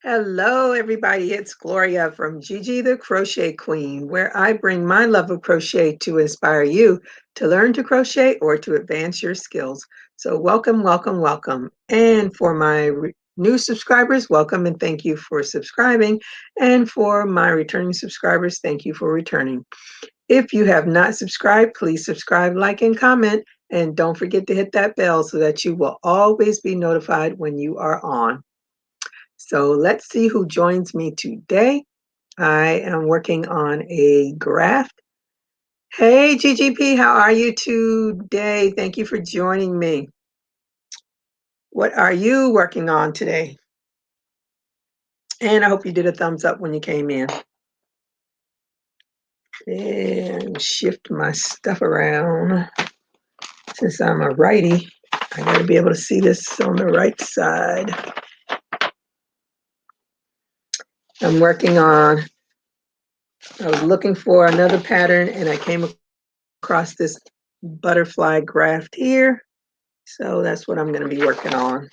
Hello, everybody. It's Gloria from Gigi the Crochet Queen, where I bring my love of crochet to inspire you to learn to crochet or to advance your skills. So, welcome, welcome, welcome. And for my new subscribers, welcome and thank you for subscribing. And for my returning subscribers, thank you for returning. If you have not subscribed, please subscribe, like, and comment. And don't forget to hit that bell so that you will always be notified when you are on. So let's see who joins me today. I am working on a graft. Hey, GGP, how are you today? Thank you for joining me. What are you working on today? And I hope you did a thumbs up when you came in. And shift my stuff around. Since I'm a righty, I got to be able to see this on the right side. I'm working on, I was looking for another pattern and I came across this butterfly graft here. So that's what I'm going to be working on.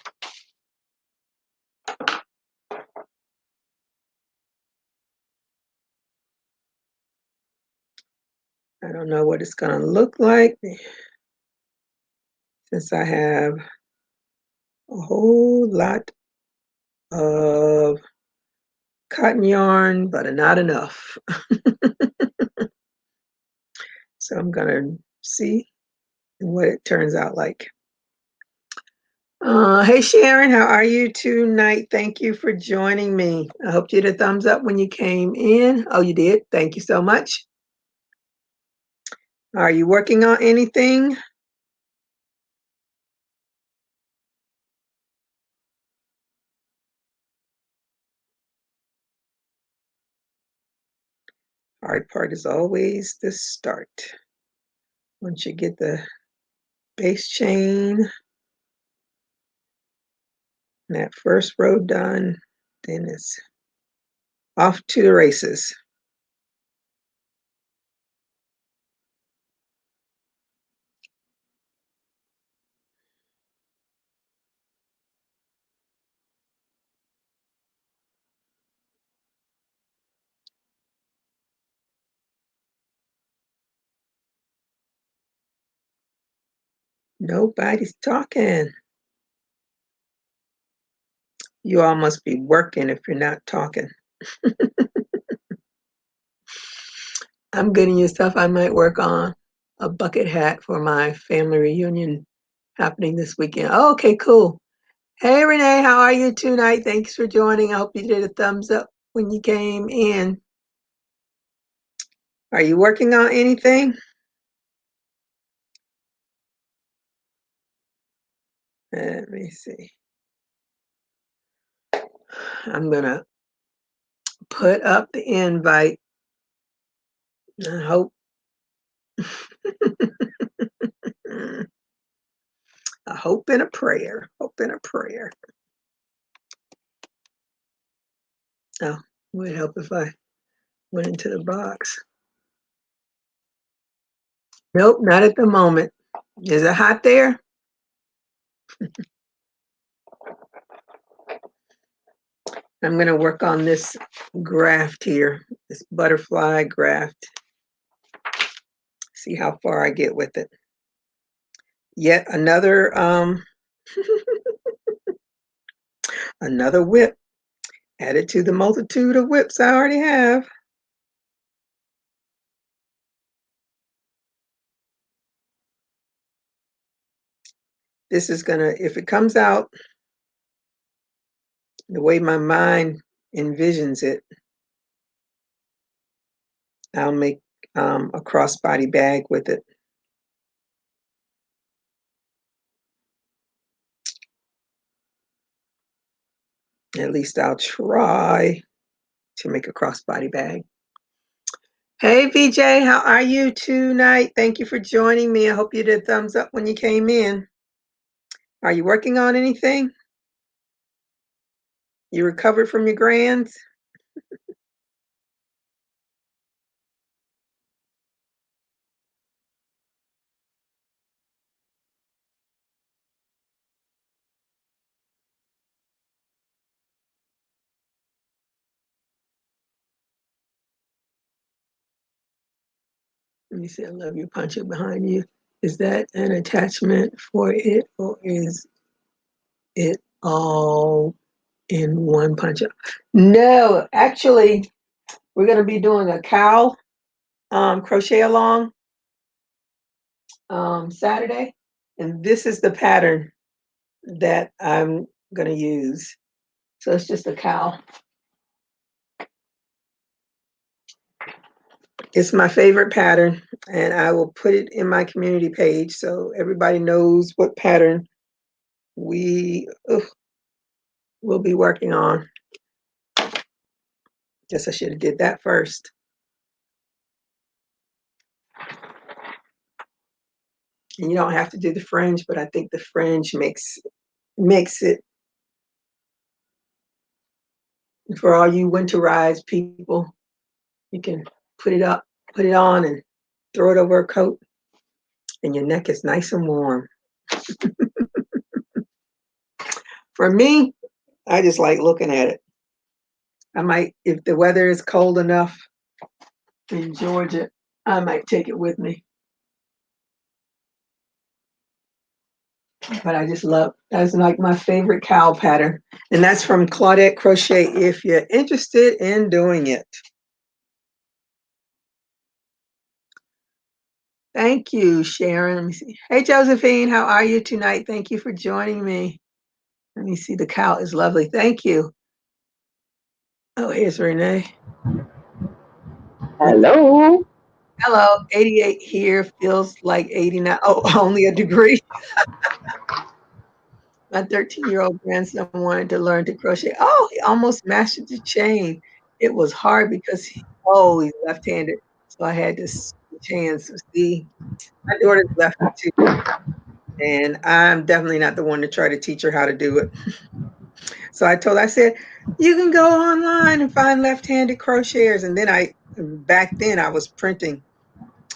I don't know what it's going to look like since I have a whole lot of cotton yarn, but not enough. So I'm going to see what it turns out like. Hey Sharon, how are you tonight? Thank you for joining me. I hope you did a thumbs up when you came in. Oh, you did? Thank you so much. Are you working on anything? Hard part is always the start. Once you get the base chain, that first row done, then it's off to the races. Nobody's talking. You all must be working if you're not talking. I'm getting you stuff I might work on. A bucket hat for my family reunion happening this weekend. Oh, okay, cool. Hey, Renee, how are you tonight? Thanks for joining. I hope you did a thumbs up when you came in. Are you working on anything? Let me see. I'm going to put up the invite. I hope. A hope and a prayer. Hope and a prayer. Oh, would help if I went into the box. Nope, not at the moment. Is it hot there? I'm going to work on this graft here, this butterfly graft. See how far I get with it. Yet another another whip added to the multitude of whips I already have. This is gonna, if it comes out the way my mind envisions it, I'll make a crossbody bag with it. At least I'll try to make a crossbody bag. Hey VJ, how are you tonight? Thank you for joining me. I hope you did a thumbs up when you came in. Are you working on anything? You recovered from your grands? Let me see. I love you. Punch it behind you. Is that an attachment for it, or is it all in one punch up? No, actually, we're going to be doing a cow crochet along Saturday, and this is the pattern that I'm going to use. So it's just a cow. It's my favorite pattern, and I will put it in my community page so everybody knows what pattern we will be working on. Guess I should have did that first. And you don't have to do the fringe, but I think the fringe makes it, for all you winterized people, you can put it up, put it on, and throw it over a coat, and your neck is nice and warm. For me, I just like looking at it. I might, if the weather is cold enough in Georgia, I might take it with me. But I just love, that's like my favorite cowl pattern. And that's from Claudette Crochet if you're interested in doing it. Thank you, Sharon. Let me see. Hey, Josephine, how are you tonight? Thank you for joining me. Let me see. The cowl is lovely. Thank you. Oh, here's Renee. Hello. Hello. 88 here feels like 89. Oh, only a degree. My 13-year-old grandson wanted to learn to crochet. Oh, he almost mastered the chain. It was hard because he's left-handed. So I had to switch hands. So see, my daughter's lefty too. And I'm definitely not the one to try to teach her how to do it. So I said, you can go online and find left-handed crocheters. And then back then I was printing.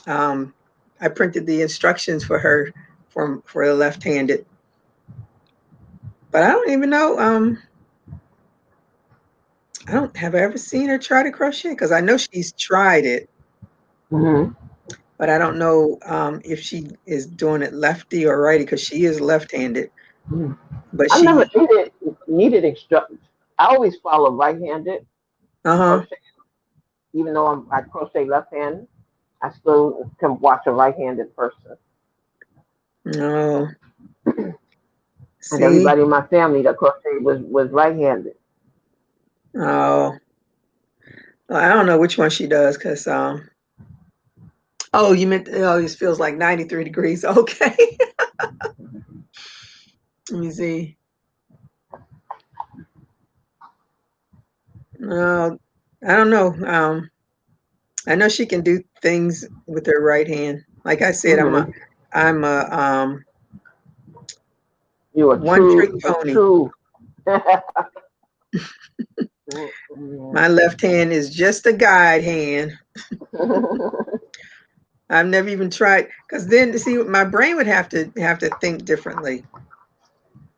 I printed the instructions for her for the left-handed. But I don't even know. I don't have I ever seen her try to crochet because I know she's tried it. Mm-hmm. But I don't know if she is doing it lefty or righty because she is left-handed. Mm-hmm. But I never she, needed instructions. I always follow right-handed uh-huh. crochet, even though I crochet left-handed. I still can watch a right-handed person, No. and See? everybody in my family that crocheted was right-handed. Oh. Well, I don't know which one she does because oh, you meant oh, it feels like 93 degrees. Okay. Let me see. No, I don't know. I know she can do things with her right hand. Like I said, Mm-hmm. I'm a You one trick a pony. true. My left hand is just a guide hand. I've never even tried because then see my brain would have to think differently.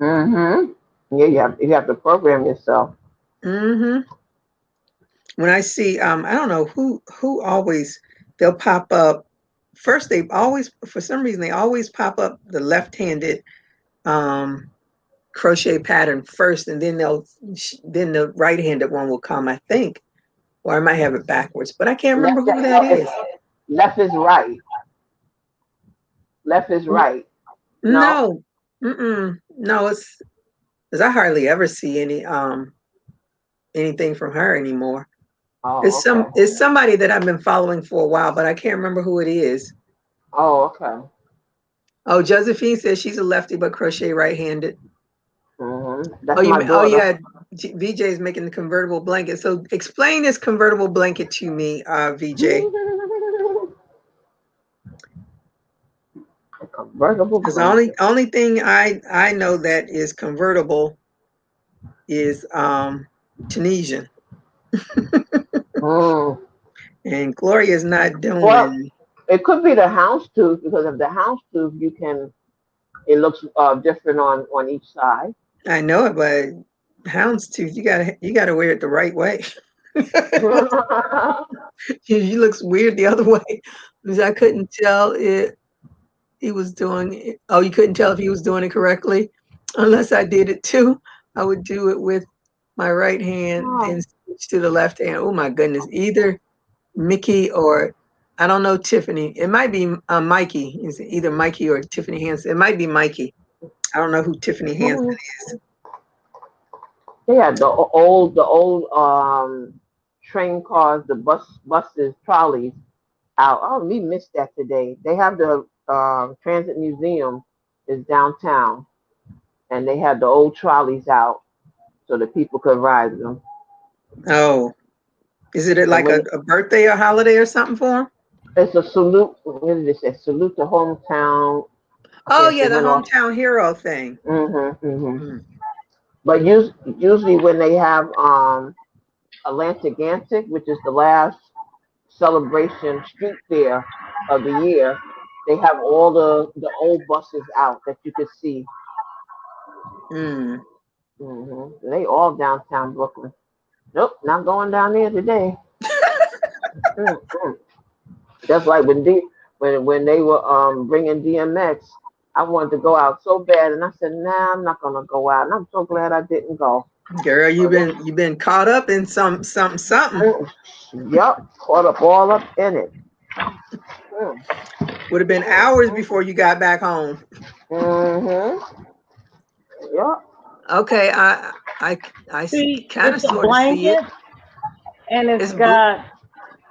Mm-hmm. Yeah, you have to program yourself. Hmm. When I see I don't know who always they'll pop up first. They always for some reason they always pop up the left-handed um crochet pattern first, and then then the right-handed one will come, I think, or I might have it backwards, but I can't remember who that No, is. left is right. Left is right. No. No, no, it's because I hardly ever see anything from her anymore. Oh, okay. It's somebody that I've been following for a while, but I can't remember who it is. Oh, okay. Oh, Josephine says she's a lefty but crochet right-handed. Oh, That's my oh daughter. yeah, VJ is making the convertible blanket. So explain this convertible blanket to me, VJ. A convertible Because the only blanket. only thing I know that is convertible is Tunisian, Mm. and Gloria's not Well, doing. it could be the house tooth because of the house tooth. You can. It looks different on each side. I know it, but houndstooth, you gotta wear it the right way. He looks weird the other way because I couldn't tell it he was doing it. Oh, you couldn't tell if he was doing it correctly unless I did it too. I would do it with my right hand, Oh, then switch to the left hand. Oh my goodness! Either Mickey or I don't know Tiffany. It might be Mikey. It's either Mikey or Tiffany Hansen. It might be Mikey. I don't know who Tiffany Hansen mhm. is. They had the old train cars, the buses, trolleys out. Oh, we missed that today. They have the transit museum is downtown, and they had the old trolleys out so that people could ride them. Oh, is it And like when a birthday or holiday or something for him? it's a salute, what did it say? Salute to hometown. I Oh can't yeah, think the when off. hometown hero thing. Hmm. Mm. But usually when they have Atlantic, which is the last celebration street fair of the year, they have all the old buses out that you could see. Mm. They all downtown Brooklyn. Nope, not going down there today. Mm-mm. That's like when they were bringing DMX. I wanted to go out so bad, and I said, "Nah, I'm not gonna go out." And I'm so glad I didn't go. Girl, But you've been caught up in something. yep, caught up all up in it. Mm. Would have been hours before you got back home. Mm-hmm. Yep. Okay, I I See, kind of it's a sort of see it. blanket and it's It's blue. got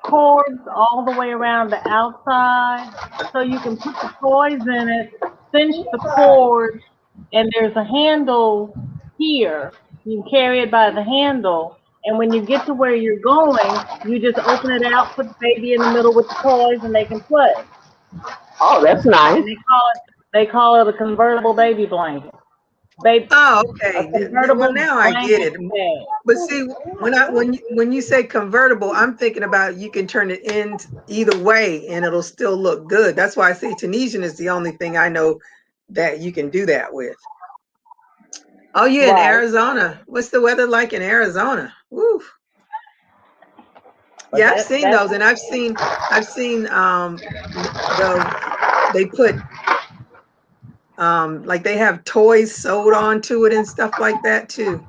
cords all the way around the outside. So you can put the toys in it, cinch the cord, and there's a handle here. You can carry it by the handle. And when you get to where you're going, you just open it out, put the baby in the middle with the toys, and they can play. Oh, that's And nice. they call it a convertible baby blanket. Baby, Oh, a okay. Well, convertible now I get blanket it. bed. But see, when you say convertible, I'm thinking about you can turn it in either way and it'll still look good. That's why I say Tunisian is the only thing I know that you can do that with. Oh, yeah, in Right. Arizona. What's the weather like in Arizona? Woo. But Yeah, I've that seen that those, and I've seen the they put like they have toys sewed onto it and stuff like that too.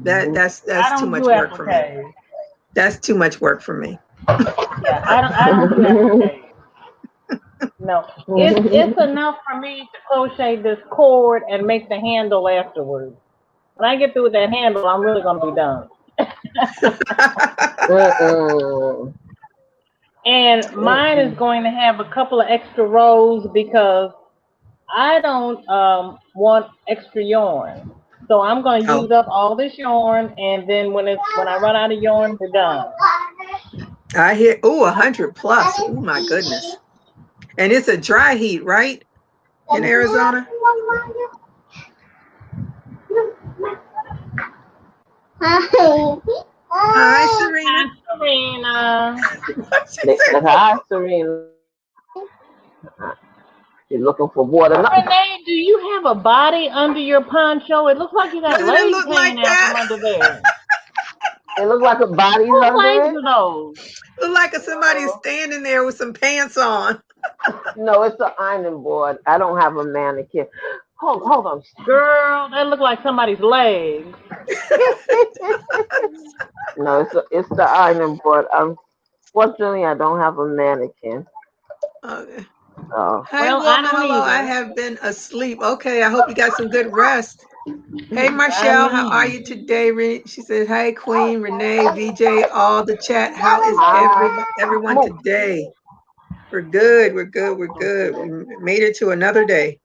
Mhm. I That's too don't much do work for me. appliques. That's too much work for me. Yeah, I don't do appliques. No, it's enough for me to crochet this cord and make the handle afterwards. When I get through with that handle, I'm really gonna be done. Mm-mm. And mine is Mm-mm. going to have a couple of extra rows because I don't want extra yarn. So I'm gonna Oh, use up all this yarn, and then when I run out of yarn, we're done. I hear, 100 plus. Oh my goodness. And it's a dry heat, right? In Arizona? Hi, Serena. Hi, Serena. What she They say? said, "Hi, Serena." She's looking for water. No, Renee, do you have a body under your poncho? It looks like you got Doesn't it legs look like hanging out from that? under there. it looks like a body's Whose under legs it. are those? Look like somebody No, standing there with some pants on. no, it's an ironing board. I don't have a mannequin. Hold on. Girl, that look like somebody's legs. No, it's the ironing board. Unfortunately, I don't have a mannequin. Okay. So, Hey, Well, I Wilma. don't Hello. I either. have been asleep. Okay. I hope you got some good rest. Hey, I Marshall. How are mean, you today? She says, "Hey, Queen Renee, VJ, all the chat. How is hi. everyone Move. today? We're good. We're good. We're good. We made it to another day."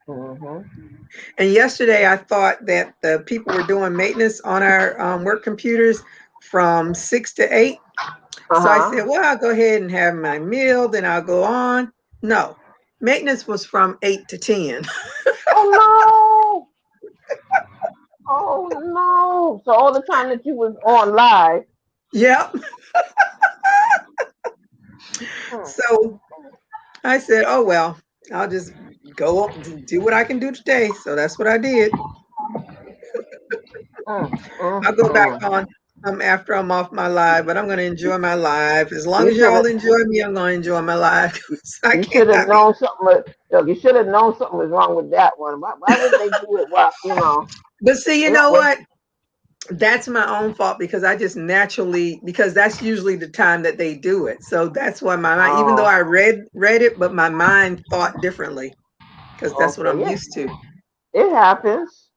Mm-hmm. And yesterday, I thought that the people were doing maintenance on our work computers from 6 to 8. So I Uh-huh. said, well, I'll go ahead and have my meal, then I'll go on. No, maintenance was from 8 to 10. Oh no. Oh no. So all the time that you was on live. Yep. Mm, So I said, oh, well, I'll just go do what I can do today. So that's what I did. mm, mm, I'll go back mm. on. after I'm off my live, but I'm going to enjoy my live. As long You as should y'all have. enjoy me, I'm going to enjoy my live. I You should have cannot be. known something. Look, you should have known something was wrong with that one. Why would they do it? Well, But see, you they don't know wait. what? That's my own fault because I just naturally, because that's usually the time that they do it. So that's why my mind, even though Oh, I read it, but my mind thought differently because that's what okay. I'm Yeah, used to. it happens.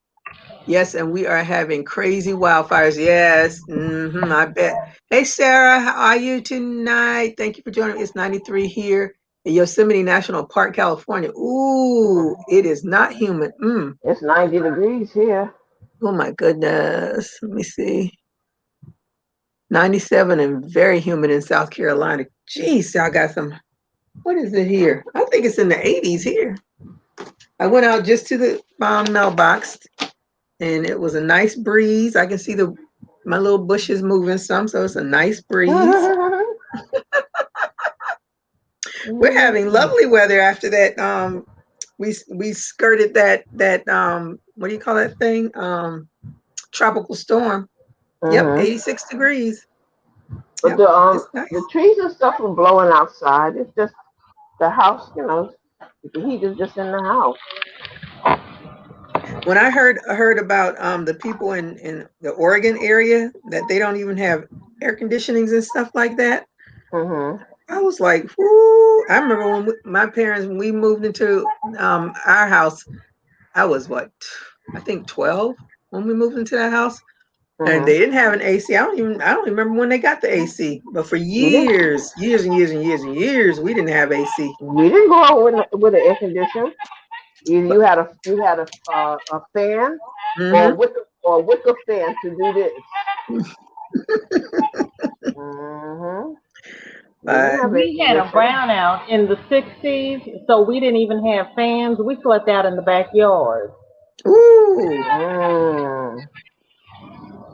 Yes, and we are having crazy wildfires. Yes, I bet. Hey, Sarah, how are you tonight? Thank you for joining me. It's 93 here in Yosemite National Park, California. Ooh, it is not humid. It's 90 degrees here. Oh my goodness. Let me see. 97 and very humid in South Carolina. Geez, y'all got some. What is it here? I think it's in the 80s here. I went out just to the mailbox and it was a nice breeze. I can see my little bushes moving some, so it's a nice breeze. We're having lovely weather after that. We skirted that what do you call that thing? Tropical storm. Yep, Hmm. 86 degrees. But Yep, it's the nice. trees and stuff are blowing outside. It's just the house, the heat is just in the house. When I heard about the people in the Oregon area that they don't even have air conditionings and stuff like that, Hmm. I was like, whoo. I remember when my parents, when we moved into our house, I was what, I think 12 when we moved into that house. And Hmm. they didn't have an AC. I don't remember when they got the AC. But for We didn't years and years and years and years, we didn't have AC. we didn't go out with an air conditioner. You But had a fan or hmm a wicker fan to do this. Hmm. We didn't but have air We had a conditioner. brownout in the 60s, so we didn't even have fans. We slept out in the backyard. ooh, Mm.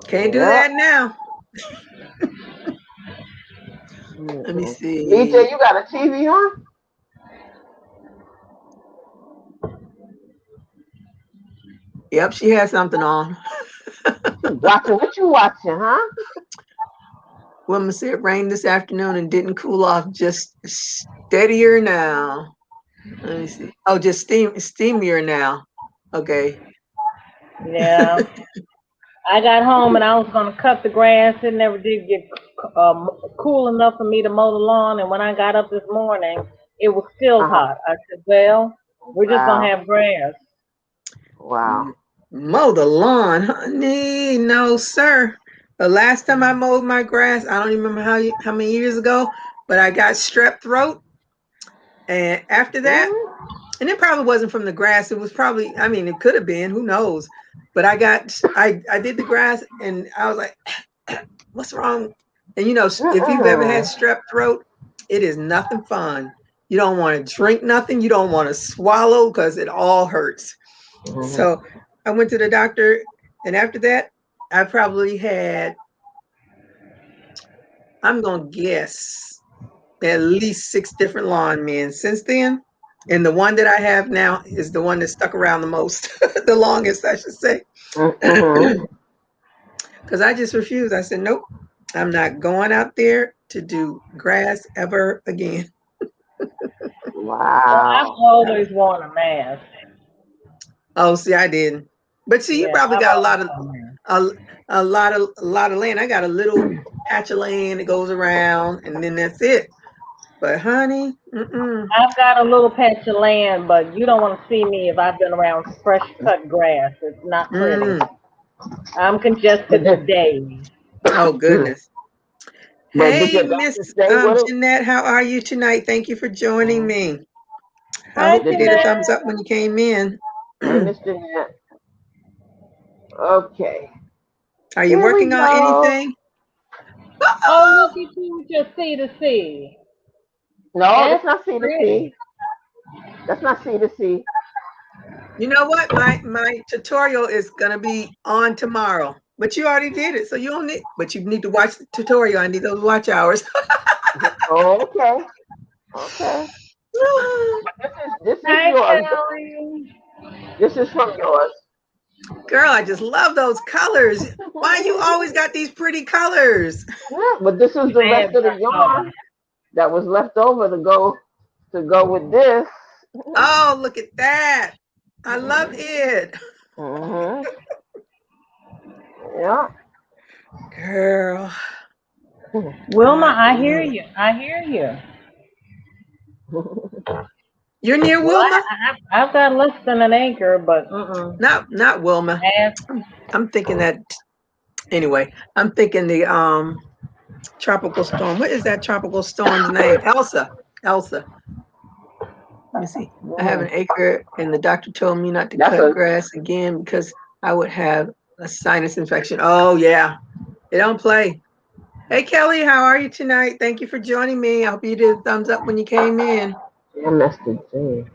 can't do Yep. that now. Let me Mm-mm. BJ, see. you got a TV on? Yep, she has something on. You watching? What you watching, huh? Women say it rained this afternoon and didn't cool off. Just steadier now. Let me see. Oh, just steamier now. Okay. Yeah. I got home and I was going to cut the grass. It never did get cool enough for me to mow the lawn. And when I got up this morning, it was still Uh huh. hot. I said, well, we're just going to Wow. have grass. Wow. Mow the lawn, honey. No, sir. The last time I mowed my grass, I don't even remember how many years ago, but I got strep throat. And after that, Mm-hmm. and it probably wasn't from the grass. It was probably, I mean, it could have been, who knows? But I did the grass and I was like, what's wrong? And if you've ever had Mm-mm. strep throat, it is nothing fun. You don't want to drink nothing. You don't want to swallow because it all hurts. Mm-hmm. So I went to the doctor, and after that, I probably had, I'm going to guess, at least 6 different lawn men since then. And the one that I have now is the one that stuck around the most, the longest, I should say. Mm-hmm. Because I just refused. I said, nope, I'm not going out there to do grass ever again. Well, I've Wow. always worn a mask. Oh, see, I didn't. But see, you Yeah, probably I've got always worn a mask. a lot of land. I got a little patch of land that goes around, and then that's it. But honey, I've got a little patch of land, but you don't want to see me if I've been around fresh cut grass. It's not pretty. mm. I'm But congested for then, days. Oh goodness. but did Hey, your Miss doctor say what? Jeanette, how are you tonight? Thank you for joining Mm. me. I Hi, hope you Did did a the thumbs Jeanette. up when you came in. Hey, Mr. Net. Okay. Are you Here we working on go. anything? Oh, Uh-oh. look at you with your C to C. No, that's That's not C to pretty. C. That's not C to C. You know what? My tutorial is gonna be on tomorrow. But you already did it, so you don't need. But you need to watch the tutorial. I need those watch hours. Okay. Okay. This is Hi, yours. Kelly. This is from yours. Girl, I just love those colors. Why you always got these pretty colors? Yeah, but this is the rest Bad of the bird color. yarn that was left over to go with this. Oh, look at that. I love it. Mm-hmm. Yeah. Girl, Wilma, I I hear love it. you. I hear you. You're near Well, Wilma? I've got less than an acre, but Not Wilma. ask. I'm thinking that anyway. I'm thinking the tropical storm. What is that tropical storm's name? Elsa. Elsa. Let me see. I have Mm. an acre, and the doctor told me not to That's cut a grass again because I would have a sinus infection. Oh yeah, they don't play. Hey Kelly, how are you tonight? Thank you for joining me. I hope you did a thumbs up when you came in. I messed it. Too.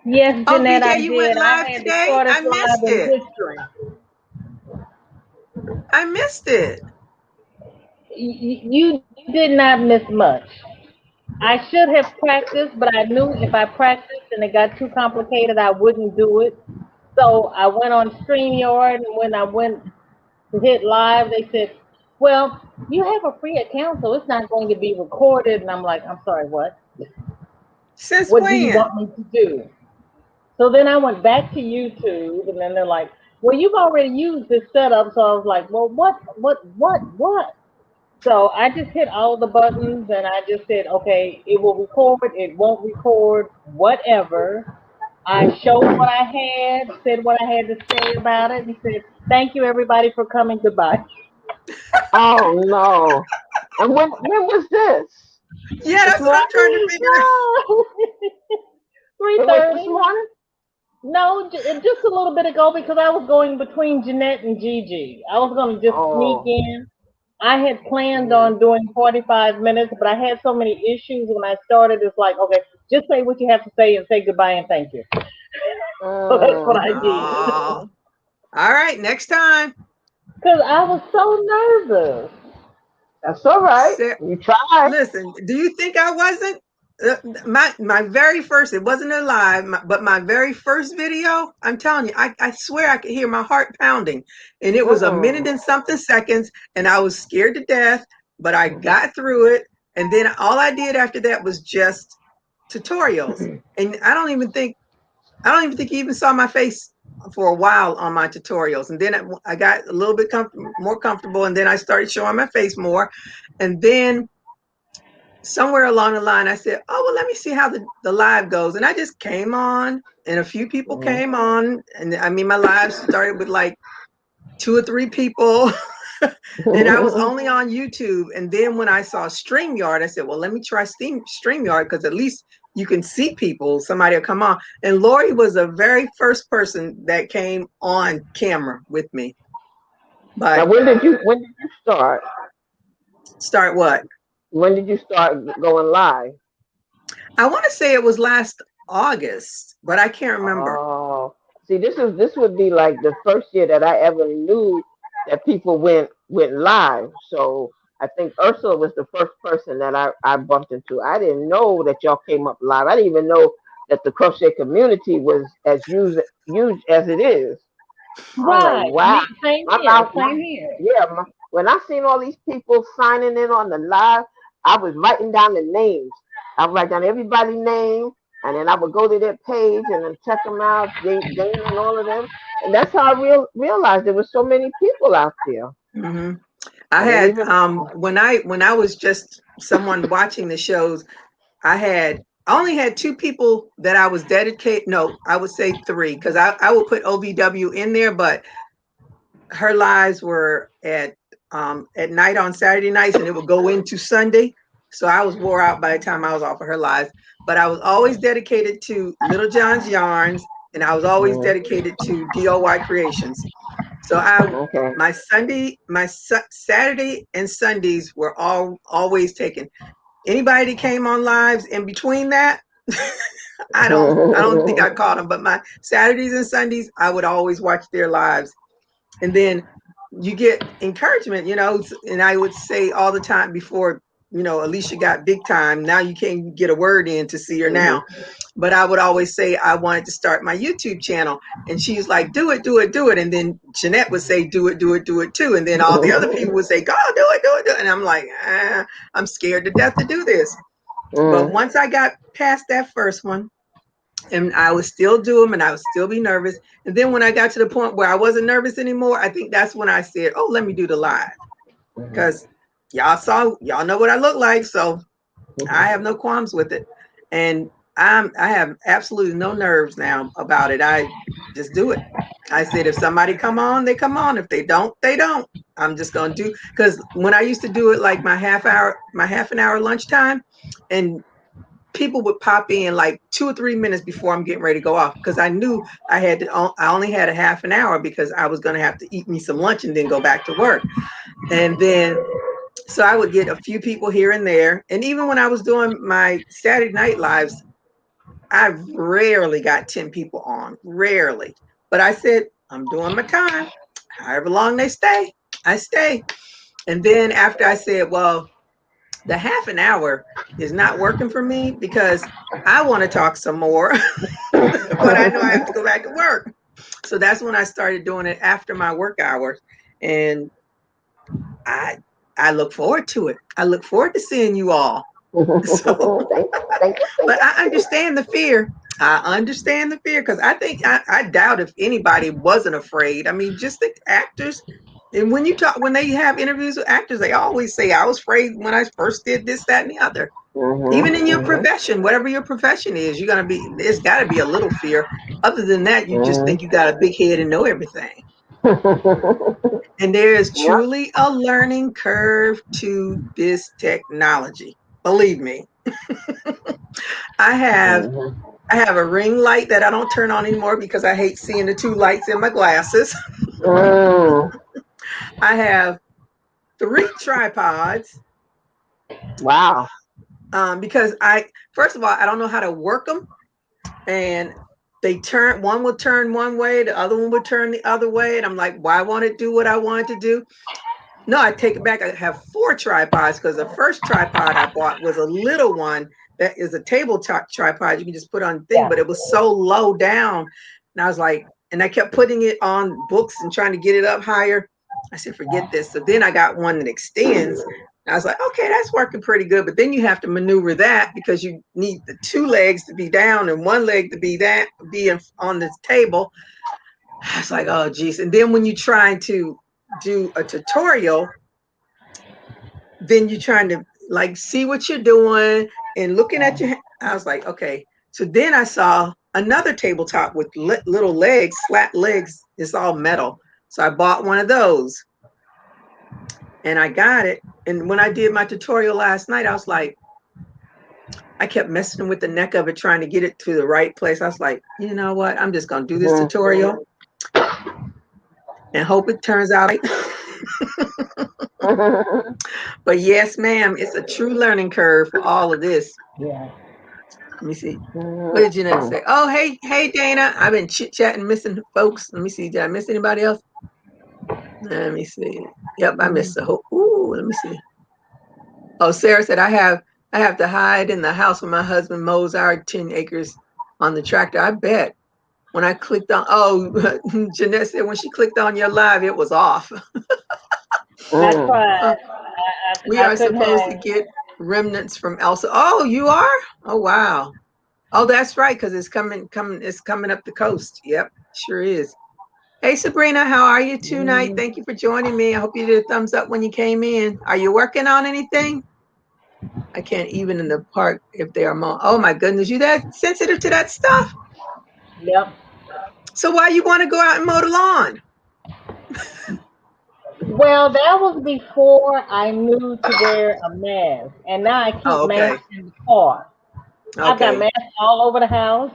Yes, Oh Jeanette, I VJ, you went did. I live had the today? I shortest live missed in it. history. I missed it. You did not miss much. I should have practiced, but I knew if I practiced and it got too complicated, I wouldn't do it. So I went on StreamYard, and when I went to hit live, they said, "Well, you have a free account, so it's not going to be recorded." And I'm like, "I'm sorry, what? Since What do you when? want me to do?" So then I went back to YouTube, and then they're like, "Well, you've already used this setup." So I was like, "Well, what?" So I just hit all the buttons, and I just said, "Okay, it will record, it won't record, whatever." I showed what I had, said what I had to say about it, and said, "Thank you, everybody, for coming. Goodbye." Oh no! And when was this? Yeah, This that's what I'm morning? trying to figure out. No. Three It was this thirty. morning. No, just a little bit ago because I was going between Jeanette and Gigi. I was going to just sneak Oh. in. I had planned Mm. on doing 45 minutes, but I had so many issues when I started. It's like, okay, just say what you have to say and say goodbye and thank you. So that's what Mm. I did. Oh, all right, next time. Because I was so nervous. That's all right. Sa- You tried. Listen, do you think I wasn't? My very first, it wasn't a live, but my very first video, I'm telling you, I swear I could hear my heart pounding. And it was a minute Mm-mm. and something seconds, and I was scared to death, but I got through it. And then all I did after that was just tutorials. And I don't even think you even saw my face for a while on my tutorials. And then I got a little bit more comfortable, and then I started showing my face more. And then somewhere along the line, I said, "Oh well, let me see how the live goes." And I just came on, and a few people Mm. came on, and I mean, my live started with like 2 or 3 people. And I was only on YouTube. And then when I saw StreamYard, I said, well, let me try StreamYard because at least you can see people. Somebody will come on. And Lori was the very first person that came on camera with me. Now, But when did you start? start what? When did you start going live? I want to say it was last August, but I can't remember. Oh, see, this would be like the first year that I ever knew that people went live. So I think Ursula was the first person that I bumped into. I didn't know that y'all came up live. I didn't even know that the crochet community was as huge as it is. I was like, Right. wow. Same My here. mouth, Same here. yeah. When I seen all these people signing in on the live, I was writing down the names. I would write down everybody's name, and then I would go to their page and then check them out, Jane and all of them. And that's how I realized there was so many people out there. Hmm. I I didn't had even. when I was just someone watching the shows, I only had 2 people that I was dedicated. No, I would say 3 because I would put OVW in there, but her lives were at night on Saturday nights, and it would go into Sunday. So I was wore out by the time I was off of her lives. But I was always dedicated to Little John's Yarns, and I was always Mm, dedicated to DOY Creations. So I okay. my Saturday and Sundays were always taken. Anybody that came on lives in between that, I don't think I caught them. But my Saturdays and Sundays, I would always watch their lives. And then you get encouragement, and I would say all the time before, Alicia got big time. Now you can't get a word in to see her now. but I would always say I wanted to start my YouTube channel. And she's like, do it, do it, do it. And then Jeanette would say, do it, do it, do it too. And then all the other people would say, go, do it, do it, do it. And I'm like, I'm scared to death to do this. But once I got past that first one, and I would still do them and I would still be nervous. And then when I got to the point where I wasn't nervous anymore, I think that's when I said, oh, let me do the live. Because y'all know what I look like. So I have no qualms with it. And I have absolutely no nerves now about it. I just do it. I said, if somebody come on, they come on. If they don't, they don't. I'm just going to do, because when I used to do it like my half an hour lunchtime, and people would pop in like 2 or 3 minutes before I'm getting ready to go off, because I knew I only had a half an hour because I was going to have to eat me some lunch and then go back to work. And then, so I would get a few people here and there. And even when I was doing my Saturday night lives, I rarely got 10 people on, rarely. But I said, I'm doing my time. However long they stay, I stay. And then after I said, well, the half an hour is not working for me because I want to talk some more, but I know I have to go back to work. So that's when I started doing it after my work hours. And I look forward to it. I look forward to seeing you all. So, but I understand the fear. I understand the fear, because I think I doubt if anybody wasn't afraid. I mean, just the actors. And when they have interviews with actors, they always say, I was afraid when I first did this, that, and the other. Even in your profession, whatever your profession is, there's got to be a little fear. Other than that, you just think you got a big head and know everything. And there is truly a learning curve to this technology. Believe me. I have a ring light that I don't turn on anymore because I hate seeing the two lights in my glasses. I have 3 tripods. Wow. Because first of all, I don't know how to work them. And one will turn one way, the other one will turn the other way. And I'm like, why won't it do what I want it to do? No, I take it back. I have 4 tripods, because the first tripod I bought was a little one that is a tabletop tripod. You can just put on the thing, but it was so low down. And I was like, and I kept putting it on books and trying to get it up higher. I said, forget this. So then I got one that extends. I was like, okay, that's working pretty good. But then you have to maneuver that, because you need the 2 legs to be down and 1 leg to be on this table. I was like, oh, geez. And then when you're trying to do a tutorial, then you're trying to like see what you're doing and looking at I was like, okay. So then I saw another tabletop with little legs, flat legs. It's all metal. So I bought one of those and I got it. And when I did my tutorial last night, I was like, I kept messing with the neck of it, trying to get it to the right place. I was like, you know what? I'm just going to do this tutorial and hope it turns out right. But yes, ma'am, it's a true learning curve for all of this. Yeah. Let me see. What did Jeanette say? Oh, hey, Dana. I've been chit-chatting, missing folks. Let me see. Did I miss anybody else? Let me see. Yep, I missed the whole. Ooh, let me see. Oh, Sarah said I have to hide in the house when my husband mows our 10 acres on the tractor. I bet. When I clicked on, Jeanette said when she clicked on your live, it was off. That's right. We are supposed to get remnants from Elsa. Oh, you are? Oh, wow. Oh, that's right, because it's coming up the coast. Yep, sure is. Hey, Sabrina, how are you tonight? Thank you for joining me. I hope you did a thumbs up when you came in. Are you working on anything? I can't even in the park if they are mowing. Oh my goodness, you that sensitive to that stuff? Yep. So why you want to go out and mow the lawn? Well, that was before I knew to wear a mask, and now I keep masks in the car. I've got masks all over the house.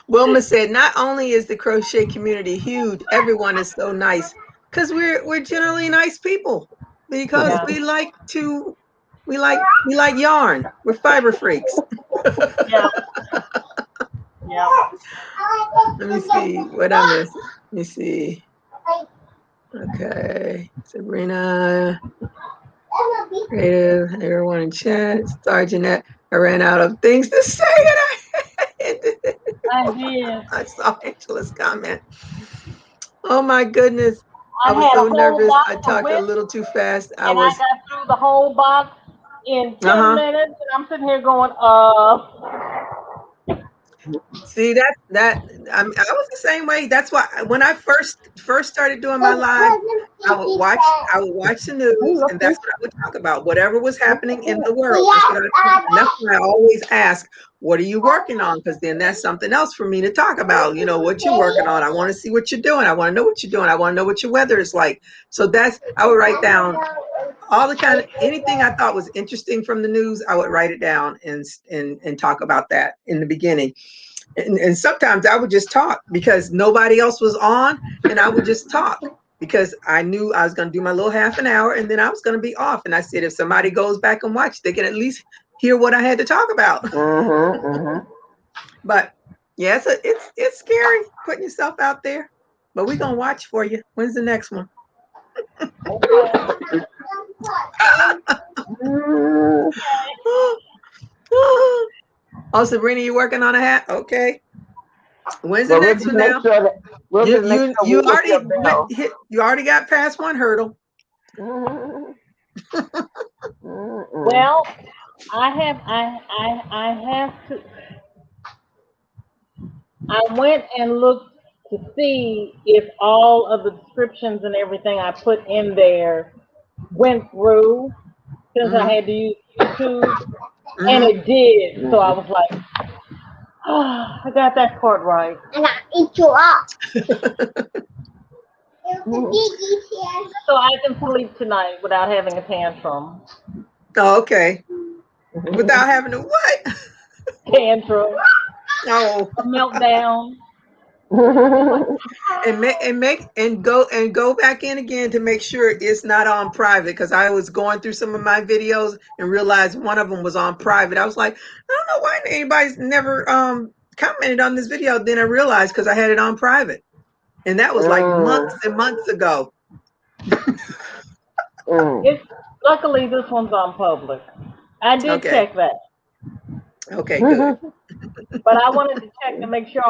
Wilma said, not only is the crochet community huge, everyone is so nice, because we're generally nice people, because we like yarn. We're fiber freaks. Yeah. Yeah. Let me see what I missed. Let me see. Okay, Sabrina. Creative, everyone in chat. Sorry, Jeanette. I ran out of things to say and I did. I saw Angela's comment. Oh my goodness. I I was had a so whole nervous. box I of talked a whips, little too fast. I and I was, got through the whole box in 10 uh-huh. minutes, and I'm sitting here going, See I was the same way. That's why when I first started doing my live, I would watch the news, and that's what I would talk about. Whatever was happening in the world. That's what and that's why I always ask, what are you working on? Because then that's something else for me to talk about. You know, what you're working on. I want to see what you're doing. I want to know what you're doing. I want to know what your weather is like. So that's I would write down all the kind of anything I thought was interesting from the news. I would write it down and talk about that in the beginning. And sometimes I would just talk because nobody else was on, and I would just talk because I knew I was going to do my little half an hour, and then I was going to be off. And I said, if somebody goes back and watch, they can at least hear what I had to talk about. But yeah, it's scary putting yourself out there, but we're going to watch for you. When's the next one? Oh, Sabrina, you working on a hat? Okay. When's the next one now? You already you already got past one hurdle. well, I have to. I went and looked to see if all of the descriptions and everything I put in there went through since I had to use YouTube, and it did. So I was like, oh, I got that part right. And I eat you up. So I can sleep tonight without having a tantrum. Oh, okay. Without having to what? Tantrum. Oh. A meltdown. and go back in again to make sure it's not on private, because I was going through some of my videos and realized one of them was on private. I was like, I don't know why anybody's never commented on this video. Then I realized because I had it on private, and that was like months and months ago. Luckily this one's on public. I did check that. Okay, good. But I wanted to check to make sure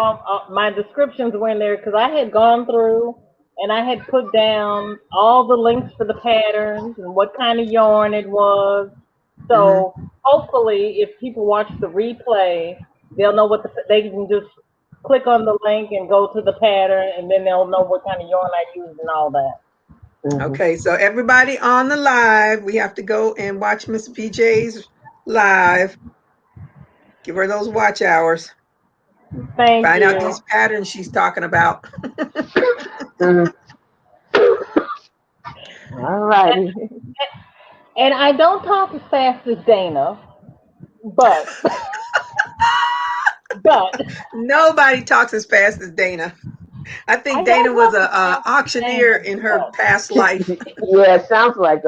my descriptions were in there, because I had gone through and I had put down all the links for the patterns and what kind of yarn it was. So hopefully if people watch the replay, they'll know they can just click on the link and go to the pattern, and then they'll know what kind of yarn I used and all that. Okay, so everybody on the live, we have to go and watch Miss VJ's live. Give her those watch hours. Find out these patterns she's talking about. All righty. And I don't talk as fast as Dana, but nobody talks as fast as Dana. I think Dana was a auctioneer in her past life. Yeah, it sounds like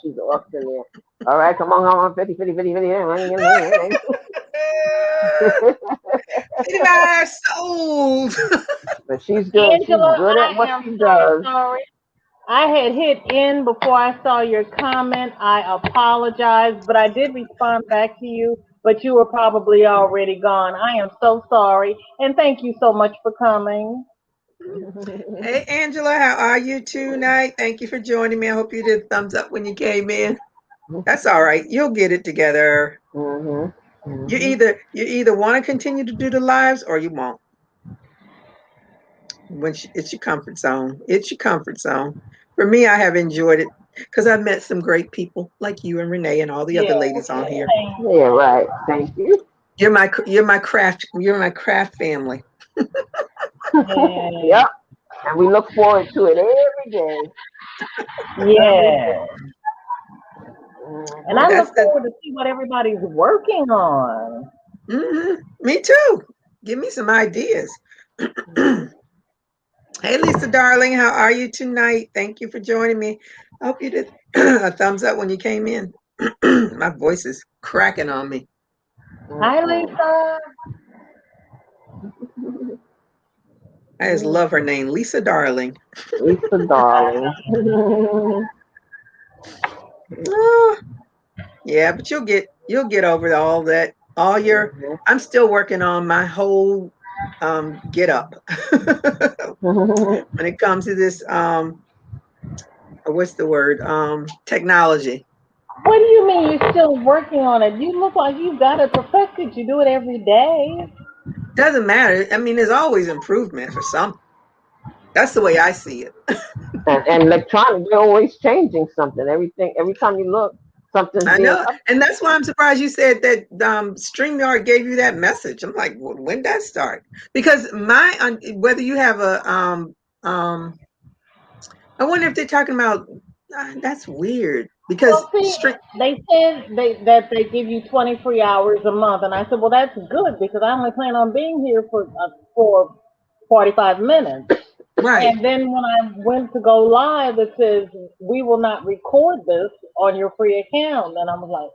she's an auctioneer. All right, come on, 50. 55 sold. But she's good. Angela, she's good at what she does. Sorry. I had hit in before I saw your comment. I apologize, but I did respond back to you, but you were probably already gone. I am so sorry, and thank you so much for coming. Hey, Angela, how are you tonight? Thank you for joining me. I hope you did thumbs up when you came in. That's all right. You'll get it together. You either want to continue to do the lives or you won't. It's your comfort zone. It's your comfort zone. For me, I have enjoyed it because I've met some great people like you and Renee and all the other ladies on here. Yeah, right. Thank you. You're my craft family. Yep. And we look forward to it every day. Yeah. And I look forward to see what everybody's working on. Me too. Give me some ideas. Hey, Lisa, darling, how are you tonight? Thank you for joining me. I hope you did a thumbs up when you came in. My voice is cracking on me. Hi, Lisa. I just love her name, Lisa Darling. Lisa Darling. Yeah, but you'll get over all that. All your Mhm. I'm still working on my whole get up when it comes to this what's the word? Technology. What do you mean you're still working on it? You look like you've got it perfected. You do it every day. Doesn't matter. I mean, there's always improvement for some. That's the way I see it. And electronic, they're always changing something. Everything, every time you look, something's I being know. up. And that's why I'm surprised you said that StreamYard gave you that message. I'm like, when did that start? Because whether you have um, I wonder if they're talking about, that's weird because Well, see, they said that they give you 20 free hours a month, and I said, well, that's good because I only plan on being here for 45 minutes. right. And then when I went to go live, it says we will not record this on your free account, and I was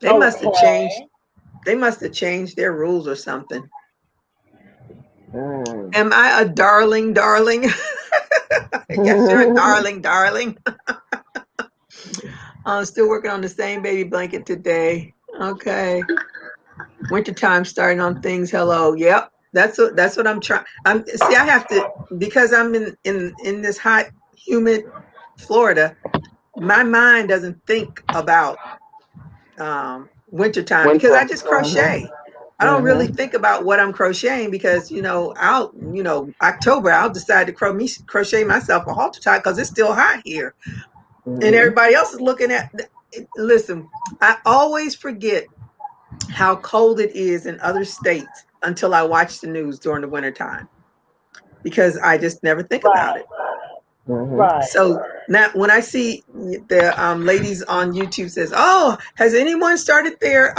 They like, must have changed. okay, They must have changed their rules or something. Mm. Am I a darling, darling? Yes, you're a darling, darling. I'm still working on the same baby blanket today. Okay. Wintertime starting on things. Hello. Yep. That's what I'm trying. See, I have to, because I'm in this hot, humid Florida, my mind doesn't think about wintertime because I Winter. just Mhm. crochet. I don't really Mhm. think about what I'm crocheting because October I'll decide to crochet myself a halter top because it's still hot here and Mhm. everybody else is looking at. Listen, I always forget how cold it is in other states until I watch the news during the wintertime because I just never think about right, it. Mhm. right. So now when I see the ladies on YouTube says, "Oh, has anyone started their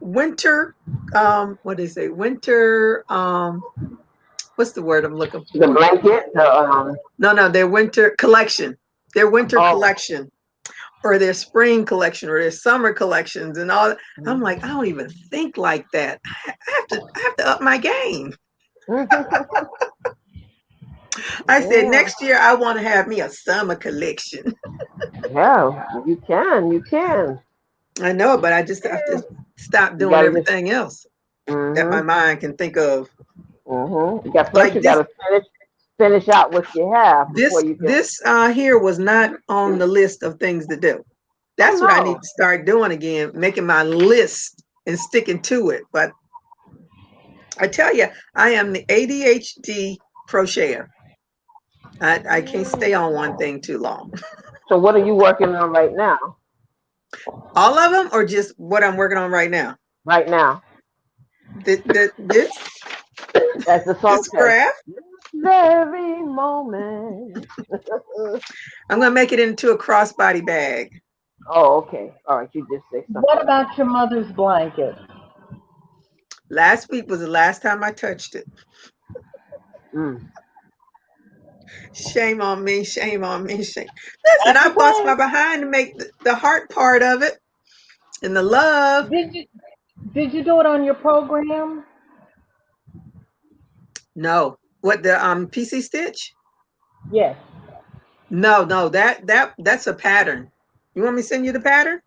winter what do they say? Winter what's the word I'm looking The for? blanket. The No, their winter collection. Their winter oh. collection or their spring collection or their summer collections and all that." I'm Mhm. like, I don't even think like that. I have to up my game. I said Yeah. next year I want to have me a summer collection. Yeah. You can. You can. I know, but I just have to stop You doing gotta just. everything else that my Mhm. mind can think of. Mhm. You got first. Like You gotta finish out what you have before this you can. this here was not on the list of things to do. Oh That's what I need no. to start doing again, making my list and sticking to it. But I tell you, I am the ADHD crocheter. I can't stay on one thing too long. So what are you working on right now? All of them, or just what I'm working on right now. Right now, This as the song this says, craft, very moment. I'm gonna make it into a crossbody bag. Oh, okay. All right. You just say What something. about your mother's blanket? Last week was the last time I touched it. Mm. Shame on me, shame on me, shame. Listen, That's I bust okay. my behind to make the heart part of it and the love. Did you did you do it on your program? No. What the PC stitch? Yes. No, that's a pattern. You want me to send you the pattern?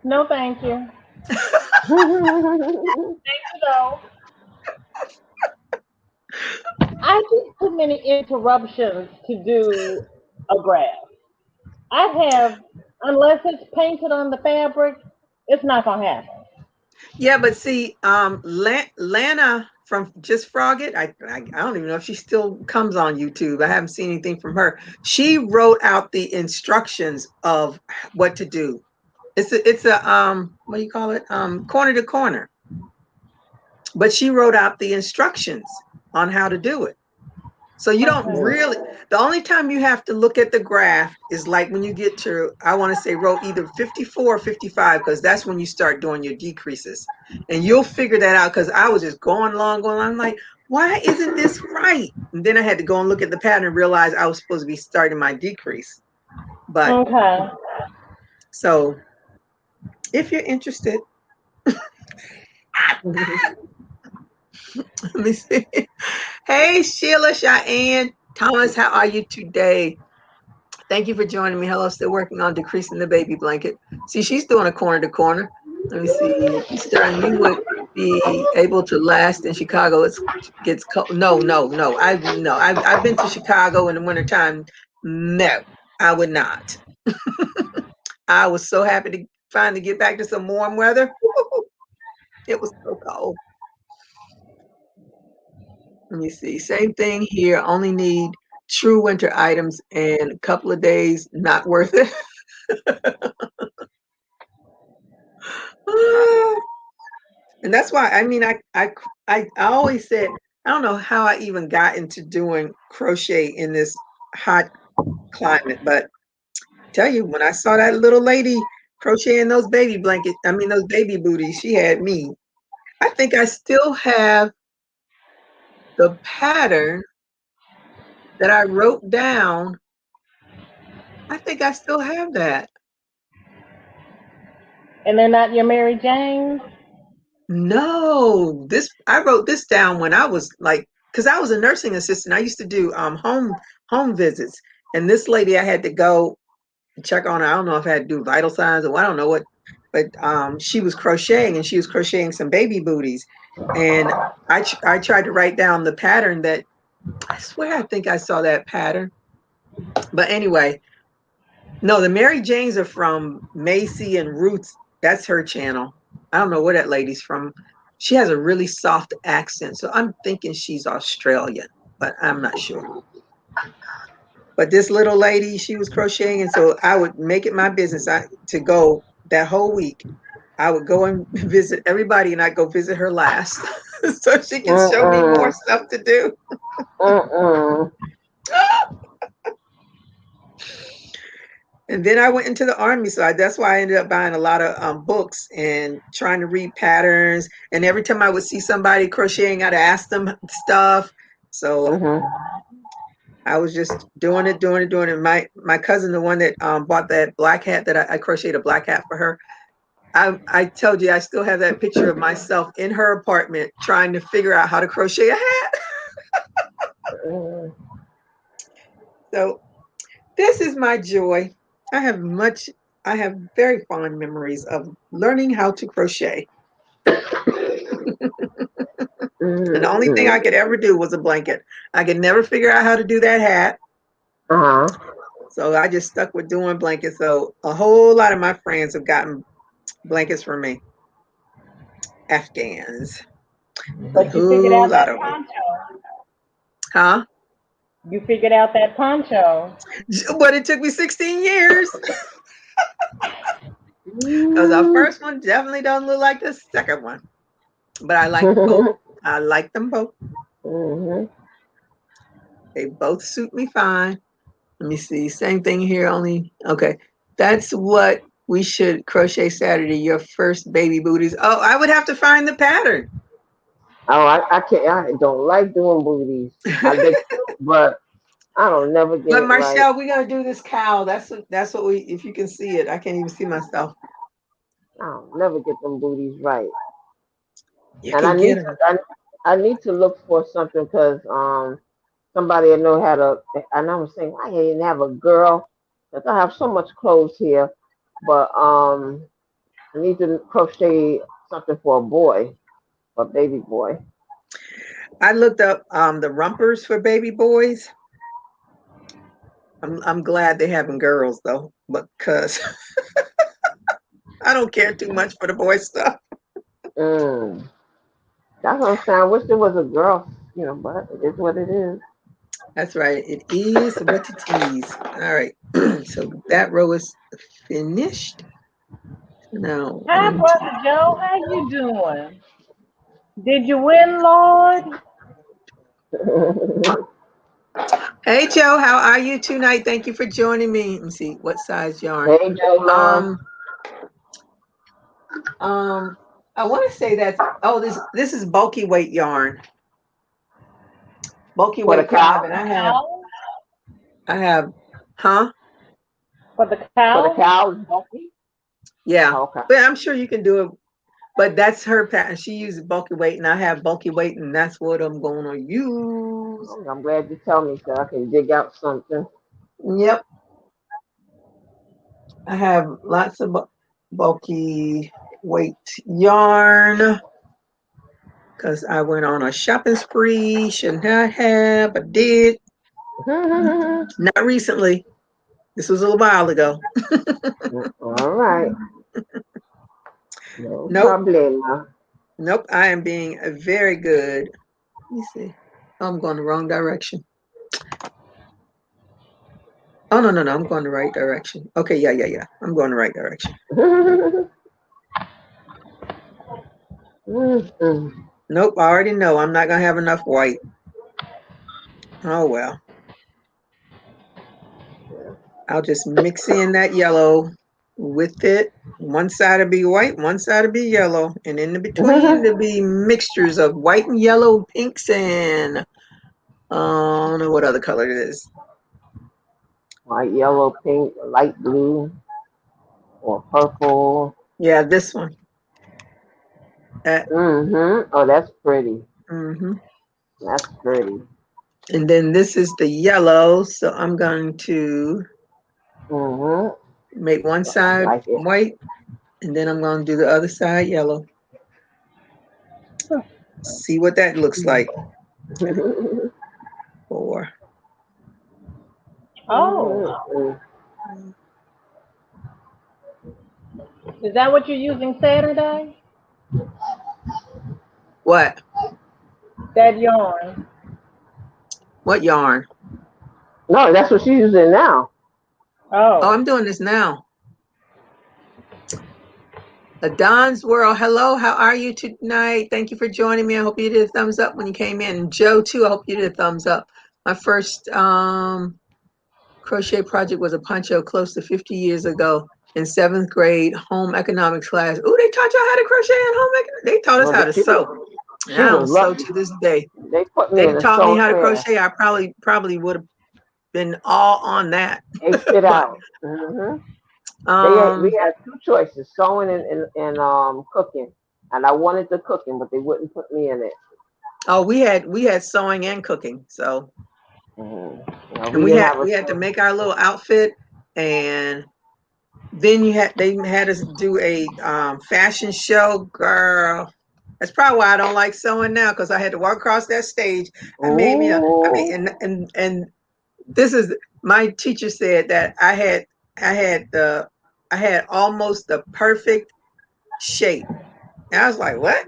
No, thank you. No. I get too many interruptions to do a graph. I have, unless it's painted on the fabric, it's not gonna happen. Yeah, but see, Lana from Just Frog It, I don't even know if she still comes on YouTube. I haven't seen anything from her. She wrote out the instructions of what to do. It's a what do you call it? Corner to corner. But she wrote out the instructions on how to do it. So you don't Okay. really, the only time you have to look at the graph is like when you get to, I want to say row either 54 or 55, because that's when you start doing your decreases. And you'll figure that out because I was just going along. I'm like, why isn't this right? And then I had to go and look at the pattern and realize I was supposed to be starting my decrease. But Okay. so if you're interested, let me see. Hey, Sheila, Cheyenne, Thomas, how are you today? Thank you for joining me. Hello, still working on decreasing the baby blanket. See, she's doing a corner to corner. Let me see. Easter, and you would be able to last in Chicago. It gets cold. No, no, no. I've been to Chicago in the wintertime. No, I would not. I was so happy to finally get back to some warm weather. It was so cold. Let me see. Same thing here. Only need true winter items and a couple of days. Not worth it. And that's why I mean I always said I don't know how I even got into doing crochet in this hot climate, but tell you when I saw that little lady crocheting those baby blankets, I mean those baby booties, she had me. I think I still have the pattern that I wrote down. I think I still have that. And they're not your Mary Janes? No, this I wrote this down when I was like, because I was a nursing assistant. I used to do home visits, and this lady I had to go check on her. I don't know if I had to do vital signs or I don't know what, but she was crocheting and she was crocheting some baby booties, and I tried to write down the pattern that I swear I think I saw that pattern, but anyway, no, the Mary Janes are from Macy and Roots. That's her channel. I don't know where that lady's from. She has a really soft accent, so I'm thinking she's Australian, but I'm not sure. But this little lady, she was crocheting, and so I would make it my business to go that whole week. I would go and visit everybody, and I'd go visit her last, so she can show me more stuff to do. And then I went into the Army, so that's why I ended up buying a lot of books and trying to read patterns. And every time I would see somebody crocheting, I'd ask them stuff. So I was just doing it. My cousin, the one that bought that black hat that I crocheted a black hat for her, I told you I still have that picture of myself in her apartment trying to figure out how to crochet a hat. So this is my joy. I have very fond memories of learning how to crochet. And the only thing I could ever do was a blanket. I could never figure out how to do that hat. So I just stuck with doing blankets. So a whole lot of my friends have gotten blankets from me. Afghans. But you figured out that poncho. Huh? You figured out that poncho. But it took me 16 years. Because our first one definitely doesn't look like the second one. But I like both. I like them both. They both suit me fine. Let me see. Same thing here, only okay. That's what we should crochet Saturday, your first baby booties. Oh, I would have to find the pattern. Oh, I can't. I don't like doing booties. I get cute, but I don't never get But it Marcel, right. we're gonna do this cow. That's what we. If you can see it, I can't even see myself. I don't never get them booties right. You And can get them. I need to look for something because somebody I know had a, and I'm saying why you didn't have a girl, because I have so much clothes here, but I need to crochet something for a boy, a baby boy. I looked up the rumpers for baby boys. I'm glad they having girls though, because I don't care too much for the boy stuff. Mm. That's what I'm saying. I wish there was a girl, but it is what it is. That's right. It is what it is. All right. So that row is finished. Now, Hi, Brother Joe. How you doing? Did you win, Lord? hey Joe, how are you tonight? Thank you for joining me. Let me see what size yarn. Hey, Joe Love. I want to say that. Oh, this is bulky weight yarn. Bulky For the weight cow? 5, and I have, huh? For the For the cow? cows, bulky? Yeah, Oh, okay. but I'm sure you can do it. But that's her pattern. She uses bulky weight, and I have bulky weight, and that's what I'm going to use. I'm glad you tell me so I can dig out something. Yep. I have lots of bulky weight yarn because I went on a shopping spree. Should not have, but did. Not recently. This was a little while ago. All right. No Nope. problema. Nope. I am being very good. Let me see. Oh, I'm going the wrong direction. Oh, no, no, no. I'm going the right direction. Okay. Yeah. I'm going the right direction. Nope. I already know I'm not going to have enough white. Oh, well. I'll just mix in that yellow with it. One side will be white, one side will be yellow. And in the between, there'll be mixtures of white and yellow, pinks, and I don't know what other color it is. White, yellow, pink, light blue, or purple. Yeah, this one. Oh, that's pretty. Mm-hmm. That's pretty. And then this is the yellow. So I'm going to make one I side like it. white, and then I'm going to do the other side yellow. See what that looks like. For Oh, is that what you're using Saturday? what? That yarn. What yarn? No, that's what she's using now. Oh, Oh. I'm doing this now. Don's World. Hello, how are you tonight? Thank you for joining me. I hope you did a thumbs up when you came in. And Joe, too, I hope you did a thumbs up. My first crochet project was a poncho close to 50 years ago in 7th grade home economics class. Oh, they taught y'all how to crochet in home economics? They taught us Well, how to sew. And she I was don't sew lucky. to this day. They put me They in a taught me sewing how to class. crochet. I probably would have been all on that. Ate it But out. We had two choices: sewing and cooking. And I wanted the cooking, but they wouldn't put me in it. oh, we had sewing and cooking. So We and we didn't had have a we had to make our little outfit, and then they had us do a fashion show. Girl, that's probably why I don't like sewing now, because I had to walk across that stage. I mean, and this is, my teacher said that I had almost the perfect shape. And I was like, what?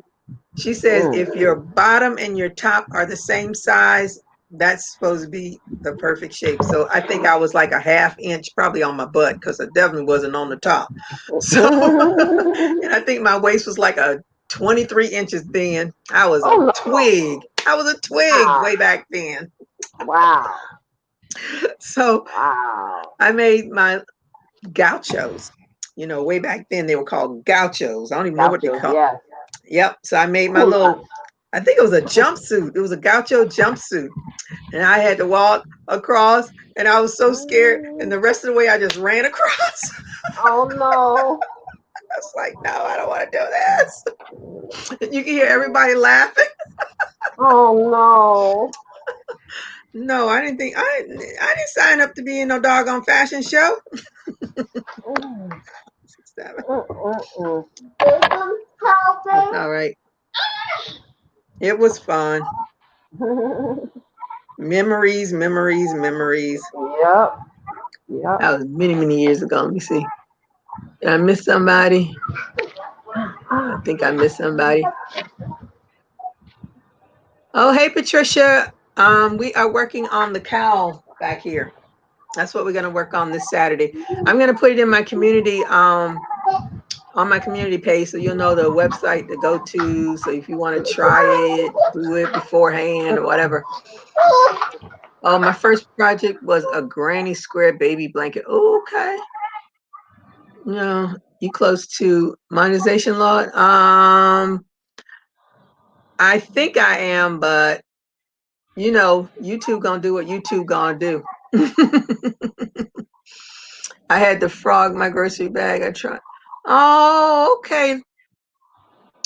She says if your bottom and your top are the same size, that's supposed to be the perfect shape. So I think I was like a ½ inch probably on my butt, because I definitely wasn't on the top. So, and I think my waist was like a 23 inches then. I was a Oh, no. twig. I was a twig way back then. Wow. So Wow. I made my gauchos. You know, way back then they were called gauchos. I don't even know what they Gauchos, call. yes. Yep. So I made my little, I think it was a jumpsuit. It was a gaucho jumpsuit. And I had to walk across, and I was so scared. And the rest of the way I just ran across. Oh no. I was like, no, I don't want to do this. And you can hear everybody laughing. Oh no. No, I didn't sign up to be in no doggone fashion show. 7. That's all right. It was fun. Memories. Yep. That was many years ago. Let me see. Did I miss somebody? I think I missed somebody. Oh, hey, Patricia. We are working on the cowl back here. That's what we're going to work on this Saturday. I'm going to put it in my community, on my community page, so you'll know the website to go to. So if you want to try it, do it beforehand or whatever. Oh, my first project was a granny square baby blanket. Okay. No, you close to monetization law? I think I am, but you know, YouTube gonna do what YouTube gonna do. I had to frog my grocery bag. I tried. Oh, okay.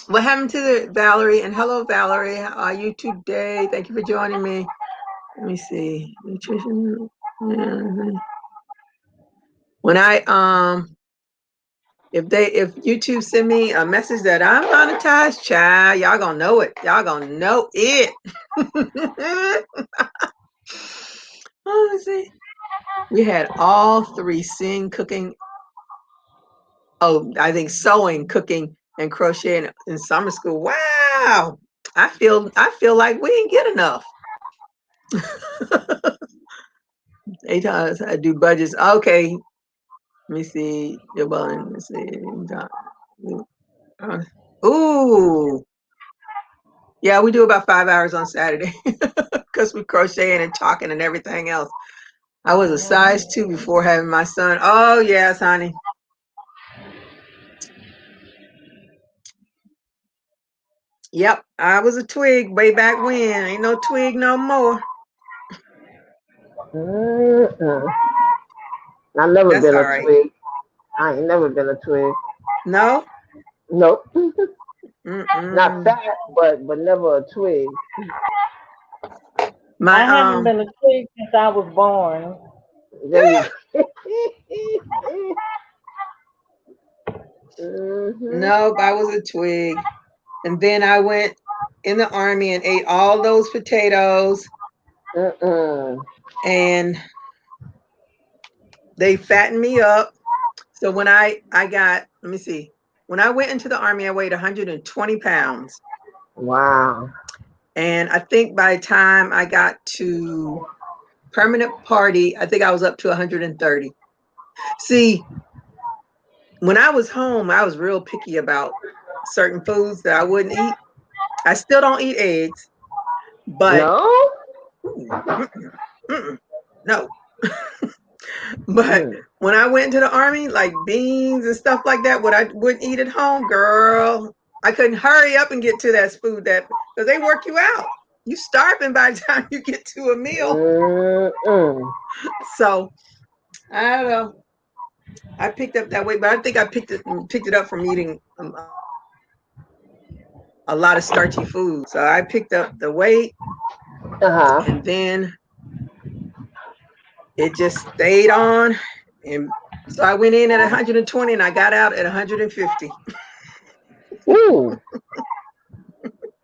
What happened to the Valerie? And hello, Valerie. How are you today? Thank you for joining me. Let me see. Nutrition. When I If YouTube send me a message that I'm monetized, child, y'all gonna know it. Y'all gonna know it. Oh, let's see. We had all three: sing, cooking. Oh, I think sewing, cooking, and crocheting in summer school. Wow. I feel like we didn't get enough. 8 times I do budgets. Okay. Let me see. Let me see. Ooh. Yeah, we do about 5 hours on Saturday because we crocheting and talking and everything else. I was a size 2 before having my son. Oh, yes, honey. Yep, I was a twig way back when. Ain't no twig no more. I've never That's been all a right. twig. I ain't never been a twig. No? Nope. Not Mm-mm. fat, but never a twig. My I haven't been a twig since I was born. There you go. Mhm. nope, I was a twig. And then I went in the army and ate all those potatoes, Mm-mm. and they fattened me up. So when I got, let me see, when I went into the army, I weighed 120 pounds. Wow. And I think by the time I got to permanent party, I think I was up to 130. See, when I was home, I was real picky about certain foods that I wouldn't eat. I still don't eat eggs, but No? mm-mm, mm-mm, no. But Mm. when I went into the army, like beans and stuff like that, what I wouldn't eat at home, girl, I couldn't hurry up and get to that food because they work you out. You starving by the time you get to a meal. Mm-mm. So I don't know. I picked up that weight, but I think I picked it up from eating a lot of starchy food. So I picked up the weight, Uh-huh. and then it just stayed on. And so I went in at 120 and I got out at 150. Ooh.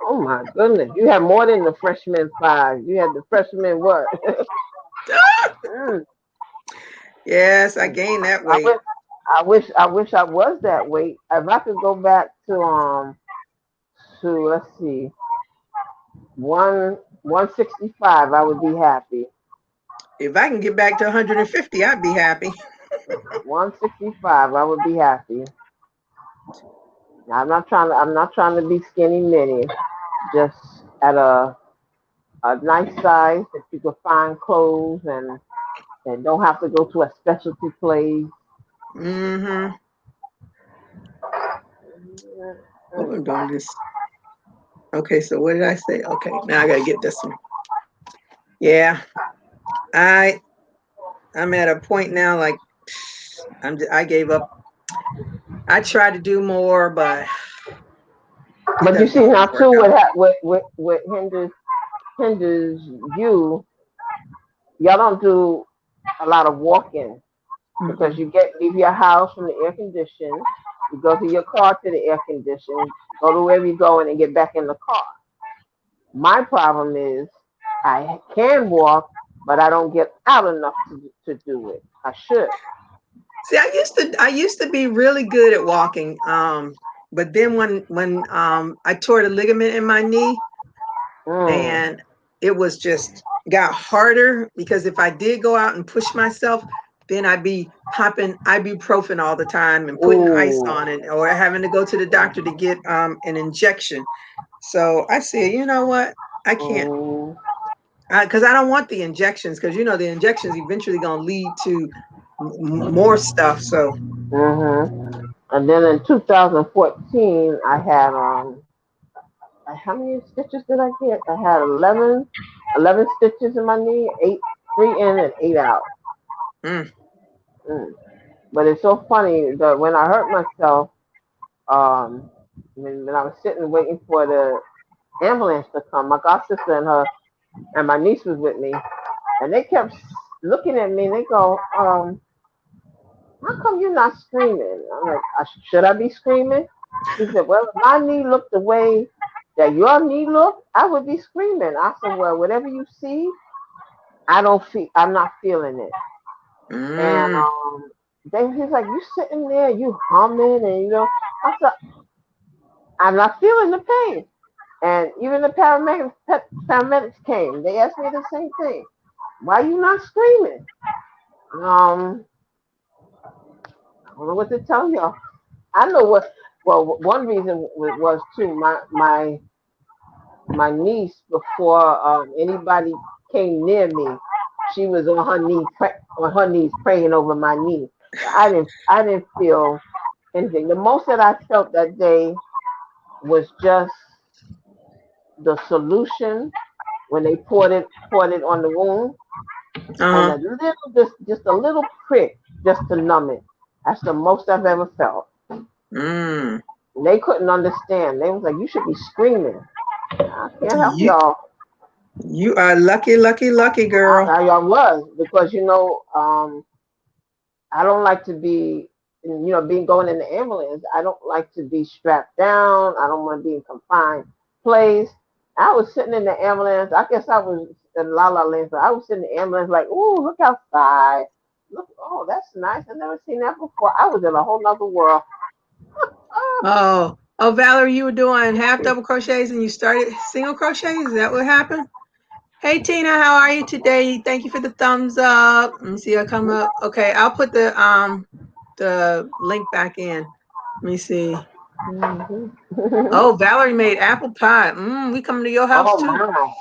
Oh my goodness. You had more than the freshman 5. You had the freshman what? Mm. Yes, I gained that I weight. wish I was that weight. If I could go back to let's see, 165, I would be happy. If I can get back to 150, I'd be happy. 165, I would be happy. I'm not trying to be skinny mini. Just at a nice size that you can find clothes and don't have to go to a specialty place. Mm-hmm. Oh, I'm doing this. Okay, so what did I say? Okay, now I gotta get this one. Yeah, I I'm at a point now like I gave up. I try to do more, but it But you doesn't see always now work too, out. what hinders you, y'all don't do a lot of walking because Mm-mm. you leave your house from the air condition, you go to your car to the air condition, go to wherever you go and then get back in the car. My problem is I can walk, but I don't get out enough to do it. I should. See, I used to be really good at walking. But then when I tore the ligament in my knee, Mm. and it was just got harder because if I did go out and push myself, then I'd be popping ibuprofen all the time and putting ice Ooh. on it, or having to go to the doctor to get an injection. So I said, you know what? I can't, Mm. because I don't want the injections, because the injections eventually gonna lead to more stuff. So Mm-hmm. And then in 2014, I had how many stitches did I get? I had 11 stitches in my knee, 3 in and 8 out. mm, Mm. But it's so funny that when I hurt myself, um, when I was sitting waiting for the ambulance to come, my god sister and my niece was with me, and they kept looking at me and they go, how come you're not screaming? I'm like, should I be screaming? He said, well, if my knee looked the way that your knee looked, I would be screaming. I said, well, whatever you see, I'm not feeling it. And Mm. he's like, you sitting there, you humming, and I said, I'm not feeling the pain. And even the paramedics came. They asked me the same thing. Why you not screaming? I don't know what to tell y'all. I know what. Well, one reason was too my niece before anybody came near me, she was on on her knees praying over my knee. So I didn't feel anything. The most that I felt that day was just the solution when they poured it on the wound, and Uh-huh. a little just a little prick just to numb it. That's the most I've ever felt. Mm. They couldn't understand. They was like, "You should be screaming." I can't help You y'all. you are lucky, lucky, lucky girl. I was because I don't like to be being going in the ambulance. I don't like to be strapped down. I don't want to be in confined place. I was sitting in the ambulance. I guess I was in La La Land. So I was sitting in the ambulance like, "Ooh, look outside. Look, oh, that's nice. I've never seen that before." I was in a whole nother world. Oh, oh, Valerie, you were doing half double crochets and you started single crochets. Is that what happened? Hey, Tina, how are you today? Thank you for the thumbs up. Let me see. I come up. Okay, I'll put the link back in. Let me see. Mhm. Oh, Valerie made apple pie. We coming to your house Oh too. my,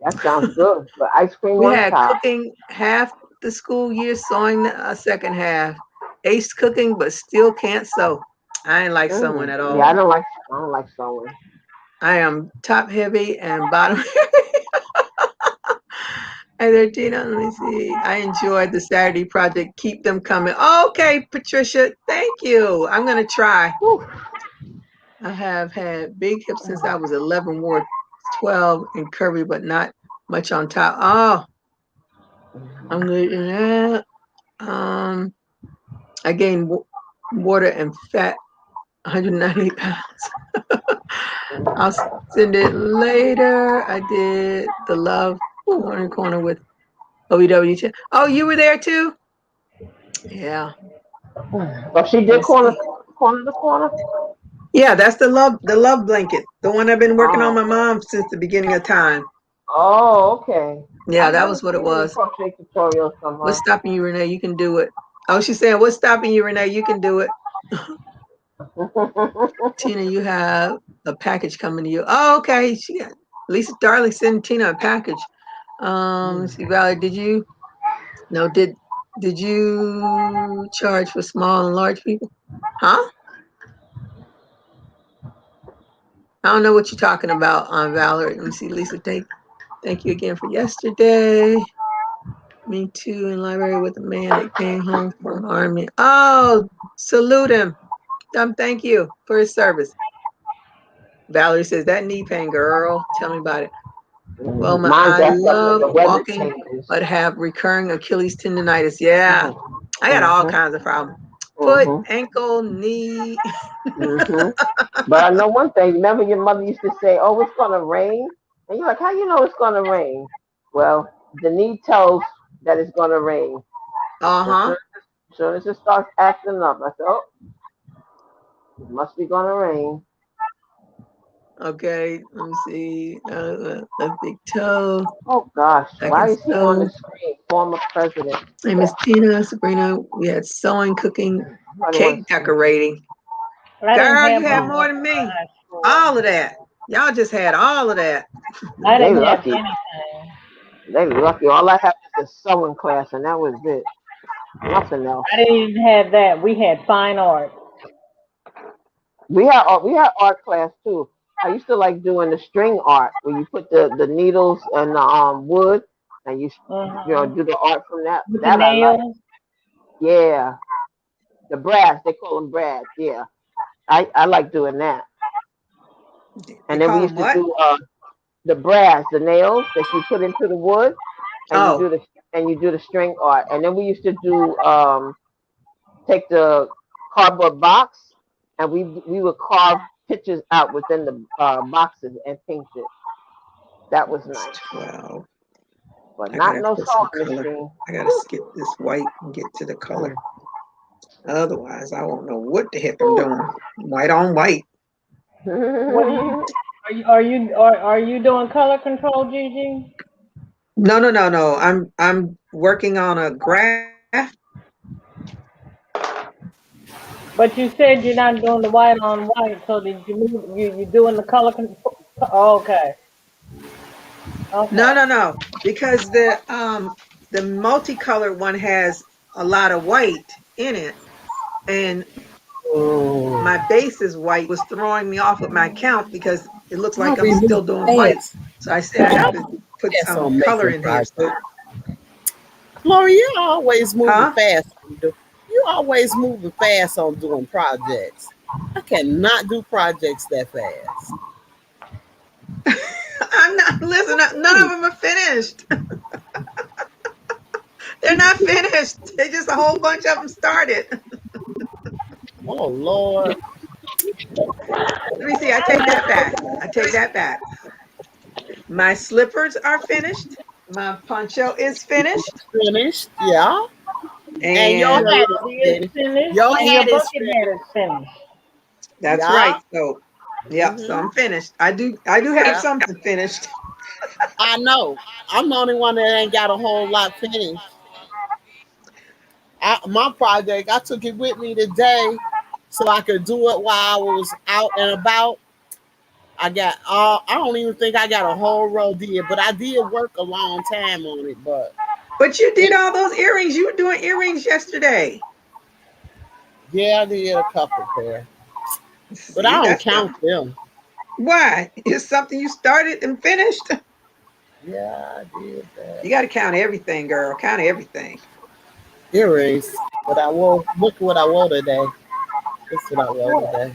that sounds good. But ice cream We on had top. cooking half the school year, sewing a second half. Ace cooking, but still can't sew. I ain't like sewing at Yeah, all. I don't like sewing. I am top heavy and bottom. Hey there, Tina. Let me see. I enjoyed the Saturday project. Keep them coming. Okay, Patricia. Thank you. I'm gonna try. Whew. I have had big hips since I was 11, wore 12 and curvy, but not much on top. Oh, I'm good in that. I gained water and fat, 198 pounds. I'll send it later. I did the love corner with OEW. Oh, you were there too? Yeah. So she Let did me see. corner to corner. Yeah, that's the love blanket. The one I've been working on Oh, my mom since the beginning of time. oh, okay. Yeah, I've that never was what it seen any was. crochet tutorials from What's her. stopping you, Renee? You can do it. Oh, she's saying, what's stopping you, Renee? You can do it. Tina, you have a package coming to you. Oh, okay. Lisa Darling sent Tina a package. Let's see, Valerie, did you? No, did you charge for small and large people? Huh? I don't know what you're talking about, Valerie. Let me see, Lisa. Thank you again for yesterday. Me too. In library with a man that came home from army. Oh, salute him. Thank you for his service. Valerie says that knee pain, girl. Tell me about it. Well, Mine's I act up when love the weather walking, changes. but have recurring Achilles tendonitis. Yeah, I got all Hmm. kinds of problems. Foot, Hmm. ankle, knee. Hmm. But I know one thing. Remember, your mother used to say, "Oh, it's gonna rain," and you're like, "How you know it's gonna rain?" Well, the knee tells that it's gonna rain. As Uh-huh. soon as it starts acting up, I said, "Oh, it must be gonna rain." Okay, let me see. Left big toe, Oh gosh, why second is he on the toe. screen? Former president. Hey, Miss Tina, Sabrina, we had sewing, cooking, Nobody wants cake to see. decorating. I didn't Girl, have you had one Oh, more more than in me. high school. All of that. Y'all just had all of that. I they didn't have lucky. anything. They lucky. All I have is a sewing class, and that was it. Nothing else. I didn't even have that. We had fine art. We had art class too. I used to like doing the string art where you put the needles and the wood, and Hmm. do the art from that. With the That I like. nails. Yeah, the brass. They call them brass. Yeah, I like doing that. They And then we call them used to what? do the brass, the nails that you put into the wood, and Oh, you do the string art. And then we used to do take the cardboard box, and we would carve pictures out within the boxes and paint it. That was That's nice, 12. but I not gotta no put some sewing color. machine. I gotta skip this white and get to the color. Otherwise, I won't know what the heck I'm doing. White on white. What are you doing color control, Gigi? No, no, no, no. I'm working on a graph. But you said you're not doing the white on white, so did you move, you doing the color control? Okay, No, okay. no, no. Because the multicolored one has a lot of white in it, and Mm. my base is white, was throwing me off with my count because it looks I'll like I'm be still moving doing white. fast. So I said I have I'll to be moving put fast some on color making in here. So, projects. Gloria, you always moving huh? fast. You always moving fast on doing projects. I cannot do projects that fast. I'm not, listen, none of them are finished. They're not finished. They just a whole bunch of them started. Oh Lord, Let me see. I take that back. I take that back. My slippers are finished. My poncho is finished. finished, yeah. And your And Your hat is lobby is finished. finished, Your and your hat is bucket hat finished, is finished. that's yeah. right. So, yep. So Hmm. I'm finished. I do have Yeah, something finished. I know. I'm the only one that ain't got a whole lot finished. My project, I took it with me today so I could do it while I was out and about. I don't even think I got a whole row did, but I did work a long time on it. But But you did it, all those earrings. You were doing earrings yesterday. yeah, I did a couple pair, but I See, don't that's count something. them. Why? It's something you started and finished. Yeah, I did that. You got to count everything, girl. Count everything. Earrings, but I wore, look what I wore today. This is what I wore today.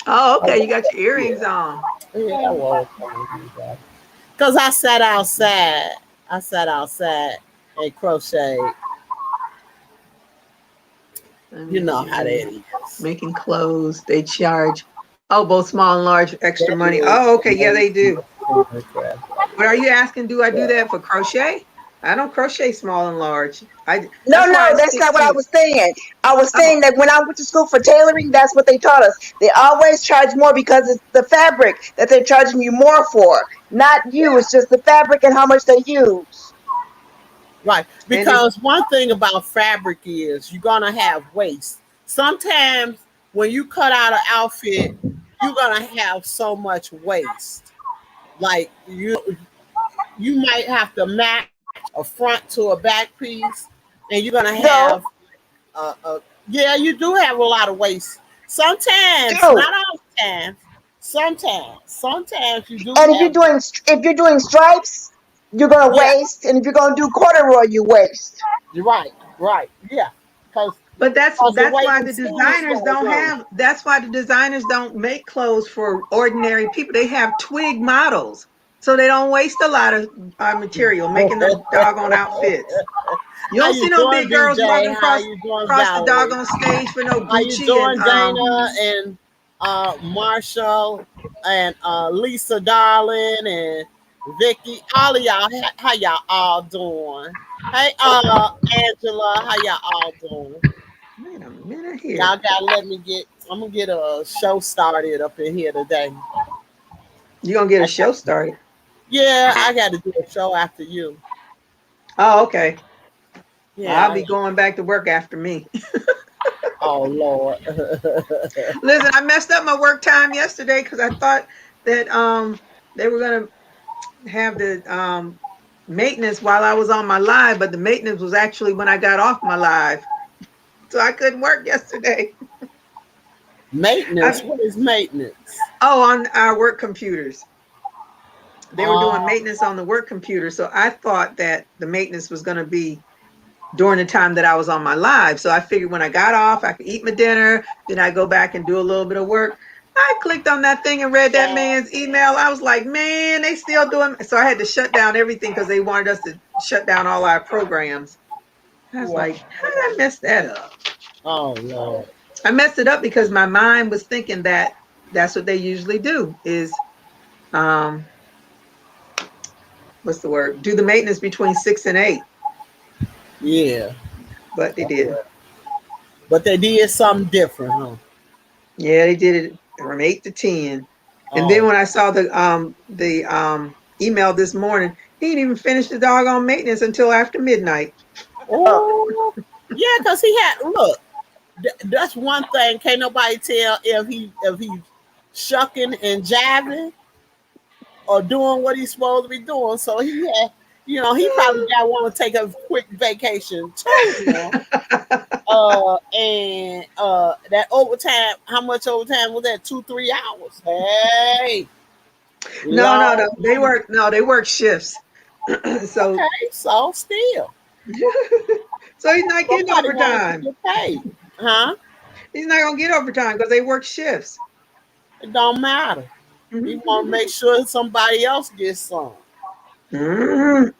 Oh, I okay. You wore, got your earrings yeah, on. yeah, I wore a couple of these guys. Cause I sat outside. I sat outside and crocheted. Let You me know how that see. is. Making clothes. They charge. Oh, both small and large extra That money. is Oh, okay. Yeah, they do. amazing crap. But are you asking, do I do Yeah. that for crochet? I don't crochet small and large. No, That's why no, I that's stick not what I to. was saying. I was Oh, saying that when I went to school for tailoring, that's what they taught us. They always charge more because it's the fabric that they're charging you more for. Not you, yeah. it's just the fabric and how much they use. Right. And it, Because one thing about fabric is you're gonna have waste. Sometimes when you cut out an outfit, you're gonna have so much waste. Like you might have to match a front to a back piece, and you're gonna No, have yeah, you do have a lot of waste. Sometimes, do. not all the time. Sometimes you do And have. if you're doing stripes, you're gonna Yeah, waste. And if you're gonna do corduroy, you waste. you're right, right. Yeah, because but the that's way why the the seams designers gotta don't go. have. That's why the designers don't make clothes for ordinary people. They have twig models, so they don't waste a lot of material making those doggone outfits. You How don't you see no doing, big girls BJ? walking How you doing, across the Valerie? doggone stage for no How you Gucci and doing, Dana and Marshall and Lisa Darling and Vicky? All of y'all, how y'all all doing? Hey, Angela, how y'all all doing? wait a minute here. Y'all gotta let me get. I'm gonna get a show started up in here today. You're gonna get a I got, show started. yeah, I got to do a show after you. Oh, okay. I'll Yeah. be going back to work after me. Oh Lord. Listen, I messed up my work time yesterday because I thought that they were gonna have the maintenance while I was on my live, but the maintenance was actually when I got off my live. So I couldn't work yesterday. Maintenance. I, What is maintenance? oh, on our work computers. They were doing Oh, maintenance on the work computer. So I thought that the maintenance was gonna be during the time that I was on my live. So I figured when I got off, I could eat my dinner, then I go back and do a little bit of work. I clicked on that thing and read that man's email. I was like, man, they still doing. So I had to shut down everything because they wanted us to shut down all our programs. I was yeah. like, how did I mess that up? Oh Lord. I messed it up because my mind was thinking that that's what they usually do is um what's the word? Do the maintenance between 6 and 8, Yeah. but they didn't. But they did something different, huh? Yeah, they did it from 8 to 10. And then Oh. when I saw the email this morning, he didn't even finish the doggone maintenance until after midnight. Oh. Yeah, because he had look. That's one thing. Can't nobody tell if he's shucking and jiving or doing what he's supposed to be doing. So he had, he probably got want to take a quick vacation too. And that overtime. How much overtime was that? 2-3 hours. Hey, No. Lord. They work shifts. So Okay, so still so he's not getting somebody wanted to overtime. get paid, huh? He's not gonna get overtime because they work shifts. It don't matter. He want to make sure somebody else gets some. Mhm.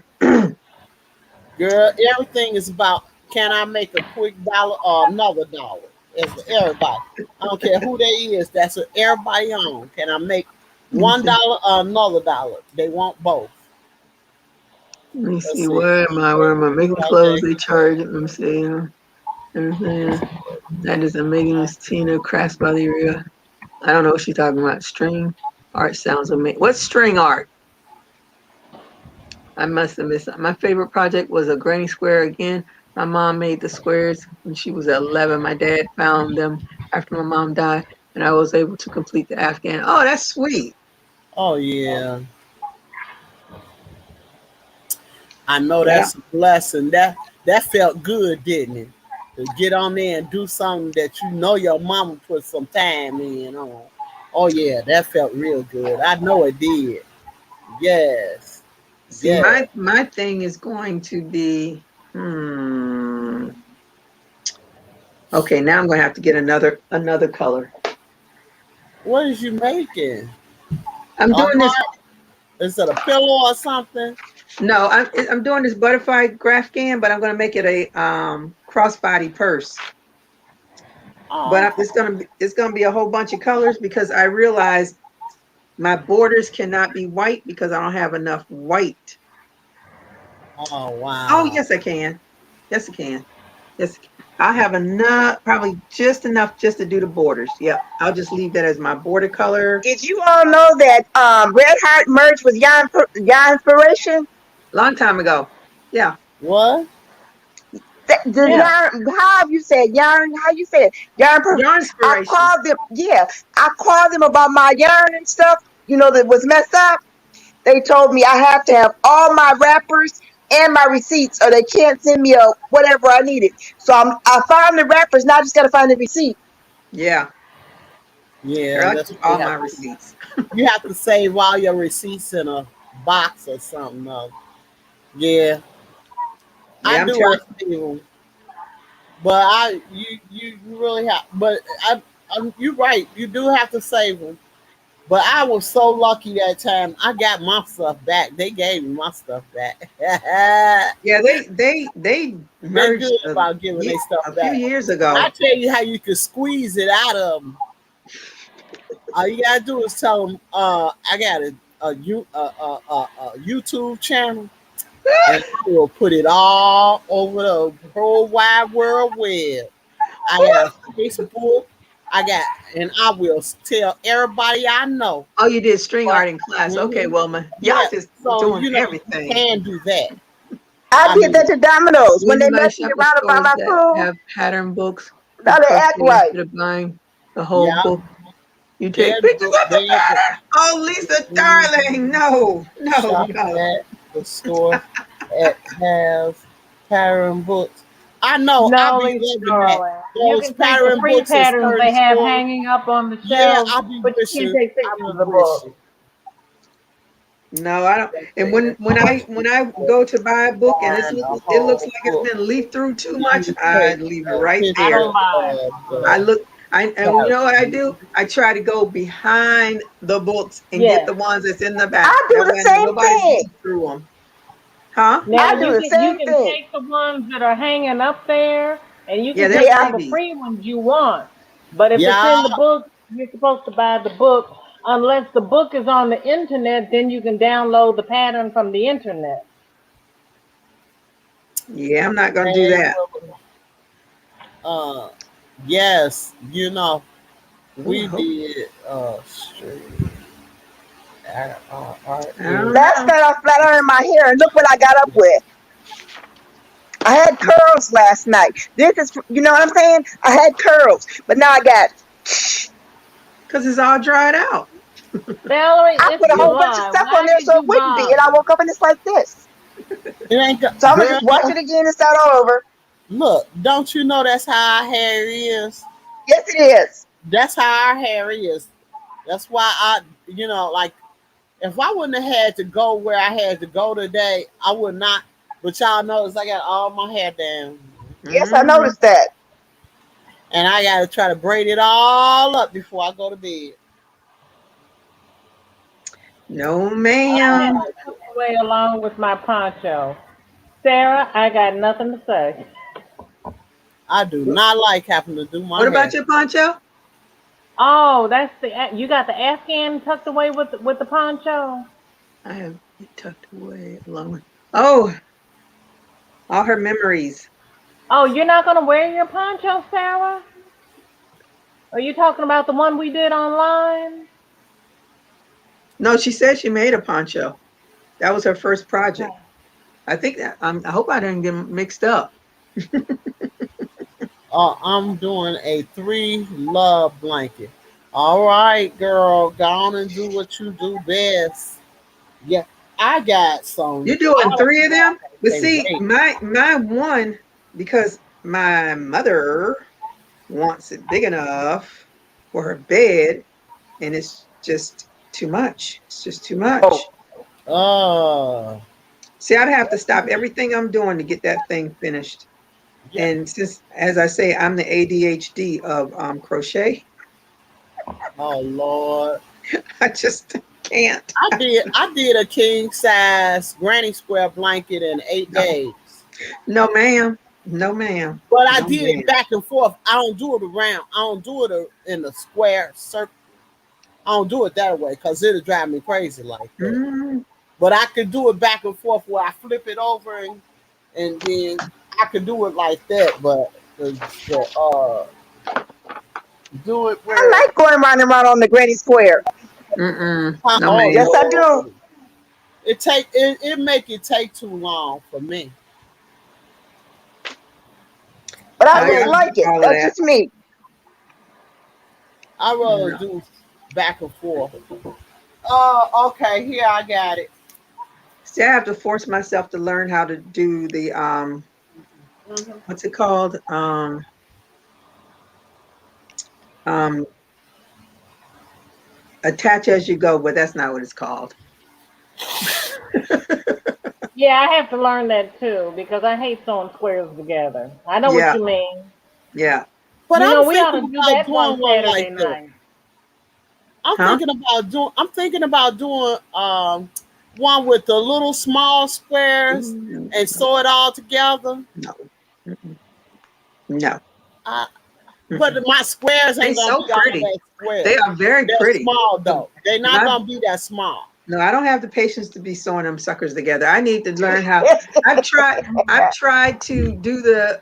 Girl, everything is about can I make a quick dollar or another dollar? It's for everybody. I don't care who they is. That's what everybody on. Can I make $1 or another dollar? They want both. Let me Let's see, see. where am I? Where am I? Making clothes, Project. they charge. Let me see. Everything. That is Megan Tina Crafts by the area. I don't know what she's talking about. String art sounds amazing. What's string art? I must have missed it. My favorite project was a granny square again. My mom made the squares when she was 11. My dad found them after my mom died, and I was able to complete the Afghan. Oh, that's sweet. Oh yeah. I know Yeah. that's a blessing. That felt good, didn't it? To get on there and do something that you know your mama put some time in on. Oh yeah, that felt real good. I know it did. Yes. See, Yes. my thing is going to be okay, now I'm gonna have to get another color. What is you making? I'm A doing this. heart? Is it a pillow or something? No, I'm doing this butterfly Grafghan, but I'm gonna make it a crossbody purse. But Oh, it's gonna be a whole bunch of colors because I realized my borders cannot be white because I don't have enough white. oh Oh wow. yes, I can. Yes, I can. Yes, I have enough, probably just enough just to do the borders. Yep, I'll just leave that as my border color. Did you all know that Red Heart merged with Yarn Inspiration? Long time ago. Yeah, What? The Yeah. yarn, how have you said yarn? How you said yarn? your I inspiration. called them. Yeah, I called them about my yarn and stuff. That was messed up. They told me I have to have all my wrappers and my receipts, or they can't send me a whatever I needed. So I found the wrappers. Now I just got to find the receipt. Yeah, Yeah, girl, I that's keep what they all have my to do. receipts. You have to save all your receipts in a box or something. Yeah, I Yeah, I'm do. I terrible. save them. But you really have. But you're right. You do have to save them. But I was so lucky that time. I got my stuff back. They gave me my stuff back. Yeah, they They're merged good about giving their stuff a few back. years And I ago. tell you how you can squeeze it out of them. All you gotta do is tell them, I got a YouTube channel, and I will put it all over the whole wide world web. I got a Facebook. And I will tell everybody I know. Oh, you did string But art in class. Okay, mhm, Wilma. Y'all yeah, just so doing you everything. can do that. I I did mean, that to Domino's when Will you they guys messed me shop at around about stores my that food. have pattern books for Now they crochet act right. instead of buying the whole yeah, book? You take they're pictures do of the they're do, pattern. Oh, Lisa, mhm. darling. No, no, Shop no. at the store that has pattern books. I know I No, be Lisa loving that. darling. You Those can take the pattern free books is patterns they have 34. hanging up on the Yeah, shelves, I be but you can't wishing. take I pictures be of the book. wishing. No, I don't. That And they when I go to buy a book and find a it looks whole like it's book. been leafed through too much, Please I take leave it a right I picture there. don't buy of I them. the look, and you know what I pattern. do? I try to go behind the books and get Yes. the ones that's in the back. I do That the way same nobody thing. reads through them. Huh? Now I do you the can same you can thing. take the ones that are hanging up there And you Yeah, can they're take all the freebies. free ones you want. But if it's Yeah, in the book, you're supposed to buy the book. Unless the book is on the internet, then you can download the pattern from the internet. Yeah, I'm not gonna do they that. will. Uh, yes, Ooh, I we hope. did. Straight. I don't Last know. night I flat ironed my hair and look what I got up with. I had curls last night. This is, you know what I'm saying? I had curls, but now I got, Because it's all dried out. Valerie, I it's put a whole bunch of July. stuff on Why there did so it you wouldn't be. And I bother? woke up and it's like this. It ain't So I'm going to girl. just wash it again and start all over. Look, don't you know that's how our hair is? Yes, it is. That's how our hair is. That's why like if I wouldn't have had to go where I had to go today, I would not. But y'all notice I got all my hair down, Yes, I Hmm. noticed that. and I got to try to braid it all up before I go to bed. No, I have ma'am. it tucked away along with my poncho. Sarah, I got nothing to say. I do not like having to do my What about hair. your poncho? Oh, that's you got the Afghan tucked away with the poncho. I have it tucked away along with. Oh, all her memories. Oh, you're not gonna wear your poncho, Sarah? Are you talking about the one we did online? No, she said she made a poncho. That was her first project. Okay. I think that I hope I didn't get mixed up. I'm doing a 3 love blanket. All right, girl, go on and do what you do best. Yeah, I got some. You're doing I don't three of know. them, but They see, wait. my one because my mother wants it big enough for her bed, and it's just too much. It's just too Oh, much. Uh, See, I'd have to stop everything I'm doing to get that thing finished. yeah. And since, as I say, I'm the ADHD of crochet, Oh Lord, I just can't. I did a king size granny square blanket in eight No, days. no, ma'am. No, ma'am. But I No, did it ma'am. back and forth. I don't do it around. I don't do it in a square circle. I don't do it that way because it'll drive me crazy like that. Mm, But I could do it back and forth where I flip it over and then I could do it like that. But the do it I where like going round and round on the granny square. no, oh ma'am. Yes, I do. Lord, it make it take too long for me. But I I I just rather don't like do it. all of That's that. just me. I rather No. do back and forth. Okay, here I got it. See, I have to force myself to learn how to do the Mhm. what's it called? Um, attach as you go, but that's not what it's called. Yeah, I have to learn that too because I hate sewing squares together. I know what Yeah, you mean. yeah. But I'm We ought thinking to do about that one doing one Saturday like that. night. Huh? I'm thinking about doing one with the little small squares Ooh, and no, sew it all together. no, mm-mm, no. Uh, but Mm-mm. my squares They ain't gonna so be all pretty. that square. They are very They're pretty. small The- though. They're not My gonna be that small. no, I don't have the patience to be sewing them suckers together. I need to learn how. I've tried. I've tried to do the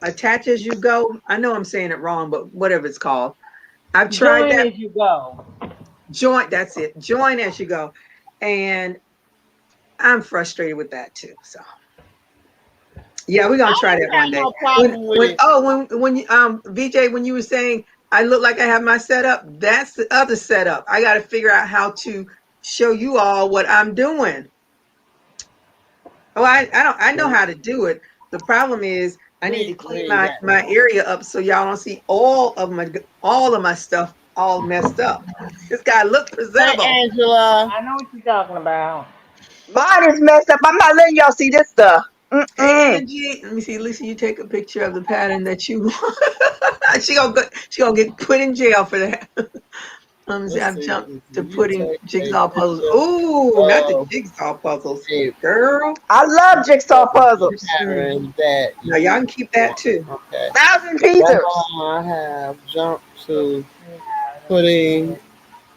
attach as you go. I know I'm saying it wrong, but whatever it's called. I've tried Join that. as you go. Join. That's it. Join as you go, and I'm frustrated with that too. So yeah, we're I gonna try that don't one have day. no problem with it. When you VJ, when you were saying I look like I have my setup, that's the other setup. I got to figure out how to show you all what I'm doing. Oh, I don't I know how to do it. The problem is I need to We clean ain't my got my no. area up so y'all don't see all of my stuff all messed up. It's got to look Hey presentable. Angela. I know what you're talking about. Mine is messed up. I'm not letting y'all see this stuff. Hey Mm-mm. Angie, let me see. Lisa, you take a picture of the pattern that you want. She gonna get put in jail for that. See, Let's I've see. jumped to You putting take a jigsaw puzzles. picture Ooh, not the of jigsaw puzzles, a girl. I love jigsaw puzzles. Mm. pattern that Now y'all you can keep that want. too. Okay. 1,000 pieces. I have jumped to putting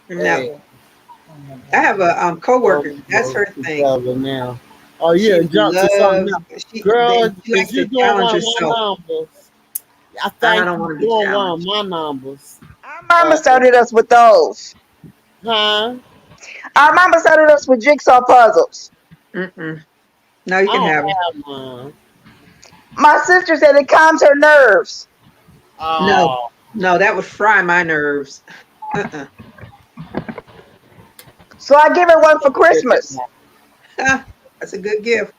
Now a I have a coworker. That's puzzle her thing. together now. Oh, yeah, She jump to something loves. else. Girl, She is likes you to doing challenge one of my herself. numbers? I I think don't you want to be doing one of challenged. my numbers. Our mama Uh, started us with those. huh? Our mama started us with jigsaw puzzles. Mm-mm. No, you I can don't have them. have one. My sister said it calms her nerves. No, Oh, no, that would fry my nerves. Uh-uh. So I give her one for get that Christmas. one. That's a good gift.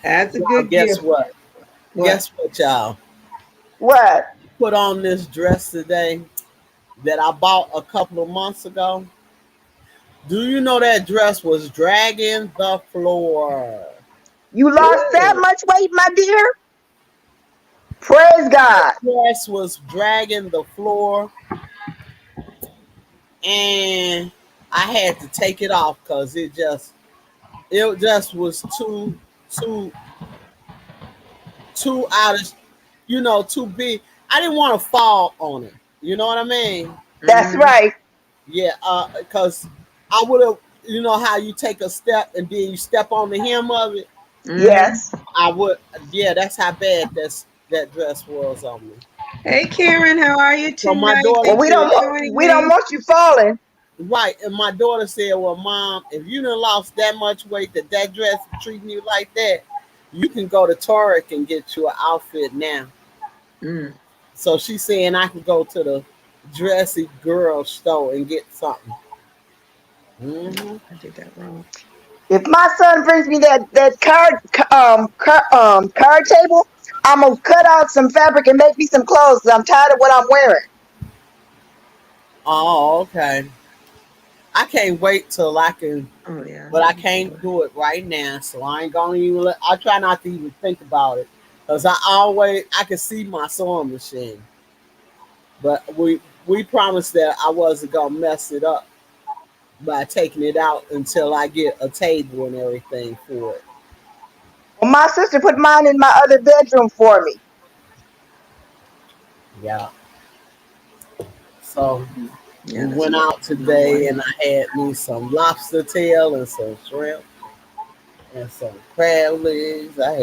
That's a Y'all, good guess gift. what? What? Guess what, y'all? What? Put on this dress today that I bought a couple of months ago. Do you know that dress was dragging the floor? You lost that Good. much weight, my dear? Praise God. Dress was dragging the floor, and I had to take it off because it just was too too out of too big. I didn't want to fall on it. You know what I mean? That's Hmm. right. Yeah, because I would have. You know how you take a step and then you step on the hem of it. Hmm. Yes. I would. Yeah, that's how bad that dress was on me. Hey, Karen, how are you So my tonight? daughter Well, Thank we you don't for said, want joining we don't me. want you falling. right, and my daughter said, "Well, Mom, if you done lost that much weight that dress is treating you like that, you can go to Tarek and get you an outfit now." Mm, So she's saying I can go to the dressy girl store and get something. Hmm. I did that wrong. If my son brings me that card table, I'm gonna cut out some fabric and make me some clothes. 'Cause I'm tired of what I'm wearing. Oh, okay. I can't wait till I can, Oh yeah, but I you can do can't it. do it right now. So I ain't gonna even. I try not to even think about it because I can see my sewing machine, but we promised that I wasn't gonna mess it up by taking it out until I get a table and everything for it. Well, my sister put mine in my other bedroom for me. Yeah. So we Yeah, that's went what out my today wife. and I had me some lobster tail and some shrimp and some crab legs. I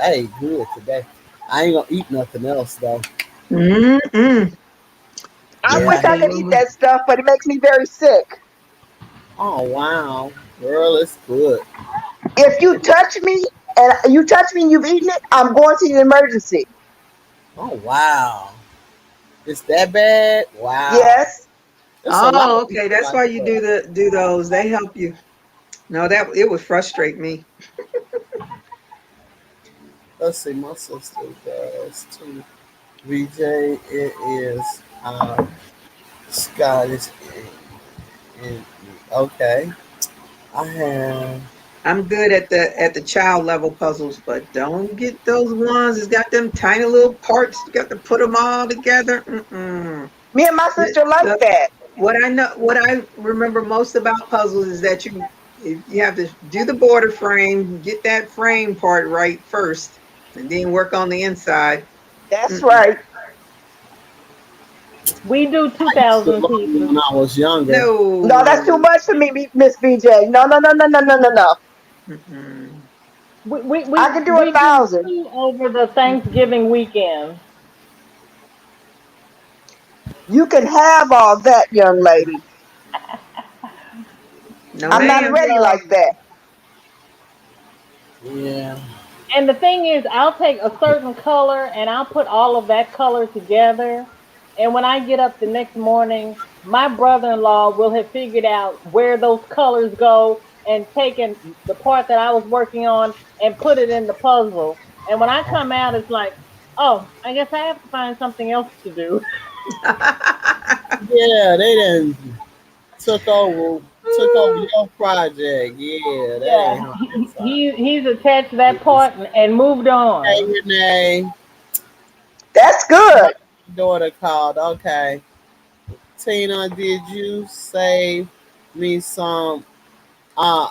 ate good today. I ain't gonna eat nothing else though. Mm-mm. I Yeah, wish Yeah. I hey, could eat Lola. that stuff, but it makes me very sick. Oh wow. Girl, it's good. If you touch me and you've eaten it, I'm going to the emergency. Oh wow. It's that bad? Wow. Yes. It's a lot Oh, of okay. people That's like why you that. do those. They help you. No, that it would frustrate me. Let's see, my sister does too. VJ, it is Scottish. Okay. I have. I'm good at the child level puzzles, but don't get those ones. It's got them tiny little parts. You got to put them all together. Mm-mm. Me and my The, sister like the, that. what I remember most about puzzles is that you have to do the border frame, get that frame part right first, and then work on the inside. That's Mm-mm. right. We do I used to 2,000 love them pieces. when I was younger. No, that's too No. much for me, Miss BJ. No, no, no, no, no, no, no, no. Mm-mm. We, we, I we, can do a we do 1,000. two over the Thanksgiving weekend. You can have all that, young lady. No, I'm not ma'am. ready like that. Yeah. And the thing is, I'll take a certain color and I'll put all of that color together. And when I get up the next morning, my brother in law will have figured out where those colors go and taken the part that I was working on and put it in the puzzle. And when I come out, it's like, oh, I guess I have to find something else to do. Yeah, they done took over took over your project. Yeah, that Yeah, ain't how it's he's attached to that part and moved Hey on. Renee. That's good. Daughter called. Okay. Tina, did you save me some uh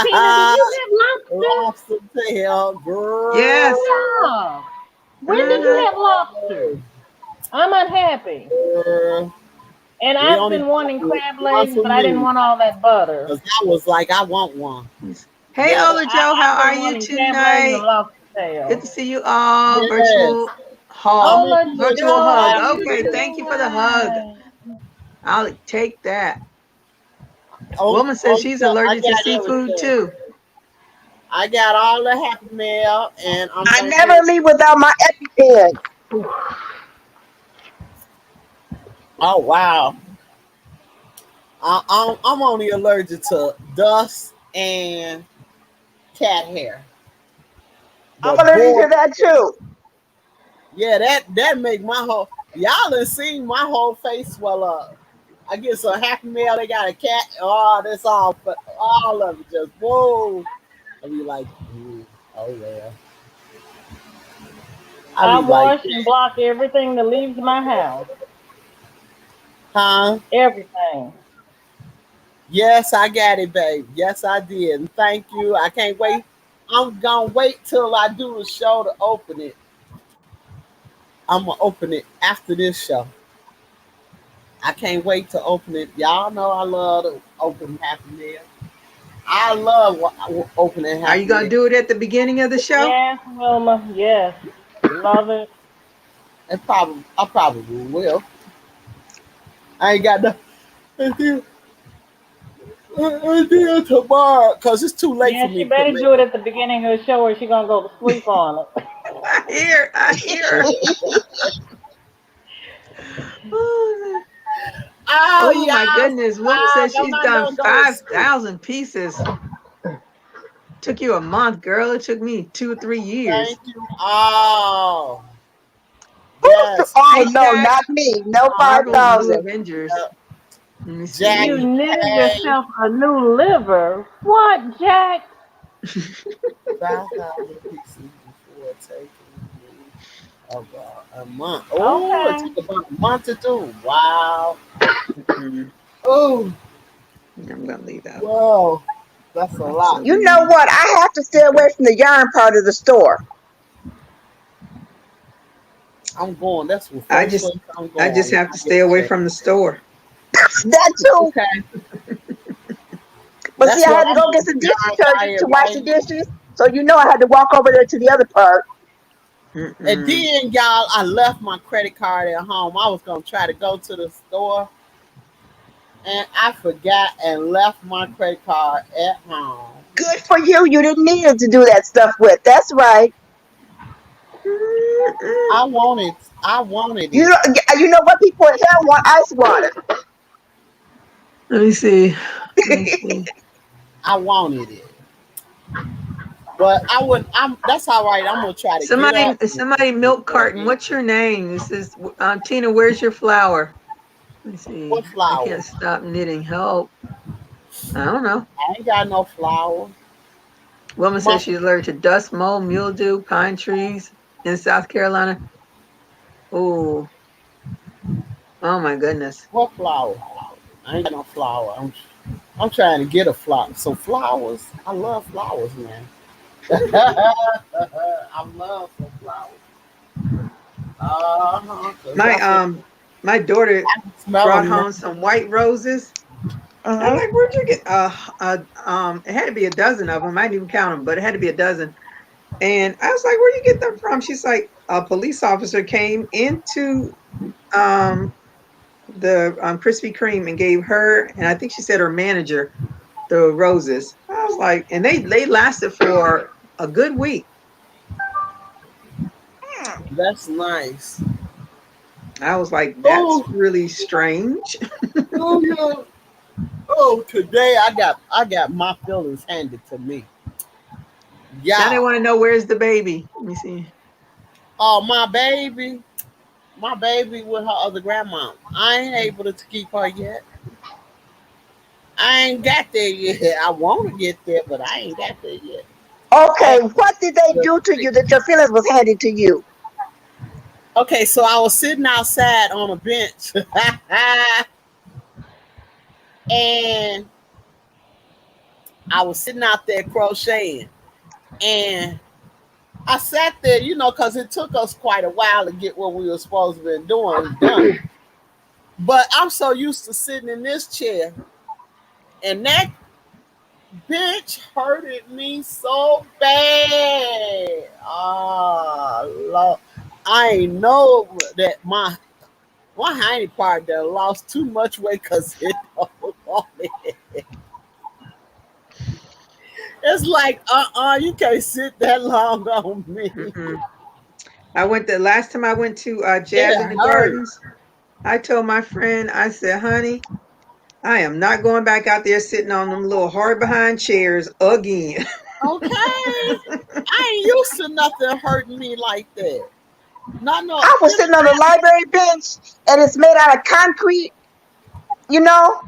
Tina, did you have lobster? lobster tail, girl? Yes. Stop. When did you Uh-huh. have lobster? I'm unhappy. Girl, And we I've only been wanting got crab one legs, for but I didn't me. want all that butter. Cause I was like, I want one. Hey, Yes, Ola Joe, how I've are been you wanting crab legs and tonight? lobster Good tail. to see you all. yes. Virtual hall, I'm in Hola, the virtual hug. Joe. last You're Okay, minute. thank you for the hug. doing I'll take that. Oh, Woman says oh, she's yeah, I allergic to got seafood everything. too. I got all the Happy Mail, and I'm I gonna never get. leave without my EpiPen. Oh wow, I'm only allergic to dust and cat hair. I'm But allergic boy, to that too. yeah, that make my whole y'all done seen my whole face swell up. I get some Happy Mail. They got a cat. Oh, that's all of it. Just whoa. I be like, ooh, oh yeah. I I be like, wash and block everything that leaves my house. huh? Everything. Yes, I got it, babe. Yes, I did. And thank you. I can't wait. I'm gonna wait till I do the show to open it. I'm gonna open it after this show. I can't wait to open it. Y'all know I love to open Happy Meal. I love opening Are you Happy gonna Meal. do it at the beginning of the show? Yes, Wilma. Yes. Love it. I probably will. I ain't got no until, until tomorrow because it's too late Yeah, for she me to better make do it at the beginning of the show or she gonna go to sleep on it. I hear. it. Oh, Oh oh my y'all, goodness. Woman wow, says don't she's I done know go to sleep. 5,000 pieces. Took you a month, girl. It took me 2 or 3 years. Thank you. Oh, Who's yes. oh Hey, no, Jack. not me. No Marvel's New 5,000. Avengers. Yep. Let me You see. Jackie, knitted hey. yourself a new liver. What, Jack? 5,000 pieces before taking me about a month. Oh, it Okay. took about a month to do. Wow. Mm, Oh, I'm gonna leave that. wow. That's a lot. You know Obsolete. what? I have to stay away from the yarn part of the store. I'm going. That's the I first just place I'm I just going when have I to get stay away there. from the store. That too. Okay. But see, That's I what had to I'm go going get to some do. dish Yarn detergent diet to wash the right. dishes. So you know I had to walk over there to the other part. And Mm-mm. then, y'all, I left my credit card at home. I was going to try to go to the store, and I forgot and left my credit card at home. Good for you. You didn't need it to do that stuff with. That's right. Mm-mm. I wanted, I wanted You it. know, you know what people in hell want? Ice water. Let me see. Let me see. I wanted it. But I wouldn't. That's all right. I'm gonna try to get up Somebody and milk go carton. get What's your name? This is Tina. Where's your flower? Let me what see. I flower. can't stop knitting. Help. I don't know. I ain't got no flower. Woman My says she's allergic to dust, mold, mildew, pine trees in South Carolina. Oh, oh my goodness. what flower? I ain't got no flower. I'm trying to get a flower. So flowers. I love flowers, man. I love some flowers. My That's what my daughter I can smell brought them now. home some white roses. I'm Uh-huh. like, where'd you get? It had to be a dozen of them. I didn't even count them, but it had to be a dozen. And I was like, where you get them from? She's like, a police officer came into um the Krispy Kreme and gave her, and I think she said her manager, the roses. I was like, and they lasted for a good week. That's nice. I was like, that's Oh, really strange. oh yeah. Oh, today I got my feelings handed to me. Now they want to Y'all. know where's the baby. Let me see. Oh, my baby with her other grandma. I ain't able to keep her yet. I ain't got there yet. I want to get there, but I ain't got there yet. Okay, And what did they do to you that your feelings was handed to you? Okay, so I was sitting outside on a bench and I was sitting out there crocheting. And I sat there, because it took us quite a while to get what we were supposed to be doing done. But I'm so used to sitting in this chair, and that bench hurted me so bad. Oh, Lord. I ain't know that my hiney part that lost too much weight because it don't want it. It's like, you can't sit that long on me. Mm-mm. I went the last time I went to Jazz in It the hurt. Gardens. I told my friend, I said, honey, I am not going back out there sitting on them little hard behind chairs again. Okay. I ain't used to nothing hurting me like that. Not no, I was sitting on the library bench, and it's made out of concrete, you know.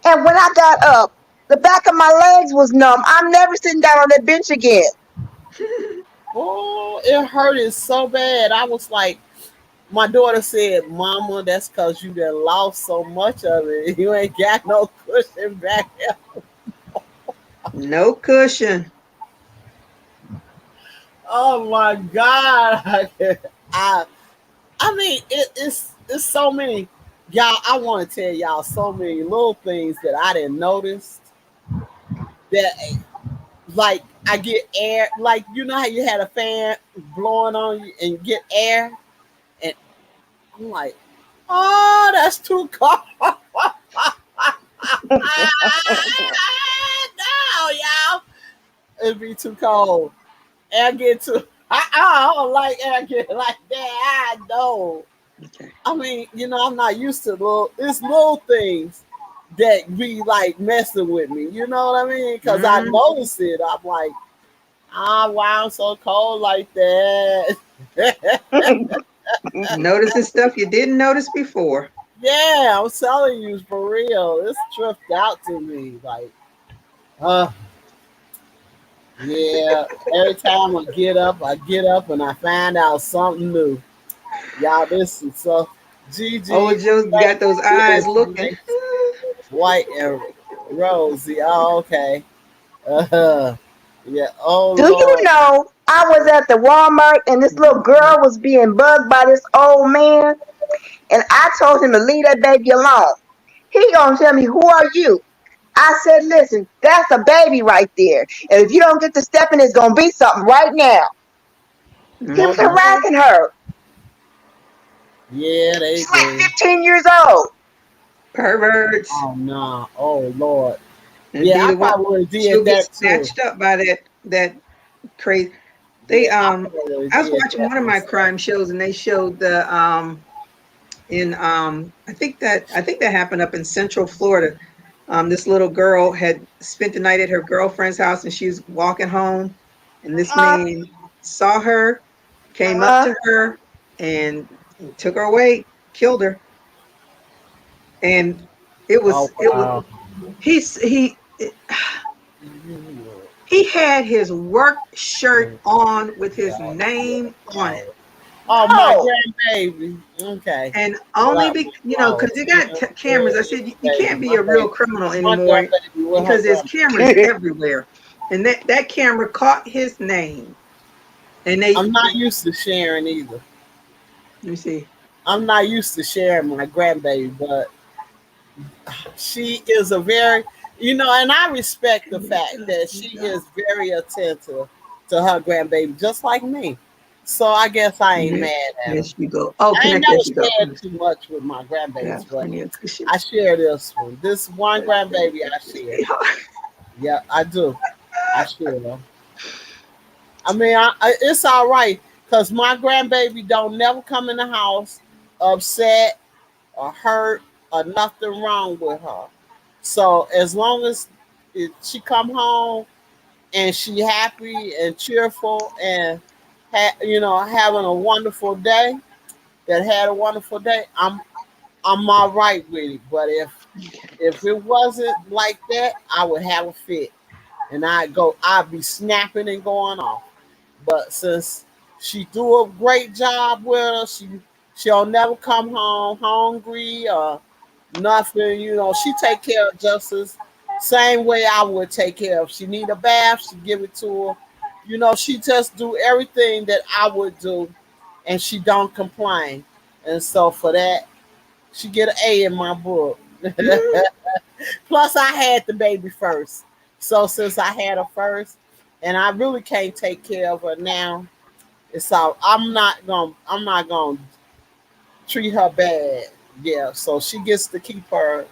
And when I got up, the back of my legs was numb. I'm never sitting down on that bench again. oh, it hurted so bad. I was like, my daughter said, Mama, that's because you done lost so much of it. You ain't got no cushion back there. No cushion. Oh my God. I I mean, it's so many. Y'all, I want to tell y'all so many little things that I didn't notice that like I get air, like you know how you had a fan blowing on you and you get air, and I'm like, oh, that's too cold. No, y'all, it'd be too cold. Air get too. I don't like air get like that. I know. Okay. I mean, I'm not used to it's little things that be like messing with me. You know what I mean? Because I Mm, notice it. I'm like, why I'm so cold like that? noticing stuff you didn't notice before. Yeah, I'm telling you for real. It's tripped out to me. Like, uh, yeah. Every time I get up and I find out something new. Y'all, this is so. Oh, GG, Joe's got those eyes looking. white and rosy. Oh, okay. Uh, yeah. Oh Do you Lord. know I was at the Walmart and this little girl was being bugged by this old man, and I told him to leave that baby alone. He gonna tell me, who are you? I said, listen, that's a baby right there. And if you don't get to stepping, it's gonna be something right now. He was Mm-hmm. harassing her. Yeah, they She's like do. 15 years old. Perverts. Oh no. Oh Lord. And Yeah, be I the one probably would have she'll did get that too. snatched up by that crazy. They Yeah, I probably would have I was did watching that one of my myself. crime shows and they showed the in I think that happened up in Central Florida. This little girl had spent the night at her girlfriend's house and she was walking home and this Uh, man saw her, came up uh, to her and took her away, killed her. And Oh it was wow. he's he had his work shirt on with his name on it. Oh, my no. grandbaby. Okay. And only Well, be wow. because they got cameras. I said you Baby, can't be a real criminal my anymore grandbaby with her because there's grandma. cameras everywhere. And that camera caught his name. And I'm not used to sharing either. let me see. I'm not used to sharing my grandbaby, but she is a very, and I respect the fact that she is very attentive to her grandbaby, just like me. So I guess I ain't There, mad at there her. she go. Oh, I ain't connect. There never she go. shared too much with my grandbabies, but California cushion. I share this one. This one grandbaby I share. Yeah, I do. I share them. I mean, it's all right because my grandbaby don't never come in the house upset or hurt or nothing wrong with her. So as long as she come home and she happy and cheerful and having a wonderful day, that had a wonderful day, I'm all right with it. But if it wasn't like that, I would have a fit and I'd be snapping and going off. But since She do a great job with her. She'll never come home hungry or nothing. You know, she take care of Justice same way I would take care of. If she need a bath, she give it to her. You know, she just do everything that I would do, and she don't complain. And so for that, she get an A in my book. Mm, Plus, I had the baby first, so since I had her first, and I really can't take care of her now, it's all. I'm not gonna treat her bad. Yeah, so she gets to keep her.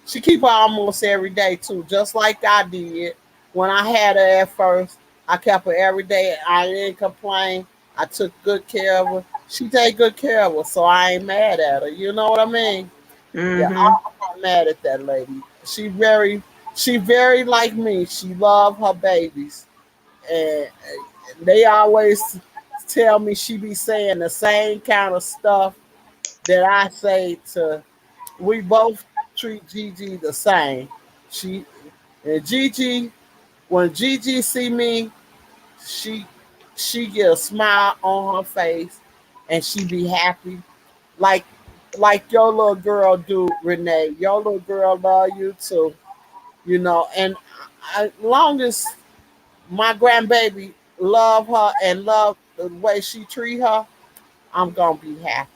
She keep her almost every day too, just like I did when I had her at first. I kept her every day. I didn't complain. I took good care of her. She take good care of her, so I ain't mad at her. You know what I mean? Yeah, mm-hmm. I'm not mad at that lady. She very like me. She love her babies, and they always tell me she be saying the same kind of stuff that I say to. We both treat Gigi the same. She and Gigi, when Gigi see me, she she get a smile on her face, and she be happy, like like your little girl do, Renee. Your little girl love you too, you know. And long as my grandbaby love her and love the way she treat her, I'm gonna be happy.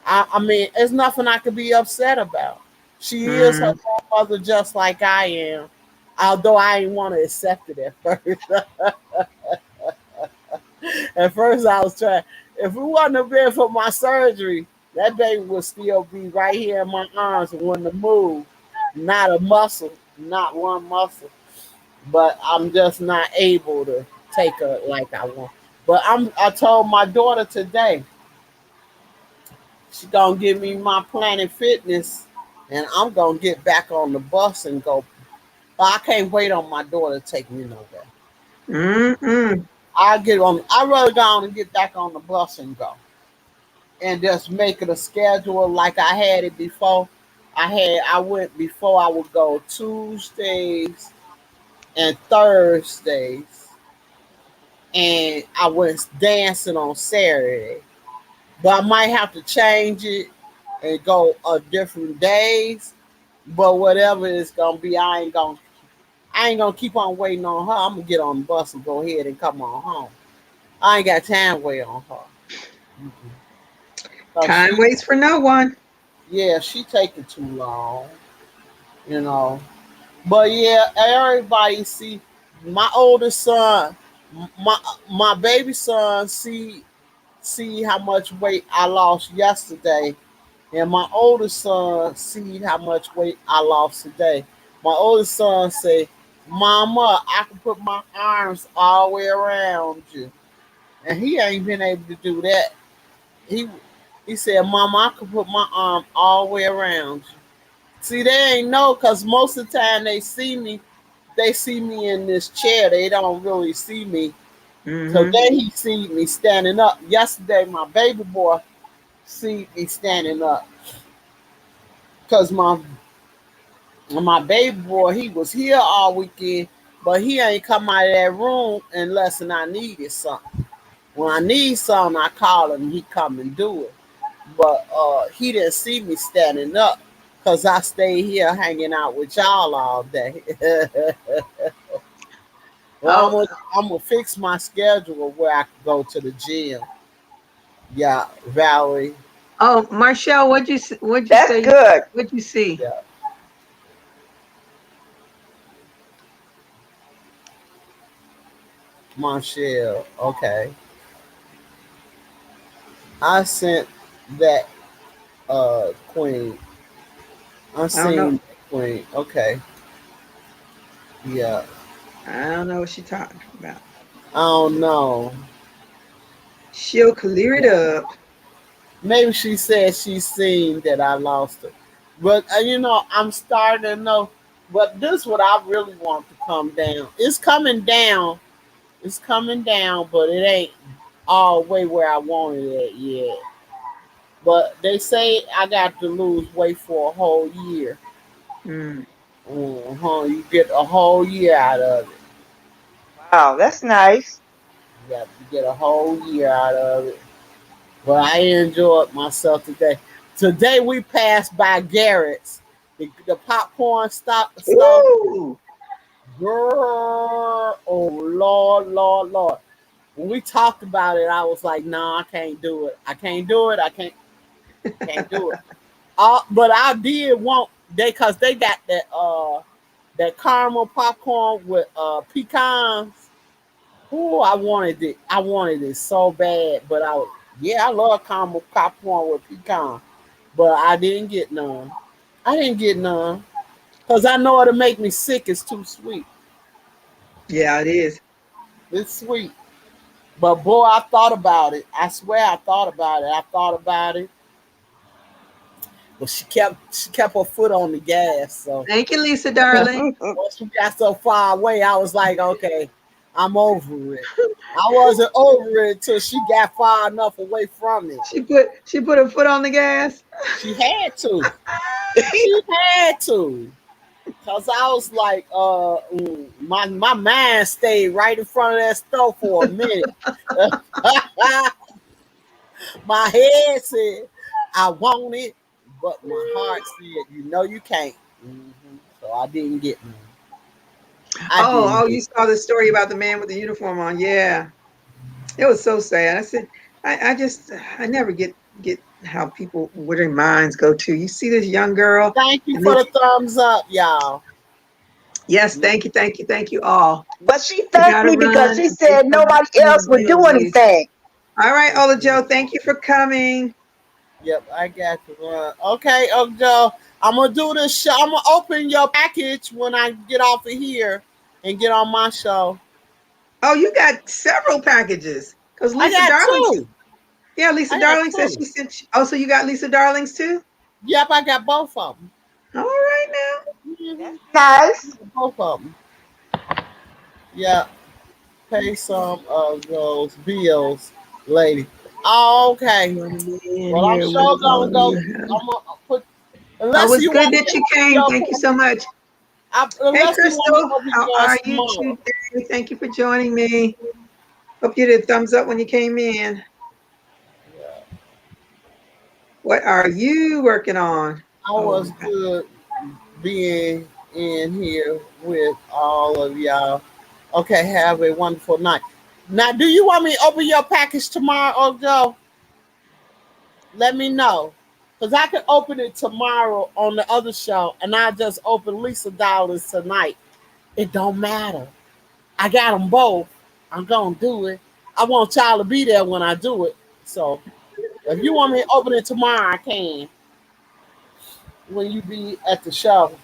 I mean, there's nothing I could be upset about. She is her Mm, grandmother just like I am, although I didn't want to accept it at first. At first, I was trying. If it wasn't have been for my surgery, that baby would still be right here in my arms and wouldn't have moved. Not a muscle, not one muscle. But I'm just not able to take her like I want. But I told my daughter today, she gonna give me my Planet Fitness, and I'm gonna get back on the bus and go. I can't wait on my daughter to take me nowhere. mm-mm. I get on. I rather go on and get back on the bus and go, and just make it a schedule like I had it before. I went before. I would go Tuesdays and Thursdays, and I went dancing on Saturday. But I might have to change it and go different days. But whatever it's gonna be, I ain't gonna keep on waiting on her. I'm gonna get on the bus and go ahead and come on home. I ain't got time to wait on her. Cause Time waits for no one. yeah, she taking too long, you know. But yeah, everybody see my oldest son, my my baby son see how much weight I lost yesterday. And my oldest son see how much weight I lost today. My oldest son say, "Mama, I can put my arms all the way around you," and he ain't been able to do that. He he said, "Mama, I can put my arm all the way around you." See, they ain't know because most of the time they see me in this chair. They don't really see me. Mm-hmm. Today he see me standing up. Yesterday, my baby boy see me standing up because my baby boy, he was here all weekend, but he ain't come out of that room unless and I needed something. When I need something, I call him, he come and do it. But he didn't see me standing up because I stayed here hanging out with y'all all day. Well, Oh, I'm gonna fix my schedule where I can go to the gym. Yeah, Valerie. oh, Marshall, what'd you That's say? good. What'd you see? Yeah, Monshell. Okay, I sent that queen. I I don't know. seen Queen. Okay. Yeah. I don't know what she's talking about. I don't know. She'll clear it Yeah. up. Maybe she said she seen that I lost her. But I'm starting to know. But this what I really want to come down. It's coming down. It's coming down, but it ain't all the way where I wanted it yet. But they say I got to lose weight for a whole year. Mm. You get a whole year out of it. Wow, that's nice. You get a whole year out of it. But I enjoyed myself today. Today we passed by Garrett's. The popcorn stuff. Ooh, Girl, oh Lord, Lord, Lord. When we talked about it, I was like, no, I can't do it. I can't do it. I can't do it. But I did want because they got that caramel popcorn with pecans. Ooh, I wanted it. I wanted it so bad. But I love caramel popcorn with pecan. But I didn't get none. I didn't get none. Because I know it'll make me sick. It's too sweet. yeah, it is. It's sweet. But boy, I thought about it. I swear I thought about it. I thought about it. But she kept her foot on the gas. So Thank you, Lisa, darling. once she got so far away, I was like, okay, I'm over it. I wasn't over it till she got far enough away from it. She put her foot on the gas. She had to. She had to. Cause I was like, my mind stayed right in front of that stove for a minute. My head said, I want it, but my heart said, you can't. So I didn't get one. Oh, you saw the story about the man with the uniform on. Yeah. It was so sad. I said, I never get how people where their minds go to. You see this young girl. Thank you for the thumbs up, y'all. Yes, thank you all. But she You thanked gotta me because run she and say said something nobody to else would the do ladies. anything. All right, Ola Joe, thank you for coming. Yep, I got to run. Okay, Joe, I'm gonna do this show. I'm gonna open your package when I get off of here and get on my show. Oh, you got several packages. Because I Lisa got Darling, two. yeah, Lisa I got Darling said two. she sent you. Oh, so you got Lisa Darling's too? Yep, I got both of them. All right now. Mhm. Nice. Both of them. Yeah, pay some of those bills, lady. Oh, okay. You want to be in Well, I'm here with sure all gonna of go. you. I'm gonna put Oh, unless it's you good want me that to you open came. your Thank you so much. Hey, unless you want me to Crystal, open how yours are you tomorrow. today? Thank you for joining me. Hope you did thumbs up when you came in. What are you working on? I Oh, was good being in here with all of y'all. Okay, have a wonderful night. Now, do you want me to open your package tomorrow, Joe? Let me know. Because I can open it tomorrow on the other show, and I just open Lisa Dollars tonight. It don't matter. I got them both. I'm going to do it. I want y'all to be there when I do it. So, if you want me to open it tomorrow, I can. When you be at the show.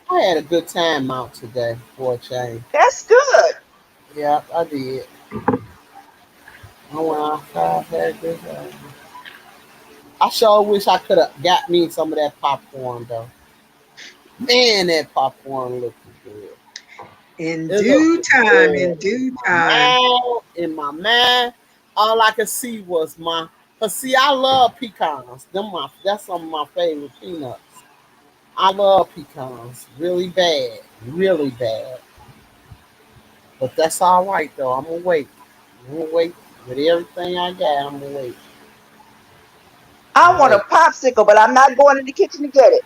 I had a good time out today for a change. That's good. Yeah, I did. I went outside, had a good time. I sure wish I could have got me some of that popcorn though. Man, that popcorn looked good. in It due looked time, good. in due time. In my mind, all I could see was cause see, I love pecans. That's some of my favorite peanuts. I love pecans really bad, really bad. But that's all right though. I'm gonna wait. I'm gonna wait with everything I got. I'm gonna wait. I I'm want a wait. popsicle, but I'm not going in the kitchen to get it.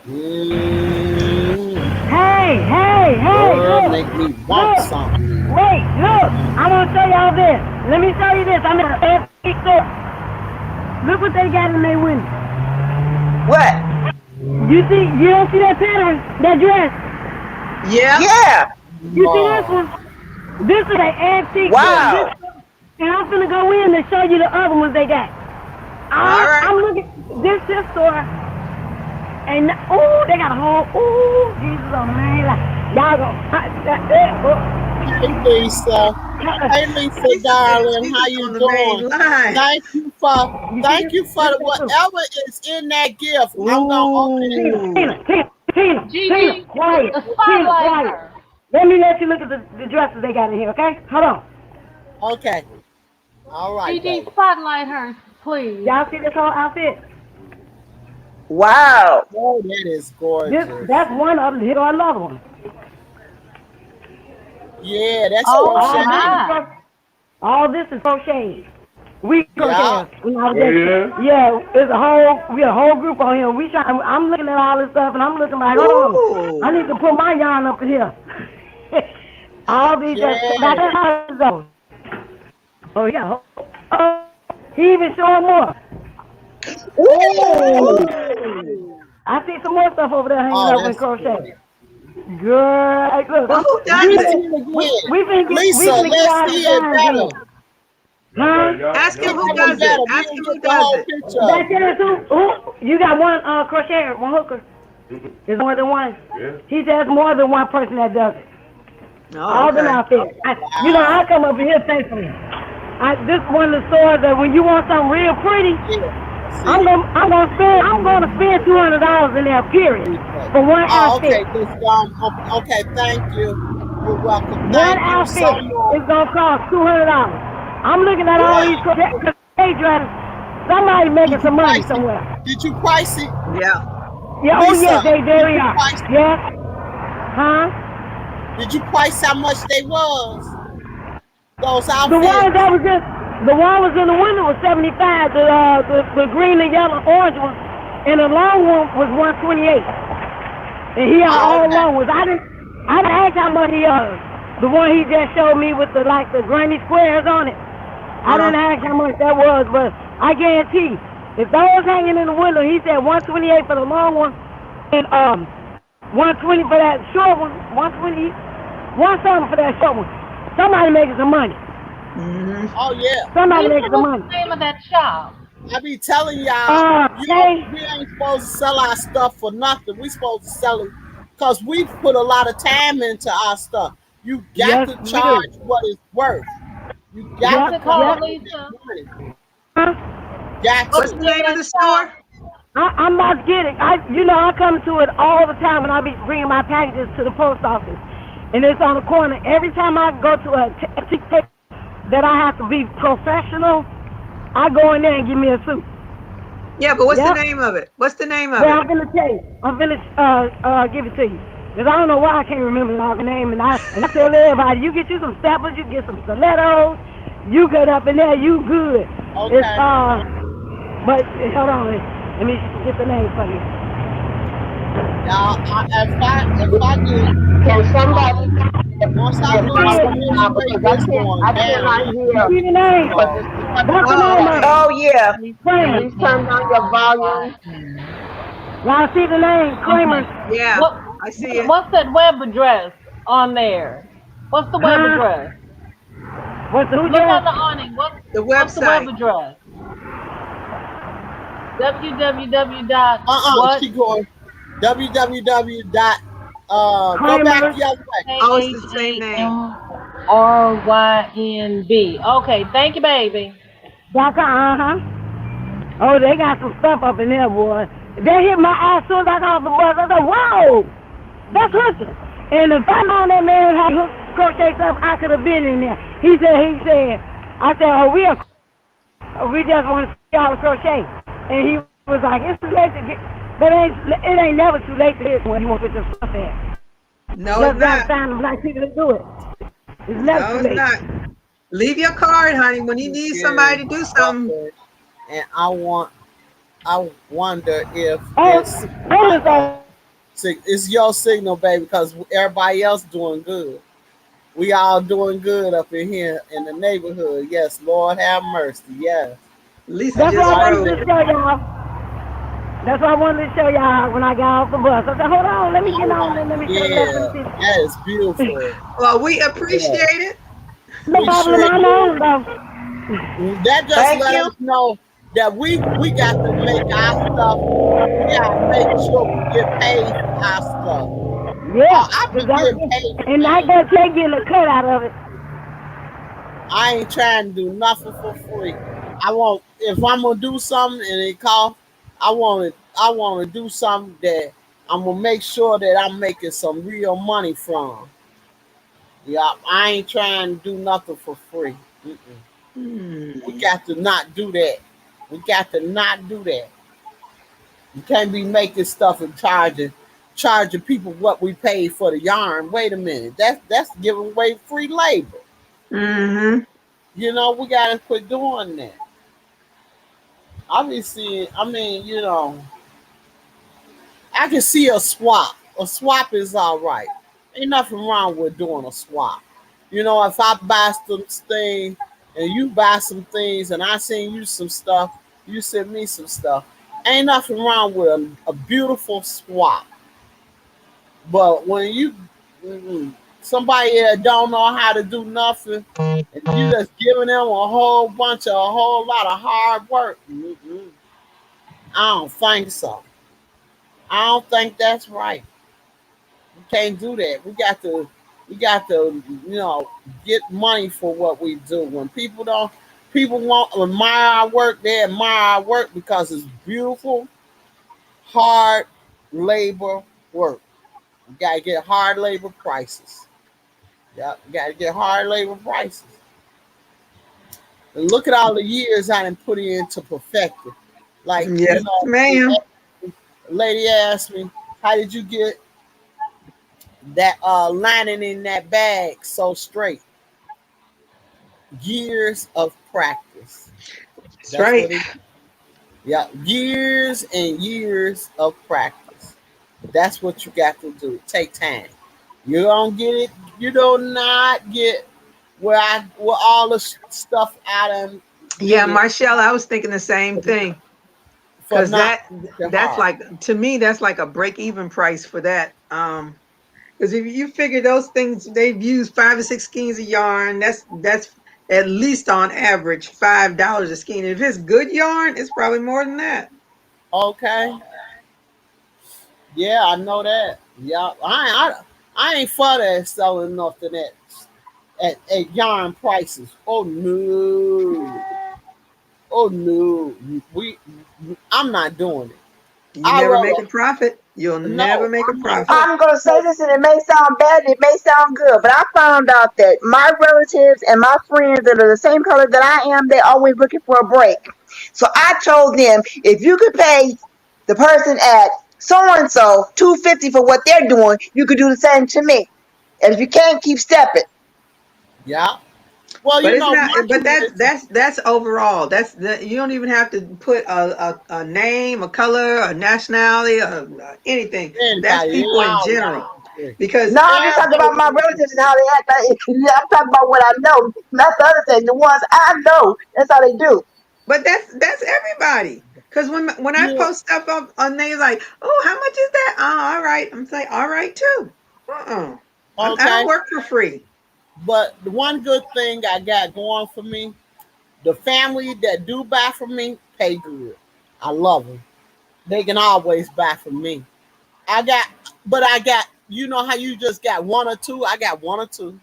Mm, Hey, girl, look, make me want look, something. wait, look. I'm gonna show y'all this. Let me show you this. I'm in a fancy store. Look what they got in their window. What? You don't see that pattern, that dress? Yep. Yeah. You see this Wow. one? This is an antique Yeah. this, Wow. and I'm gonna go in and show you the other ones they got. All right. I'm looking this store, and oh, they got a whole Jesus on my life. Y'all go. Hey Lisa. Hey Lisa, Lisa said darling, how Jesus you on the main doing? line. Thank you for You see thank this? you for Look at that too. whatever is in that gift. I'm gonna open it. Ooh. Tina, Gigi, quiet. Tina, spotlight quiet. her. Let me let you look at the dresses they got in here, okay? Hold on. Okay. All right, Gigi, baby. spotlight her, please. Y'all see this whole outfit? Wow. Oh, that is gorgeous. That's one of them. Here are another one. Yeah, that's Oh All this is crocheting. my. all this is crochet. We Yeah. crochet. Yeah, it's a whole group on here. I'm looking at all this stuff and I'm looking like, hold on, I Ooh. need to put my yarn up in here. all these Yeah. those. Oh yeah. Oh, he even showing more. Ooh. I see some more stuff over there hanging Oh, up in that's crochet. pretty. Girl, hey, look, Well, who Let does me it? see it again. we Lisa, finna get let's our see it designs in. better. Huh? Ask him Look who even does it. better. We Ask didn't him get who the does whole it. picture of That it. is who? You got one crocheter, one hooker. There's more than one. He says more than one person that does it. Oh, All them okay. outfits. I Wow. come up here thankfully. This one of the stores that when you want something real pretty, Yeah. I'm See. gonna I'm gonna spend $200 in there. Period. Replay. For one Oh, outfit. okay. This okay. Thank you. You're welcome. One Thank you so outfit much. is gonna cost $200. I'm looking at all these Wow. crochet dresses. Somebody making Did you some money price it? somewhere. Did you price it, Yeah. Yeah, oh yes, Lisa? they Did very you are. price? Yes. Huh? Did you price how much they was? Those The one outfits. that was just the one was in the window was 75. The green and yellow orange was, and the long one was 128. And he had Oh, all okay. long ones. I didn't ask how much he the one he just showed me with the granny squares on it. I Uh-huh. didn't ask how much that was, but I guarantee if those hanging in the window, he said 128 for the long one and 120 for that short one, 120, one something for that short one. Somebody making some money. Hmm. Oh yeah. Somebody Lisa, making some what's money. the name of that shop? I be telling y'all, Okay. we ain't supposed to sell our stuff for nothing. We supposed to sell it because we put a lot of time into our stuff. You got Yes, to we do. charge what it's worth. You got What's Yep, to it come yep. called, up with Lisa? that money. Huh? Got What's What's the the to. name of name of that the shop? store? I'm not getting. I come to it all the time when I be bringing my packages to the post office, and it's on the corner. Every time I go to a place that I have to be professional, I go in there and give me a suit. Yeah, but what's the Yep. name of it? What's the name of Well, it? I'm gonna tell you. I'm gonna give it to you. Cause I don't know why I can't remember the name, and I tell everybody, you get you some steppers, you get some stilettos, you get up in there, you good. It's Okay. but hold on, let me get the name for you. Y'all, if I get Can somebody once I get lose some volume this now weight because that's going I down, cannot I'm gonna You hear have see to the get name? some because it's too much That's the Oh, name okay. of it. Oh yeah. Kramer. Please turn down your volume. Y'all see the name? Kramer. Okay. Yeah, What I see it. what's that web address on there? What's the web Huh? address? What's the who Look on dress? the awning. The What's the web website. address? www dot what? She going www dot go back Kramer. the other way. K Oh, it's H the same A name. M R Y N B. Okay, thank you, baby. .com. Oh, they got some stuff up in there, boy. They hit my ass soon as I got off the bus. I said, whoa, that's hooking. And if I known that man had hook crochet stuff, I could have been in there. I said, we just want to see all the crochet. And he was like, it's too late to get, but it ain't never too late to hit when you want to put your stuff in. No, it's Just gotta not. find the black people to do it. It's never No, too it's late. not. Leave your card, honey, when you need somebody Good to do something. buffer, and I wonder if Oh, it's I'm my just saying, it's your signal, baby, because everybody else doing good. We all doing good up in here in the neighborhood. Yes, Lord have mercy. Yes, Lisa that's that's what just I right wanted wrote. to there. show y'all. That's what I wanted to show y'all when I got off the bus. I said, hold on, let me get All on right. and let me show you that. Let Yeah, me that is see. beautiful. Well, we Yeah, appreciate it. No we problem, sure I do. know, though. That just Thank let you. us know that we got to make our stuff. We got to make sure we get paid for our stuff. Yeah, I be cause that's getting paid for and I mine. guess they getting a cut out of it. I ain't trying to do nothing for free. I want if I'm gonna do something and it costs, I want to do something that I'm gonna make sure that I'm making some real money from. Yeah, I ain't trying to do nothing for free. Mm-mm. We Hmm. got to not do that. We got to not do that. You can't be making stuff and charging people what we paid for the yarn. Wait a minute, that's giving away free labor. Mm-hmm. You know, we gotta quit doing that. I be seeing. I mean, you know, I can see a swap. A swap is all right. Ain't nothing wrong with doing a swap. You know, if I buy some things and you buy some things and I send you some stuff, you send me some stuff. Ain't nothing wrong with a beautiful swap. But when you somebody that don't know how to do nothing and you just giving them a whole lot of hard work, I don't think so. I don't think that's right. We can't do that. We got to, you know, get money for what we do. When people won't admire our work, they admire our work because it's beautiful, hard labor work. You gotta get hard labor prices. Yeah, you gotta get hard labor prices. And look at all the years I didn't put in to perfect it. Like, you Yes, know, ma'am. a lady asked me, how did you get that lining in that bag so straight? Years of practice. That's That's right. what it. Yeah, years and years of practice. That's what you got to do. Take time. You don't get it. You do not get where all the stuff Adam Yeah, did Marshall, I was thinking the same thing. for Because not working that's hard. like, to me, that's like a break-even price for that. Because if you figure those things, they've used 5 to 6 skeins of yarn. That's at least on average $5 a skein. If it's good yarn, it's probably more than that. Okay. Yeah, I know that. Yeah, I ain't for that selling nothing at yarn prices. Oh no. Oh no. We I'm not doing it. You I never make rather a profit. You'll never no, make a I'm not profit. doing I'm gonna say it. this, and it may sound bad, it may sound good, but I found out that my relatives and my friends that are the same color that I am, they're always looking for a break. So I told them, if you could pay the person at so and so $250 for what they're doing, you could do the same to me. And if you can't, keep stepping. Yeah. Well, But you it's know, not. my But community that's overall. You don't even have to put a name, a color, a nationality, anything. That's anybody, people in all general. right. Because No, I'm just talking about my Everybody, relatives and how they act. I'm talking about what I know, not the other thing. The ones I know, that's how they do. but that's everybody. Because when I you post stuff up on there, like, oh, how much is that? Oh, all right. I'm saying, all right too. Uh-uh. I don't okay. work for free. But the one good thing I got going for me, the family that do buy from me pay good. I love them. They can always buy from me. I got, you know how you just got one or two? I got one or two,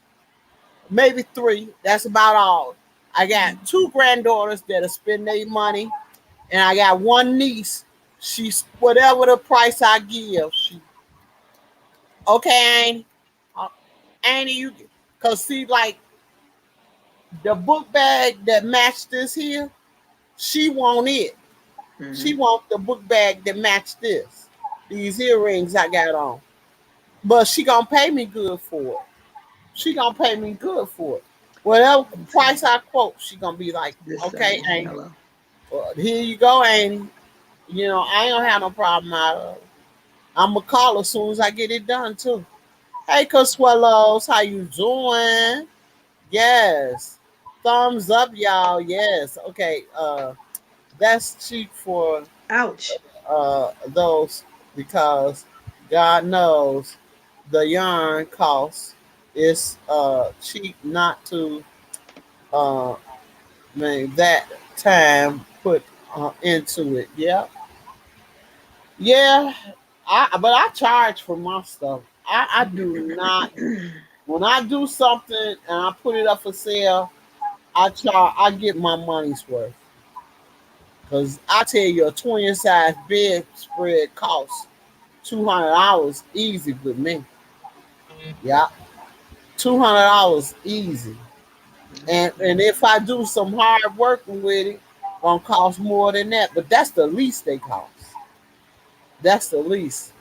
maybe three. That's about all. I got two granddaughters that'll spend their money, and I got one niece. She's whatever the price I give. She okay, Annie. Uh, Annie, you cause see like the book bag that matched this here. She want it. She Hmm. want the book bag that matched this. These earrings I got on. But she gonna pay me good for it. She gonna pay me good for it. Whatever price I quote, she gonna be like, This okay, Annie, yellow. well, here you go, Annie. You know, I ain't gonna have no problem out of it. I'm gonna call her as soon as I get it done too. Hey, Consuelos, how you doing? Yes. Thumbs up, y'all. Yes. Okay. That's cheap for Ouch. those because God knows the yarn cost is cheap not to uh man that time put into it. Yeah, yeah. But I charge for my stuff. I do not when I do something and I put it up for sale. I get my money's worth because I tell you a 20 size bedspread costs $200 easy with me. Yeah, $200 easy. And if I do some hard working with it, gonna cost more than that. But that's the least they cost. That's the least.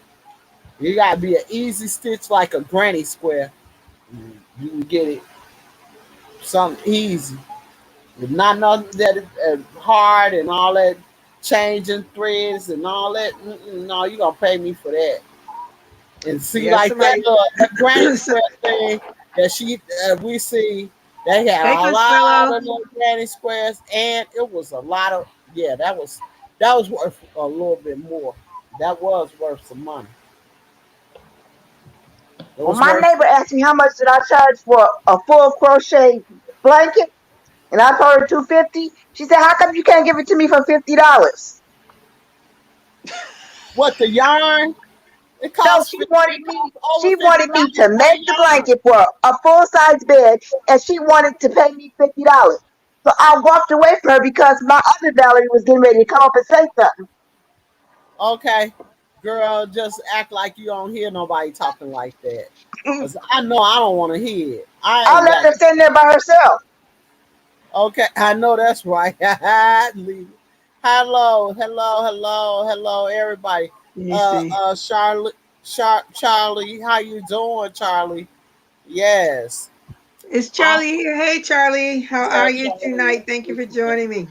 You gotta be an easy stitch like a granny square. You can get it something easy. Not nothing that is hard and all that changing threads and all that. No, you gonna pay me for that. And see, Yeah, like that somebody. little that granny So- square thing that we see, they had hey, a lot Consuelo. of little granny squares, and it was a lot of that was worth a little bit more. That was worth some money. It Well, was my worth. neighbor asked me how much did I charge for a full crochet blanket, and I told her $250. She said, "How come you can't give it to me for $50?" What, the yarn? It No, costs she 50, wanted it me. costs over She wanted me $50 to for make the yarn. blanket for a full size bed, and she wanted to pay me $50. So I walked away from her because my other Valerie was getting ready to come up and say something. Okay, girl, just act like you don't hear nobody talking like that. Cause I know I don't want to hear it. I I ain't left got. her sitting there by herself. Okay, I know that's right. Leave. Hello, hello, hello, hello, everybody. Let me see. Charlie, how you doing, Charlie? Yes. Is I, Charlie here? Hey, Charlie. How yeah, are you Charlie. tonight? Thank you for joining me.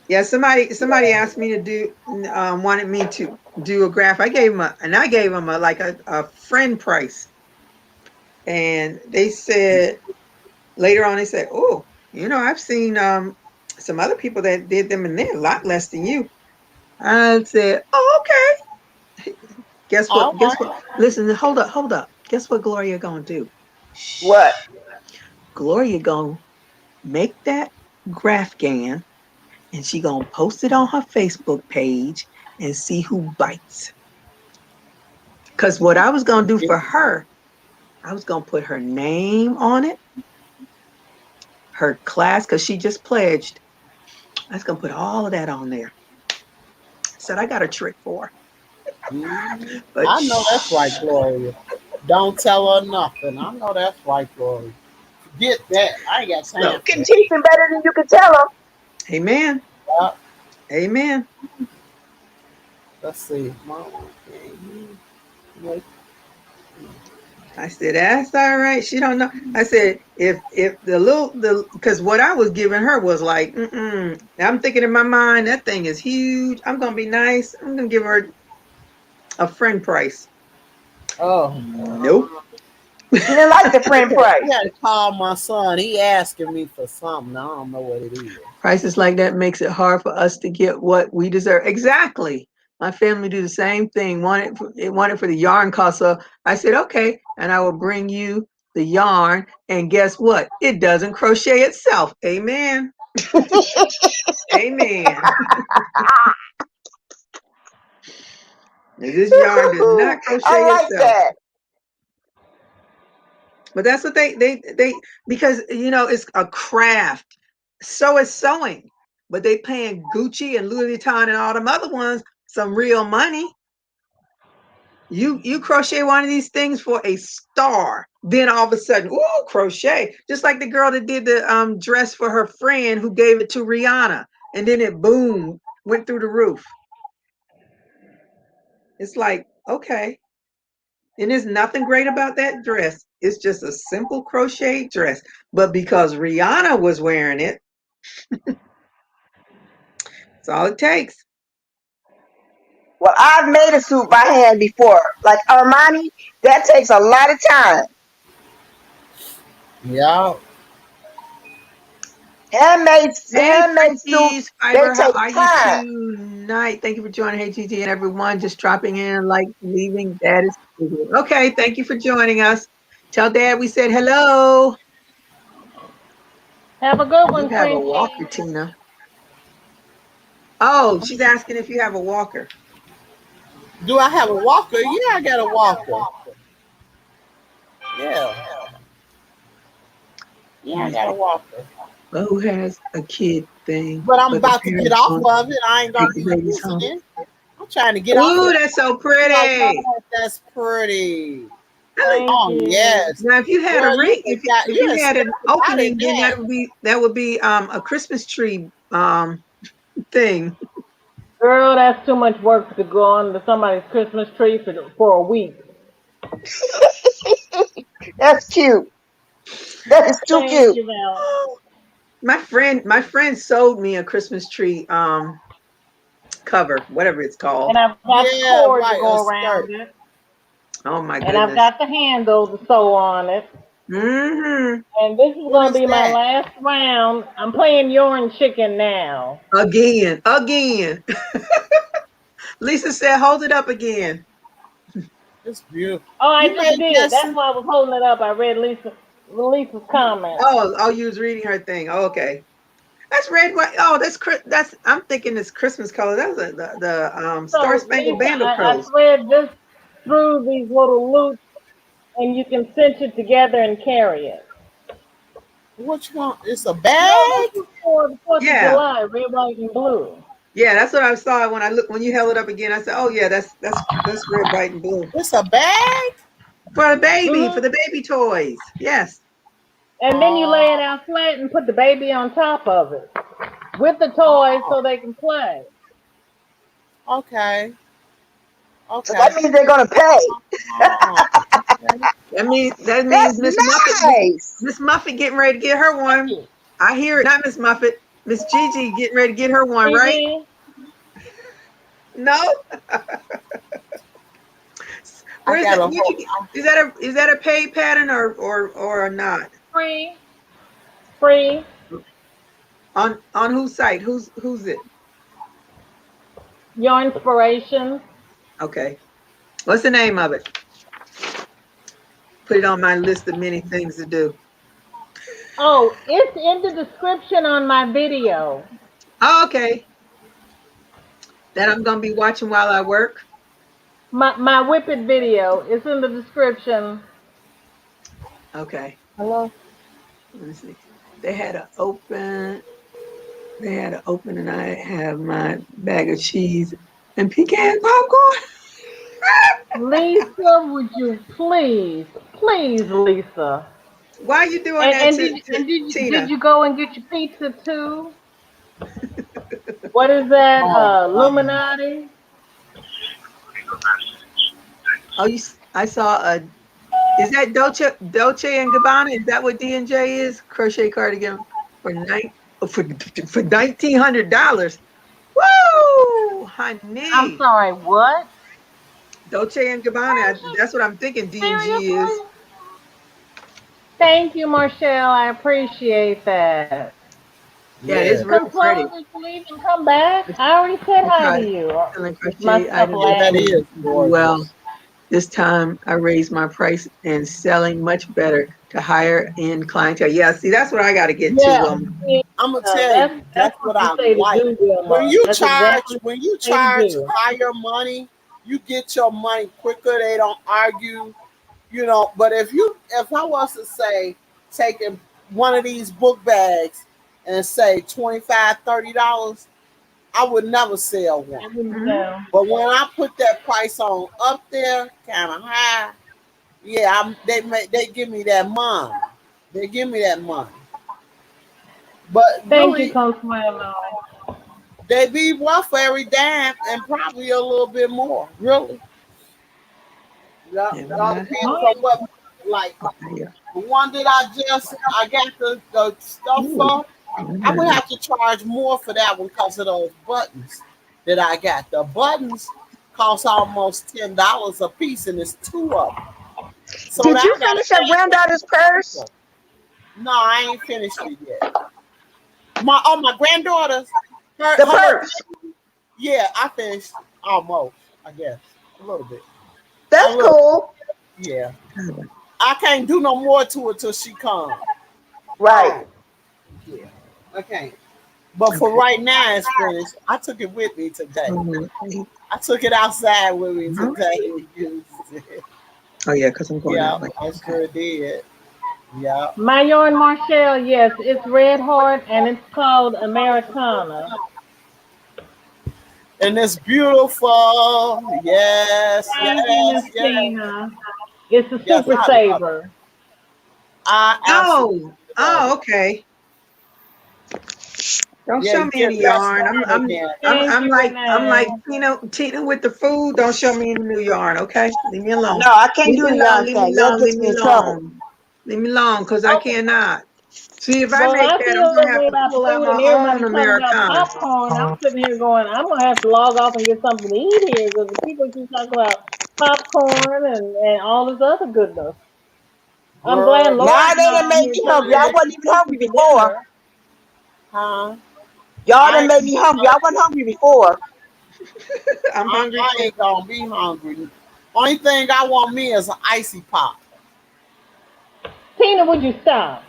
Yeah, somebody asked me to do wanted me to do a graph. I gave him a friend price, and they said later on they said, "Oh, I've seen some other people that did them, and they're a lot less than you." I said, "Oh, okay." Guess All what? Guess what? right. Listen, hold up, hold up. Guess what Gloria gonna do? What? Shh. Gloria gonna make that graph gan, and she gonna post it on her Facebook page and see who bites. Because what I was gonna do for her, I was gonna put her name on it, her class, because she just pledged. I was gonna put all of that on there. Said I got a trick for her, but I know that's right, shh. Gloria. Don't tell her nothing. I know that's right, Gloria. Get that. I ain't got So, time You for can that. teach them better than you can tell them. amen, Uh, amen. let's see. I said, that's all right. She don't know. I said, if the because what I was giving her was like, I'm thinking in my mind, that thing is huge. I'm gonna be nice. I'm gonna give her a friend price. Oh, Nope. She didn't like the friend you price. gotta call my son. He asking me for something. I don't know what it is. Prices like that makes it hard for us to get what we deserve. Exactly. My family do the same thing. Wanted for the yarn cost. So I said, okay, and I will bring you the yarn. And guess what? It doesn't crochet itself. Amen. Amen. This yarn does not crochet I like itself. that. But that's what they because it's a craft. So is sewing. But they paying Gucci and Louis Vuitton and all them other ones some real money. You crochet one of these things for a star. Then all of a sudden, ooh, crochet. Just like the girl that did the dress for her friend who gave it to Rihanna. And then it boom went through the roof. It's like, okay. And there's nothing great about that dress. It's just a simple crochet dress. But because Rihanna was wearing it, that's all it takes. Well, I've made a suit by hand before. Like Armani, that takes a lot of time. Yeah. Hey, Handmade Frenchies, suits, they Fiber, how take are you time. tonight? Thank you for joining. Hey, Gigi and everyone, just dropping in, like leaving. That is cool. Okay. Thank you for joining us. Tell Dad we said hello. Have a good You one, have a Frenchie. walker, Tina. Oh, she's asking if you have a walker. Do I have a walker? Yeah, I got a walker. Yeah. Yeah, Let I me got a see. walker. Well, who has a kid thing, But I'm but the about to get parents off want of it. I ain't to gonna take the be babies using home? it. I'm trying to get off of Ooh, it. that's so Oh, pretty. Lord, that's pretty. I look, Thank Oh you. yes. now, if you had a Girl, ring, if you you done had stepped an out in opening, then that. that would be a Christmas tree thing. Girl, that's too much work to go on somebody's Christmas tree for a week. That's cute. That is too Thank cute. you, Val. My friend sold me a Christmas tree cover, whatever it's And called. I've got the Yeah, cord to right. A go skirt. around it. Oh my And I've goodness. got the handle to sew on it. Hmm. And this is What going to is be my that? last round. I'm playing Yarn Chicken now. Again. Lisa said, hold it up again. It's beautiful. Oh, I You just made did. that. That's why I was holding it up. I read Lisa's comment. Oh, you was reading her thing. Oh, okay. That's red, white. Oh, that's. I'm thinking it's Christmas color. That's the Star So, Spangled Lisa, Banner I Crows. thread this through these little loops, and you can cinch it together and carry it. Which one? It's a No, bag. this is for the 4th of Yeah, July, red, white, and blue. yeah. That's what I saw when you held it up again. I said, oh yeah, that's red, white, and blue It's a bag. for Hmm. the baby toys. Yes. And then you lay Oh, it out flat and put the baby on top of it with the toys oh, so they can play. okay, So okay. that means they're gonna pay. Oh, okay. That means That's nice. Miss Muffet getting ready to get her Thank one. you. I hear it. Not Miss Muffet. Miss Gigi getting ready to get her one, right? Gigi, No. I Where's got it? a Where'd you whole. get? Is that a paid pattern or not? free, free. On whose site? Who's it? Your inspiration. Okay. What's the name of it? Put it on my list of many things to do. Oh, it's in the description on my video. Oh, okay. That I'm gonna be watching while I work. My Whippet video is in the description. Okay. Hello. Let me see. They had an open. They had an open, and I have my bag of cheese and pecan popcorn. Lisa, would you please, Lisa? Why are you doing And that and to, did to did Tina? you go and get your pizza too? What is that? Oh, wow. Illuminati? Oh, I saw a. Is that Dolce and Gabbana? Is that what D&J is? Crochet cardigan for for $1,900. Woo, I'm honey. sorry, what? Dolce and Gabbana. That's what I'm thinking. D&G is. Seriously? Thank you, Marshall. I appreciate that. Yeah, it is Yeah, real Consuelo, pretty. did you leave and come back? I already said I hi try to you. selling My crochet stuff items yeah, that lagged. is well. gorgeous. This time I raised my price and selling much better to higher end clientele. Yeah, see, that's what I got to get to. Yeah, I'm gonna tell you, That's that's what what you I say to like. do, Wilma. That's exactly When what you you say to charge do. higher money, you get your money quicker. They don't argue, you know. But if I was to say, taking one of these book bags and say $25, $30, I would never sell I one. wouldn't Mhm. tell. But when I put that price on up there, kind of high, yeah, they give me that money. They give me that money. But Thank you, really, Consuelo. they be worth every dime and probably a little bit more. Really, yeah, Yeah, it all I depends Oh, on what. Like yeah. the one that I got the stuff Ooh, for. I'm gonna have to charge more for that one because of those buttons that I got. The buttons cost almost $10 a piece, and it's two of them. So Did you that I gotta finish your pay granddaughter's purse? extra. No, I ain't finished it yet. My granddaughters, The her little purse. yeah, I finished almost, I guess. A little bit. A That's little, cool. yeah. I can't do no more to it till she comes. Right. Oh, yeah. I can't. But for okay. right now, it's finished. I took it with me today. Oh, I took it outside with me today and used it. yeah, because I'm going Yeah, out like I okay. sure did. Yeah. my yarn Marshall, yes, it's Red Heart and it's called Americana. And it's beautiful. Yes, Thank you, Miss yes, yes. Tina. It's a Yes, super I love it. saver. I absolutely Oh, love it. okay. Don't Yeah, show you me get any less yarn. yarn again. Thank you, I'm like Renee. Tina with the food. Don't show me any new yarn, okay? Leave me alone. No, I can't Leave do me the alone. yarn Leave me thing. That alone. gets Leave me me in trouble. alone. Leave me alone, because I Okay. cannot. See, if I Well, make I that, feel I'm a gonna have way to about the pull out food and my everybody own talking about Americana. popcorn. I'm sitting here going, I'm gonna have to log off and get something to eat here because the people keep talking about popcorn and all this other goodness. I'm glad Girl, Lori Now they not done on made here me telling hungry. me I what wasn't she's even hungry cooking for before. dinner. huh? Y'all I done ain't, made me hungry. I wasn't hungry before. I'm hungry I too. ain't gonna be hungry. Only thing I want me is an icy pop. Tina, would you stop?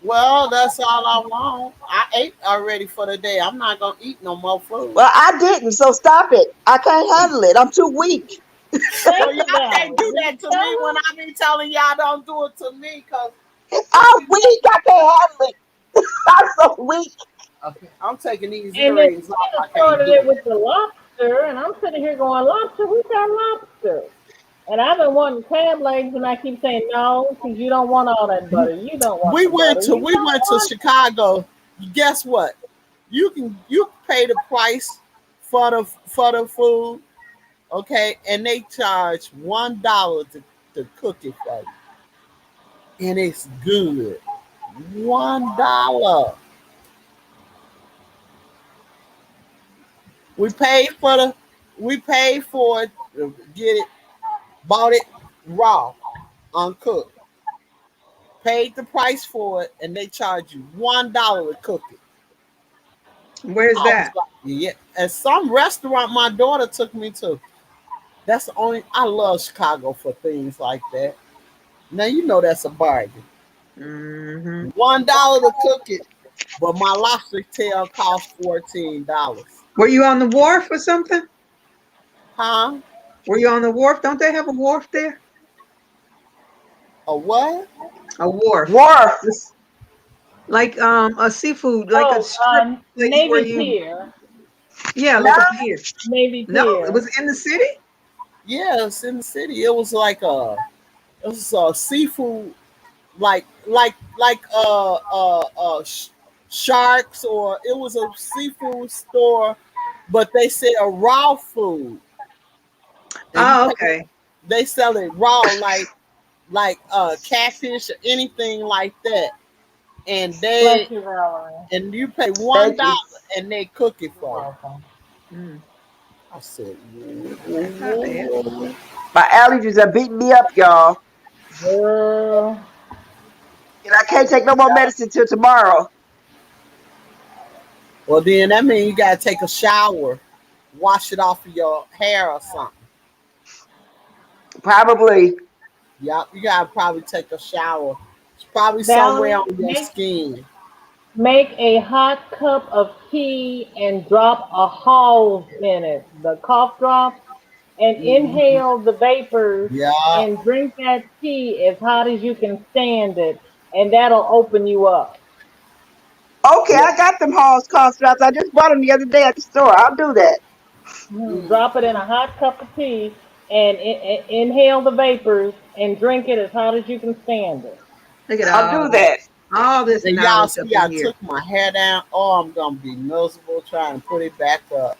Well, that's all I want. I ate already for the day. I'm not gonna eat no more food. Well, I didn't, so stop it. I can't handle it. I'm too weak. Well, Thank y'all you, Valerie. can't do Did you that to tell me when her? I be telling y'all don't do it to me, cause it I'm be weak. I can't handle it. I'm so weak. okay. I'm taking these And then earrings off. Tina I can't started do it it. with the lobster, and I'm sitting here going, lobster? Who got lobster? And I've been wanting crab legs, and I keep saying no, because you don't want all that butter. You don't want We the went butter. to You we don't went to want it. Chicago. Guess what? You can pay the price for the food, okay, and they charge $1 to cook it for you, and it's good. $1. We paid for the we paid for it, get it, bought it raw, uncooked. Paid the price for it, and they charge you $1 to cook it. Where's I was that? like, yeah. At some restaurant my daughter took me to. That's the only I love Chicago for things like that. Now you know that's a bargain. Hmm. $1 to cook it, but my lobster tail cost $14. Were you on the wharf or something? Huh? Were you on the wharf? Don't they have a wharf there? A what? A wharf. Worf. This- Like a seafood, like a Oh, strip place where Navy you, Pier. yeah, No, like a pier. Navy No, it Pier. was in the city. Yes, in the city. It was like it was a seafood sharks, or it was a seafood store, but they said a raw food, and you Oh, pay. okay. They sell it raw, like catfish or anything like that, and Bless you, Valerie. you pay one thank you. dollar and they cook it You're for you. welcome. Mm, I said, that's not bad. My allergies are beating me up, y'all. Girl. And I can't take no more medicine till tomorrow. well, then that means you gotta take a shower, wash it off of your hair or something. Probably. Yeah, you gotta probably take a shower. It's probably somewhere Valerie, on your skin. make a hot cup of tea and drop a halls in it, the cough drops, and Mhm. inhale the vapors Yeah, and drink that tea as hot as you can stand it, and that'll open you up. Okay, yeah. I got them Halls cough drops. I just bought them the other day at the store. I'll do that. Mhm. Drop it in a hot cup of tea and inhale the vapors and drink it as hot as you can stand it. Look at I'll do that. all this And y'all knowledge up see, in I here. took my hair down. Oh, I'm gonna be miserable trying to put it back up.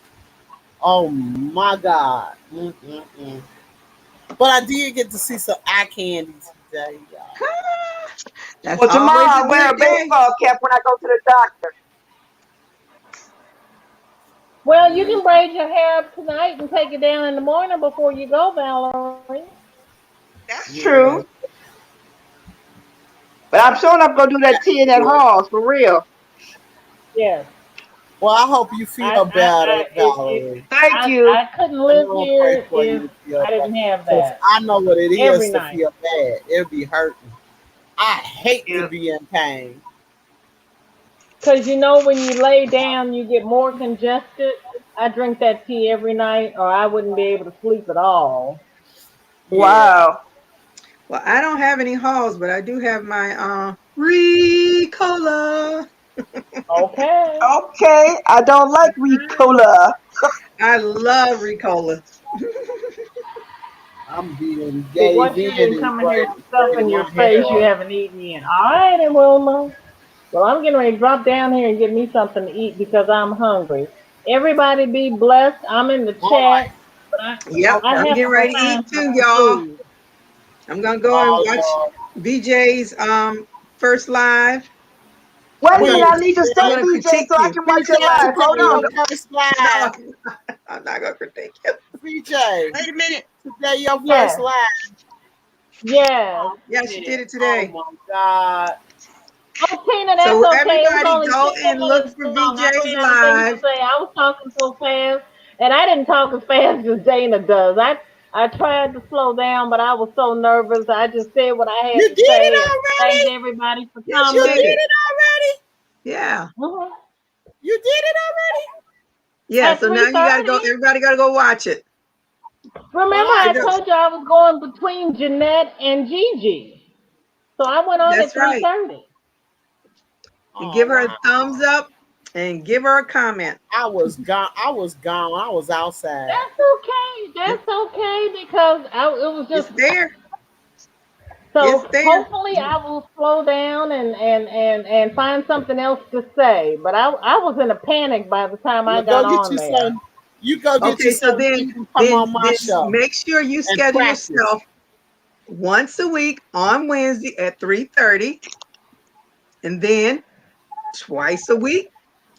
Oh my God. Mm-mm-mm. But I did get to see some eye candy today, y'all. That's Well, tomorrow always a I'll wear good a day. baseball cap when I go to the doctor. Well, you can braid your hair up tonight and take it down in the morning before you go, Valerie. That's Yeah. true. But I'm sure I'm gonna do that tea in that Halls for real. Yes. Well, I hope you feel better, It, Valerie. Thank you. I couldn't I live know I'm praying here for if you to feel I better. didn't have Because that I know what it every is to night. feel bad. It'll be hurting. I hate to Yeah. be in pain. Because you know, when you lay down, you get more congested. I drink that tea every night, or I wouldn't be able to sleep at all. Yeah. Wow. Well, I don't have any halls, but I do have my Ricola. Okay. Okay. I don't like Ricola. I love Ricola. I'm being See, gave what you in been and coming here braiding stuffing my your hair face, you up. haven't eaten yet. All right, Wilma. Well, I'm getting ready to drop down here and get me something to eat because I'm hungry. Everybody be blessed. I'm in the All chat, right. but Yep, I I'm have getting to go ready to eat find too, some y'all. food. I'm gonna go and Oh watch Lord. VJ's first live. Wait a I'm minute, gonna When I need to I'm stay gonna VJ critique so I you. can watch VJ, your live. Hold today on. your first No, live. I'm not gonna critique you. VJ, Wait a minute. today your first Yes, live. yes. Oh Yeah, she shit. did it Oh today. my God. Oh, Tina, that's So okay. It was everybody only 10 go and look minutes for long. I VJ's didn't have a thing to live. say. I was talking so fast, and I didn't talk as fast as Dana does. I tried to slow down, but I was so nervous. I just said what I You had did to it say, and thanked already? everybody for Yeah, she You did coming. it. did it already? Yeah. Mhm. You did it already? Yeah. At So now you gotta go, 3:30. everybody gotta go watch it. Remember, Huh? I It goes- told you I was going between Jeanette and Gigi, so I went on at That's three right. thirty. And Oh give her a wow. thumbs up and give her a comment. I was gone. I was gone. I was outside. That's okay. That's okay because it was It's just there. It's so. there. Hopefully, I will slow down and find something else to say. But I was in a panic by the time I Well, got go get on you there. some. You go get you Okay, so something so you can come on my then show make sure you and schedule practice. yourself once a week on Wednesday at 3:30, and then twice a week,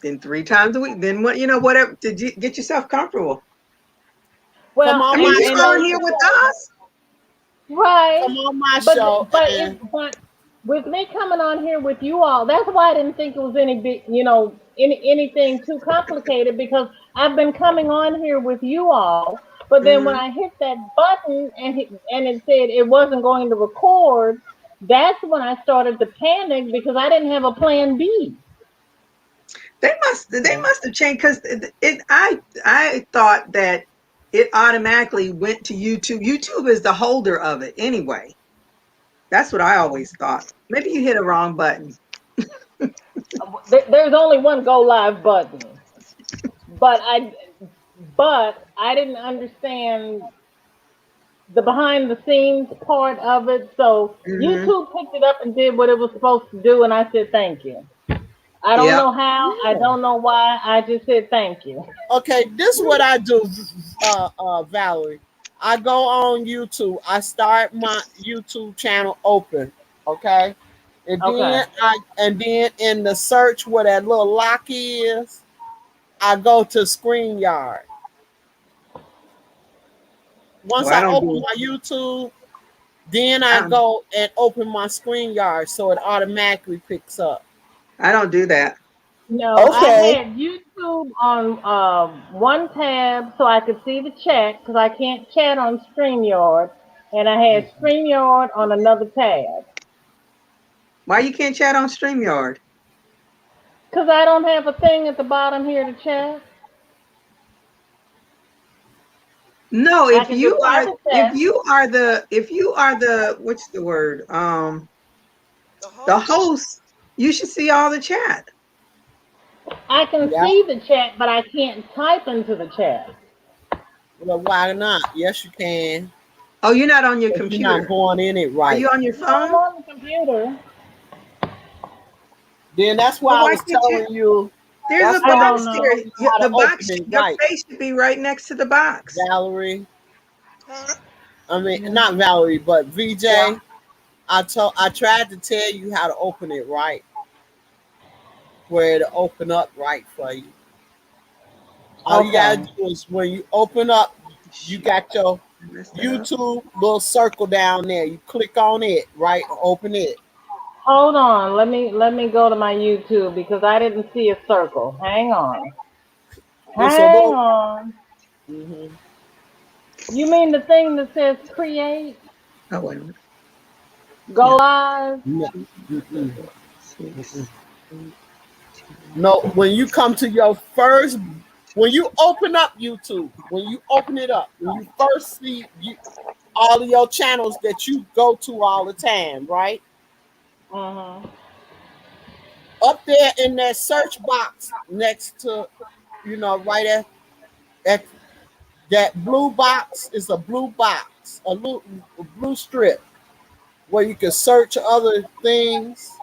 then 3 times a week, then what whatever to get yourself comfortable. Come Well, I on mean, my you're and on don't show. here with forget. us. Come Right. on my But show and but with me coming on here with you all, that's why I didn't think it was any big, anything too complicated because I've been coming on here with you all. But then when Hmm. I hit that button and it said it wasn't going to record, that's when I started to panic because I didn't have a plan B. They must have changed because I thought that it automatically went to YouTube. YouTube is the holder of it anyway. That's what I always thought. Maybe you hit a wrong button. There's only one go live button, but I didn't understand the behind the scenes part of it. So Hmm. YouTube picked it up and did what it was supposed to do, and I said thank you. I don't Yep. know how, I yeah. don't know why. I just said thank you. Okay, this is what I do, Valerie. I go on YouTube. I start my YouTube channel open. Okay, Okay. and then in the search where that little lock is, I go to StreamYard. Oh, Once I I don't open do. my YouTube, then I Um, go and open my StreamYard so it automatically picks up. I don't do that. No, I Okay. had YouTube on one tab so I could see the chat because I can't chat on StreamYard, and I had StreamYard on another tab Why you can't chat on StreamYard? because I don't have a thing at the bottom here to chat. No, I can do private chat. if you are the what's the word? The The host? host, you should see all the chat. I can Yeah. see the chat, but I can't type into the chat. Well, why not? Yes, you can. Oh, you're not on your But you're not computer. going in it Are right. you on your No, I'm phone? on the computer. Then that's Well, why I why was can't you? telling you. There's a That's I why I box don't was know. there. telling you how to The open box, it your right, face should be right next to the box. Valerie. Huh? I mean, Mm, not Valerie, but Yeah. VJ. I tried to tell you how to open it right, where to open up right for you. All you gotta okay. do is when you open up, you Shoot, got your I messed that up. YouTube little circle down there. You click on it, right? Open it. Hold on. Let me go to my YouTube because I didn't see a circle. Hang on. It's a Hang little. on. Mhm. You mean the thing that says create, Oh, wait a minute. go Yeah. live? No, Two, mm-mm, mm-mm. six, eight, two, No, when you come to your first, when you open up YouTube, when you open it up, when you first see all of your channels that you go to all the time, right? Mm-hmm. Up there in that search box next to, right at that blue box is a blue box, a blue strip where you can search other things.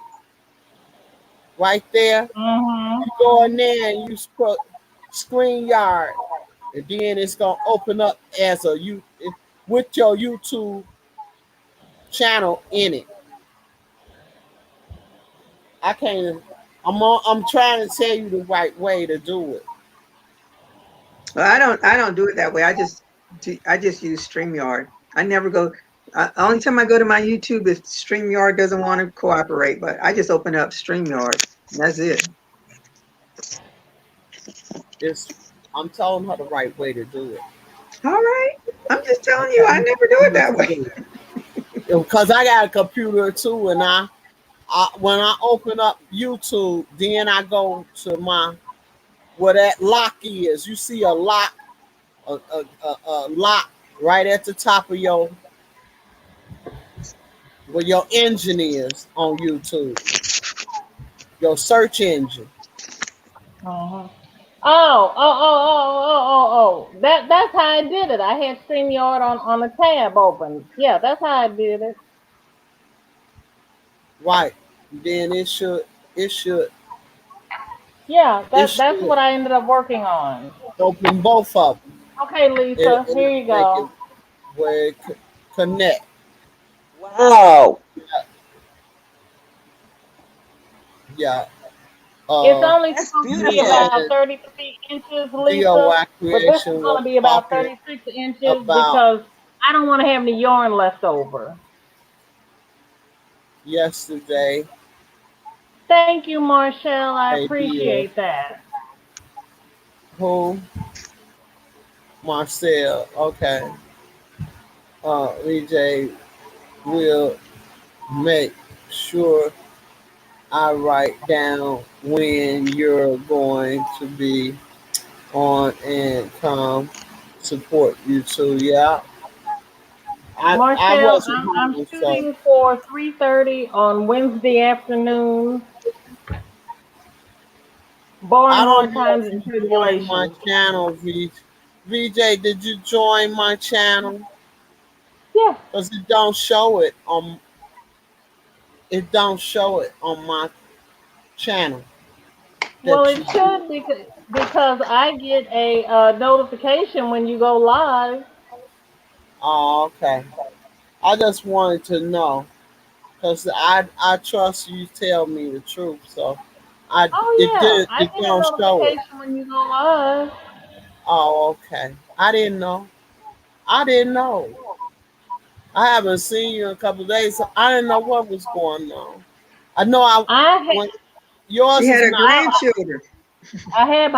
right there. Mm-hmm. You go in there and you StreamYard, and then it's gonna open up as a you with your YouTube channel in it. I can't. I'm trying to tell you the right way to do it. Well, I don't do it that way. I just use StreamYard. I never go. Only time I go to my YouTube if StreamYard doesn't want to cooperate, but I just open up StreamYard. And that's it. It's I'm telling her the right way to do it. All right. I'm just telling you, Okay. I never do it that way. Because I got a computer too, and when I open up YouTube, then I go to my where that lock is. You see a lock, a lock right at the top of your where your engine is on YouTube, your search engine. Uh-huh. Oh. That's how I did it. I had StreamYard on the tab open. Yeah, that's how I did it. Right. Then it should Yeah, it that's should what I ended up working on. open both of them. Okay, Lisa, here It'll you make it go. where it connect. Wow. Yeah. It's Uh, only That's supposed to be beautiful. about and 33 inches, Lisa, DIY but this is creation going was to be about talking 36 inches about because I don't want to have any yarn left over. yesterday. Thank you, Marshall. I Idea appreciate that. who Marcel. Okay. VJ will make sure I write down when you're going to be on and come support you too. Yeah. I Marshall, wasn't I'm home, so shooting for 3:30 on Wednesday afternoon, barring I hard don't know times if and you joined my tribulations. channel, VJ. Did you join my channel? Yeah. Cause it don't show it on my channel Well, that it you did. should because I get a notification when you go live. Oh, okay. I just wanted to know because I trust you tell me the truth, so I Oh it yeah, did I it get a don't show it. notification when you go live. Oh, okay. I didn't know. I didn't know. I haven't seen you in a couple of days, so I didn't know what was going on. I know I I when ha- She yours had is her not. I grandchildren. I had my